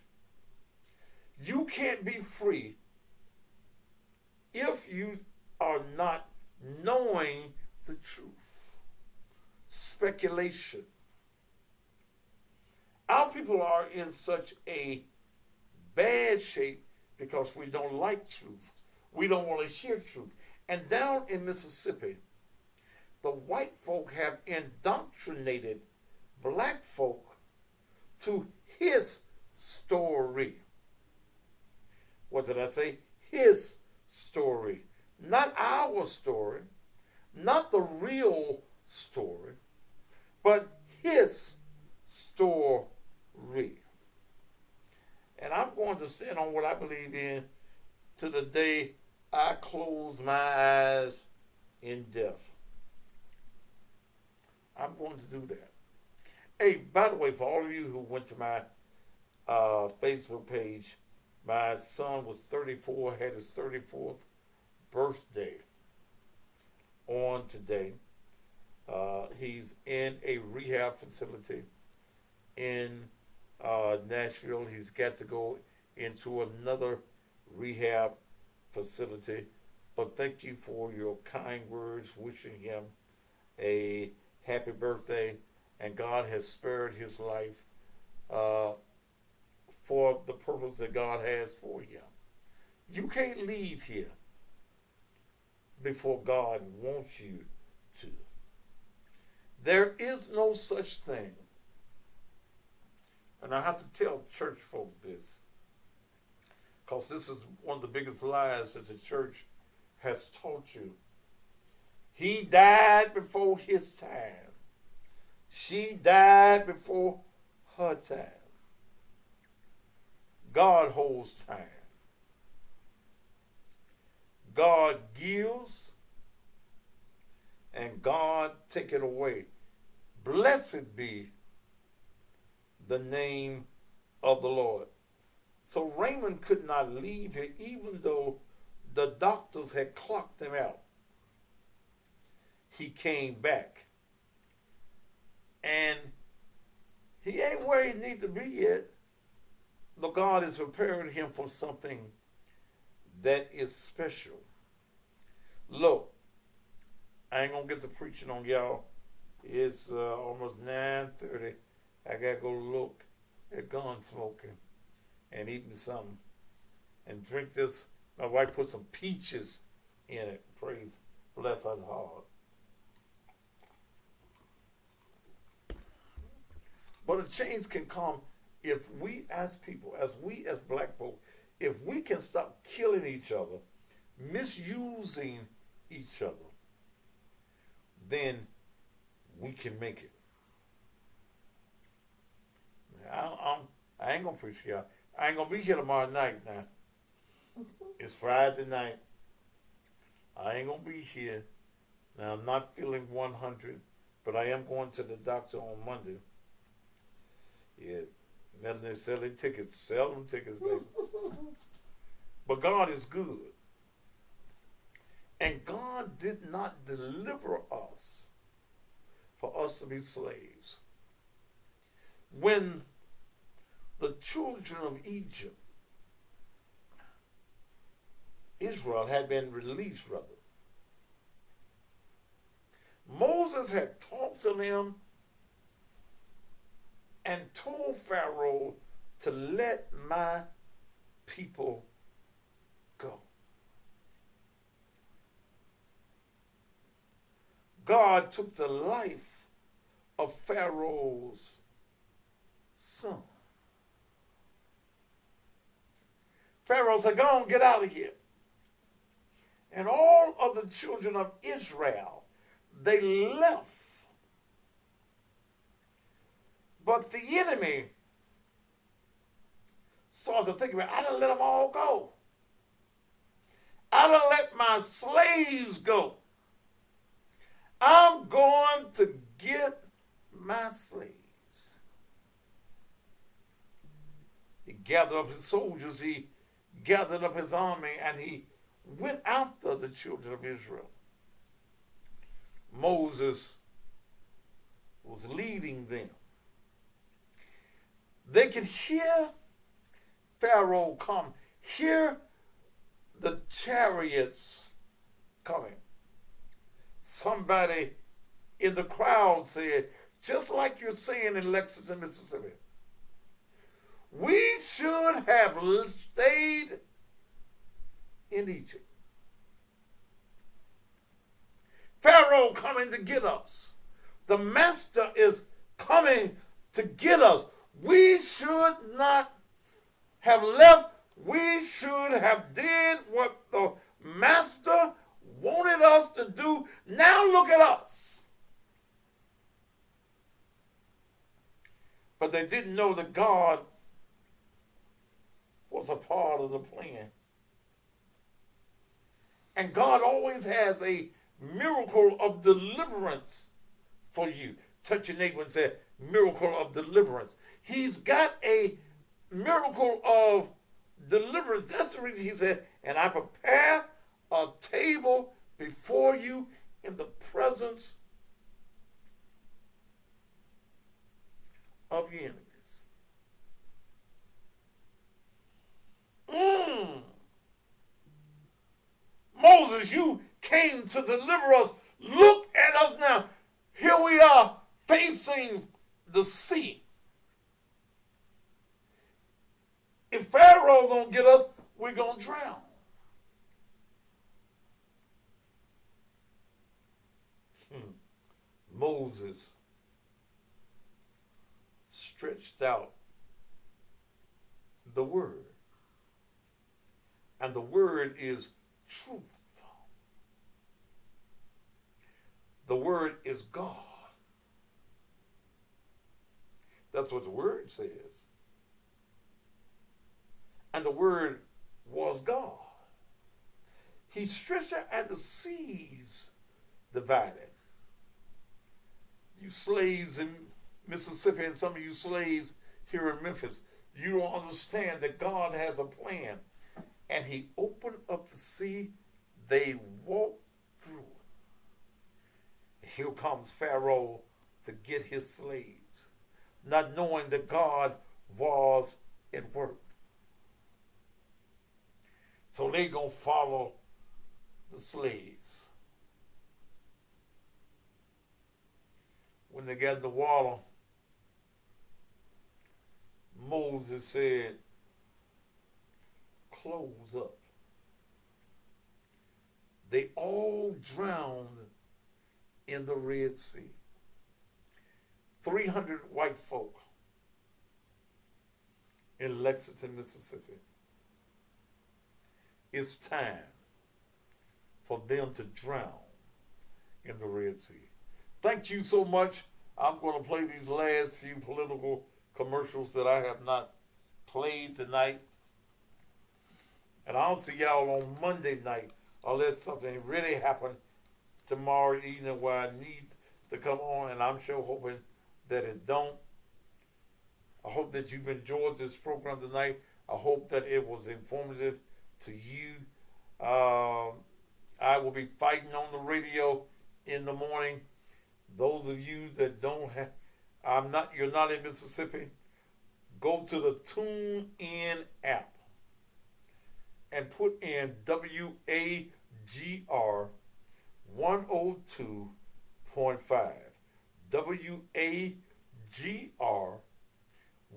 You can't be free if you are not knowing the truth. Speculation. Our people are in such a bad shape because we don't like truth. We don't want to hear truth. And down in Mississippi, the white folk have indoctrinated black folk to his story. What did I say? His story. Not our story, not the real story, but his story. And I'm going to stand on what I believe in to the day I close my eyes in death. I'm going to do that. Hey, by the way, for all of you who went to my Facebook page, my son was 34, had his 34th birthday on today. He's in a rehab facility in Nashville. He's got to go into another rehab facility. But thank you for your kind words, wishing him a happy birthday. And God has spared his life for the purpose that God has for him. You can't leave here before God wants you to. There is no such thing. And I have to tell church folk this, because this is one of the biggest lies that the church has taught you. He died before his time. She died before her time. God holds time. God gives and God take it away. Blessed be the name of the Lord. So Raymond could not leave here even though the doctors had clocked him out. He came back. And he ain't where he needs to be yet. But God is preparing him for something that is special. Look, I ain't gonna get to preaching on y'all. It's almost 9:30. I gotta go look at gun smoking and eat me something and drink this. My wife put some peaches in it. Praise, bless her heart. But a change can come if we as people, as we as black folk, if we can stop killing each other, misusing each other, then we can make it. I ain't gonna preach here. I ain't gonna be here tomorrow night now. It's Friday night. I ain't going to be here. Now, I'm not feeling 100, but I am going to the doctor on Monday. Yeah, Melanie selling tickets. Sell them tickets, baby. But God is good. And God did not deliver us for us to be slaves. When the children of Egypt, Israel had been released, rather, Moses had talked to them and told Pharaoh to let my people go. God took the life of Pharaoh's son. Pharaoh said, go on, get out of here. And all of the children of Israel, they left. But the enemy started thinking, I done let them all go. I done let my slaves go. I'm going to get my slaves. He gathered up his soldiers, he gathered up his army, and he went after the children of Israel. Moses was leading them. They could hear Pharaoh come, hear the chariots coming. Somebody in the crowd said, just like you're saying in Lexington, Mississippi, we should have stayed in Egypt. Pharaoh coming to get us. The master is coming to get us. We should not have left. We should have did what the master wanted us to do. Now look at us. But they didn't know that God was a part of the plan. And God always has a miracle of deliverance for you. Touch your neighbor and say, miracle of deliverance. He's got a miracle of deliverance. That's the reason he said, and I prepare a table before you in the presence of your enemies. Moses, you came to deliver us. Look at us now. Here we are facing the sea. If Pharaoh don't get us, we're going to drown. Moses stretched out the word. And the word is truth. The word is God. That's what the word says. And the word was God. He stretched out and the seas divided. You slaves in Mississippi and some of you slaves here in Memphis, you don't understand that God has a plan. And he opened up the sea. They walked through it. Here comes Pharaoh to get his slaves, not knowing that God was at work. So they gonna follow the slaves. When they got in the water, Moses said, close up. They all drowned in the Red Sea. 300 white folk in Lexington, Mississippi. It's time for them to drown in the Red Sea. Thank you so much. I'm going to play these last few political commercials that I have not played tonight. And I'll see y'all on Monday night unless something really happened tomorrow evening where I need to come on, and I'm sure hoping that it don't. I hope that you've enjoyed this program tonight. I hope that it was informative to you. I will be fighting on the radio in the morning. Those of you that don't have, you're not in Mississippi, go to the TuneIn app and put in WAGR 102.5. WAGR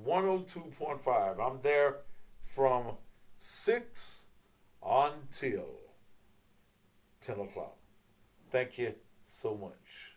102.5. I'm there from 6 until 10 o'clock. Thank you so much.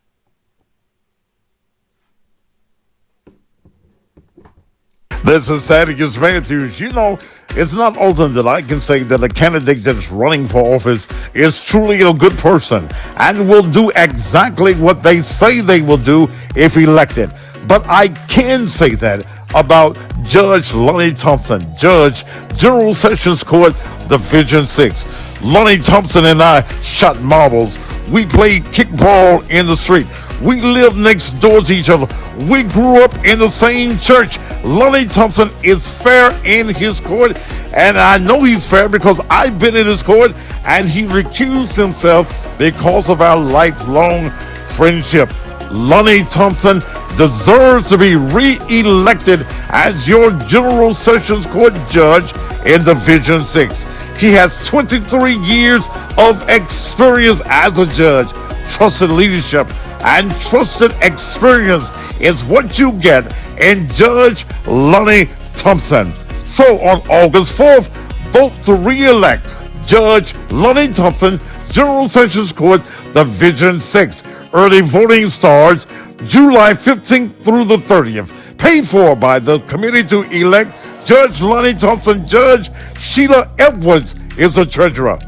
This is Thaddeus Matthews. You know, it's not often that I can say that a candidate that's running for office is truly a good person and will do exactly what they say they will do if elected. But I can say that about Judge Lonnie Thompson, Judge, General Sessions Court, Division 6. Lonnie Thompson and I shot marbles. We played kickball in the street. We lived next door to each other. We grew up in the same church. Lonnie Thompson is fair in his court, and I know he's fair because I've been in his court, and he recused himself because of our lifelong friendship. Lonnie Thompson deserves to be re-elected as your General Sessions Court judge in Division 6. He has 23 years of experience as a judge. Trusted leadership and trusted experience is what you get in Judge Lonnie Thompson. So on August 4th, vote to re-elect Judge Lonnie Thompson, General Sessions Court, Division 6. Early voting starts July 15th through the 30th. Paid for by the committee to elect Judge Lonnie Thompson. Judge Sheila Edwards is the treasurer.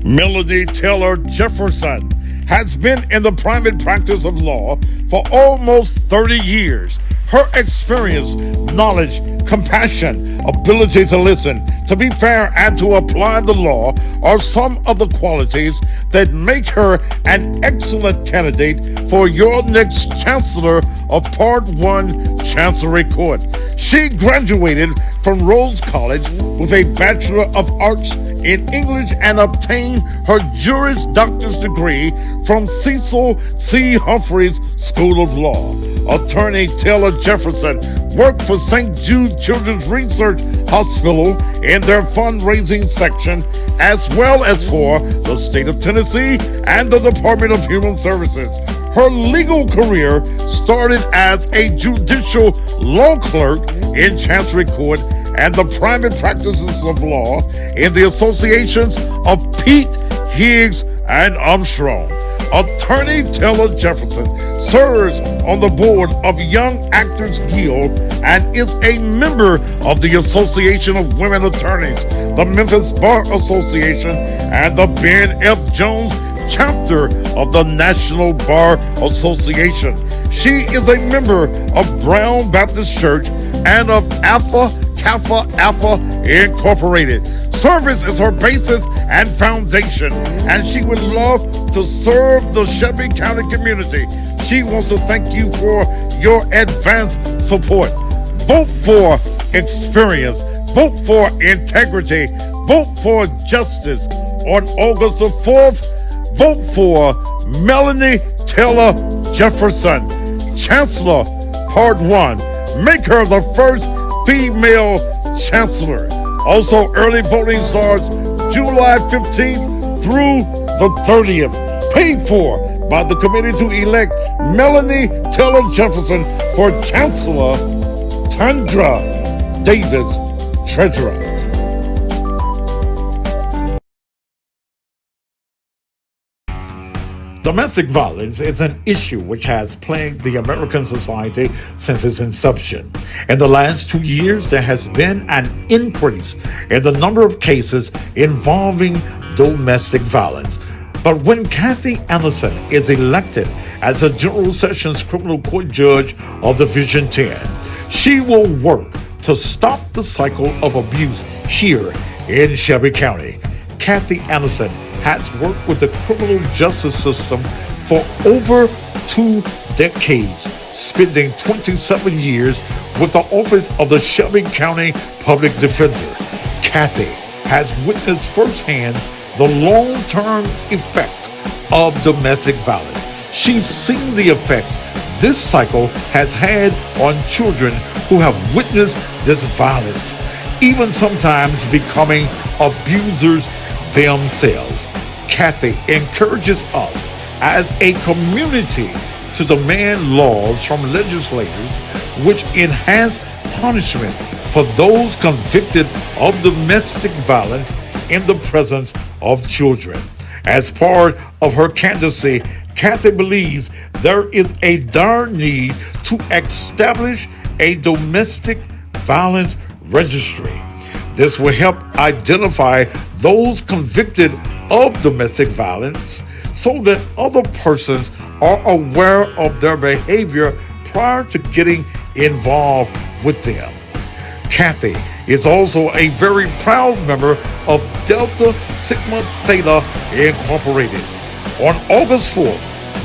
Melody Taylor Jefferson has been in the private practice of law for almost 30 years. Her experience, knowledge, compassion, ability to listen, to be fair, and to apply the law are some of the qualities that make her an excellent candidate for your next Chancellor of Part 1 Chancery Court. She graduated from Rhodes College with a Bachelor of Arts in English and obtained her Juris Doctor's degree from Cecil C. Humphreys School of Law. Attorney Taylor Jefferson worked for St. Jude Children's Research Hospital in their fundraising section, as well as for the state of Tennessee and the Department of Human Services. Her legal career started as a judicial law clerk in Chancery Court and the private practices of law in the associations of Pete, Higgs, and Armstrong. Attorney Taylor Jefferson serves on the board of Young Actors Guild and is a member of the Association of Women Attorneys, the Memphis Bar Association, and the Ben F. Jones chapter of the National Bar Association. She is a member of Brown Baptist Church and of Alpha Kappa Alpha Incorporated. Service is her basis and foundation, and she would love to serve the Shelby County community. She wants to thank you for your advanced support. Vote for experience. Vote for integrity. Vote for justice. On August the 4th, vote for Melanie Taylor Jefferson, Chancellor, Part 1. Make her the first female chancellor. Also, early voting starts July 15th through the 30th. Paid for by the committee to elect Melanie Taylor Jefferson for Chancellor. Tundra Davis, treasurer. Domestic violence is an issue which has plagued the American society since its inception. In the last 2 years, there has been an increase in the number of cases involving domestic violence. But when Kathy Anderson is elected as a General Sessions Criminal Court Judge of Division 10, she will work to stop the cycle of abuse here in Shelby County. Kathy Anderson has worked with the criminal justice system for over 2 decades, spending 27 years with the Office of the Shelby County Public Defender. Kathy has witnessed firsthand the long-term effect of domestic violence. She's seen the effects this cycle has had on children who have witnessed this violence, even sometimes becoming abusers themselves. Kathy encourages us as a community to demand laws from legislators which enhance punishment for those convicted of domestic violence in the presence of children. As part of her candidacy, Kathy believes there is a dire need to establish a domestic violence registry. This will help identify those convicted of domestic violence so that other persons are aware of their behavior prior to getting involved with them. Kathy is also a very proud member of Delta Sigma Theta Incorporated. On August 4th,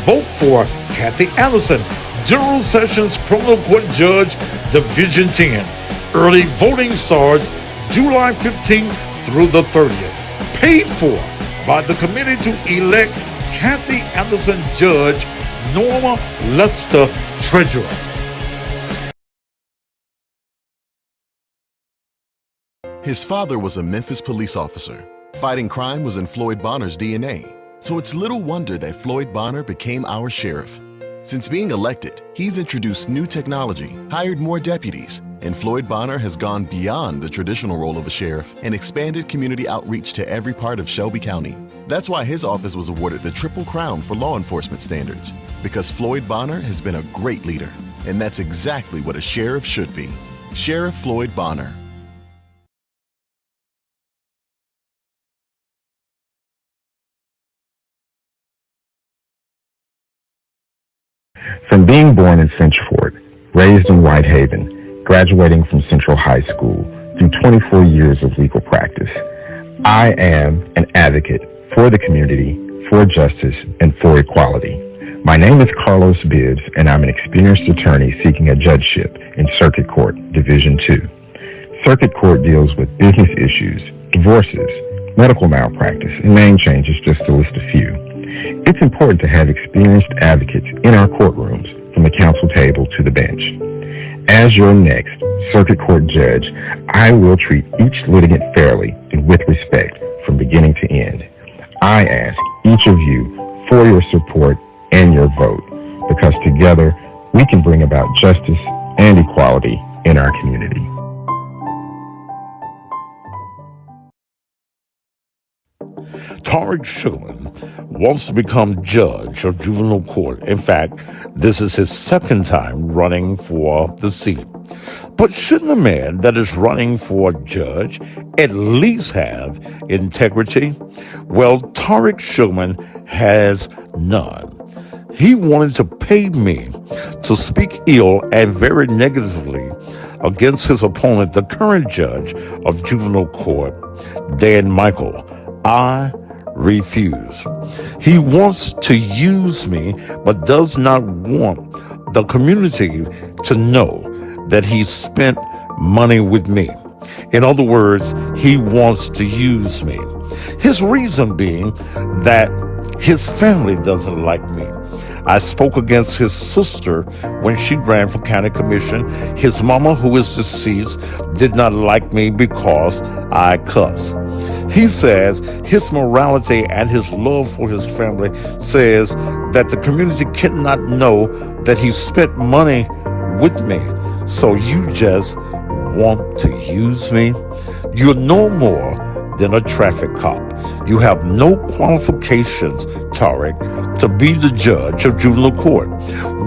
vote for Kathy Anderson, General Sessions Criminal Court Judge, Division 10. Early voting starts July 15th through the 30th. Paid for by the committee to elect Kathy Anderson Judge, Norma Lester Treasurer. His father was a Memphis police officer. Fighting crime was in Floyd Bonner's DNA. So it's little wonder that Floyd Bonner became our sheriff. Since being elected, he's introduced new technology, hired more deputies, and Floyd Bonner has gone beyond the traditional role of a sheriff and expanded community outreach to every part of Shelby County. That's why his office was awarded the Triple Crown for law enforcement standards, because Floyd Bonner has been a great leader, and that's exactly what a sheriff should be. Sheriff Floyd Bonner. From being born in Centreford, raised in Whitehaven, graduating from Central High School, through 24 years of legal practice, I am an advocate for the community, for justice, and for equality. My name is Carlos Bibbs, and I'm an experienced attorney seeking a judgeship in Circuit Court, Division 2. Circuit Court deals with business issues, divorces, medical malpractice, and name changes, just to list a few. It's important to have experienced advocates in our courtrooms, from the counsel table to the bench. As your next circuit court judge, I will treat each litigant fairly and with respect from beginning to end. I ask each of you for your support and your vote, because together we can bring about justice and equality in our community. Tariq Sugarman wants to become judge of juvenile court. In fact, this is his second time running for the seat. But shouldn't a man that is running for judge at least have integrity? Well, Tariq Sugarman has none. He wanted to pay me to speak ill and very negatively against his opponent, the current judge of juvenile court, Dan Michael. I refuse. He wants to use me, but does not want the community to know that he spent money with me. In other words, he wants to use me. His reason being that his family doesn't like me. I spoke against his sister when she ran for county commission. His mama, who is deceased, did not like me because I cuss. He says his morality and his love for his family says that the community cannot know that he spent money with me. So you just want to use me? You're no more than a traffic cop. You have no qualifications, Tariq, to be the judge of juvenile court.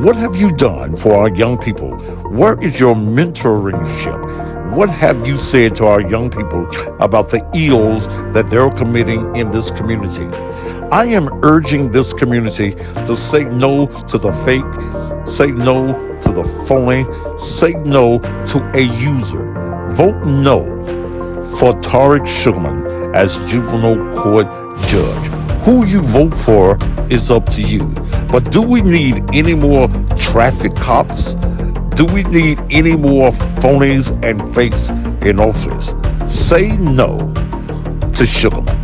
What have you done for our young people? Where is your mentoringship? What have you said to our young people about the ills that they're committing in this community? I am urging this community to say no to the fake, say no to the phony, say no to a user. Vote no for Tariq Sugarman as juvenile court judge. Who you vote for is up to you. But do we need any more traffic cops? Do we need any more phonies and fakes in office? Say no to Sugarman.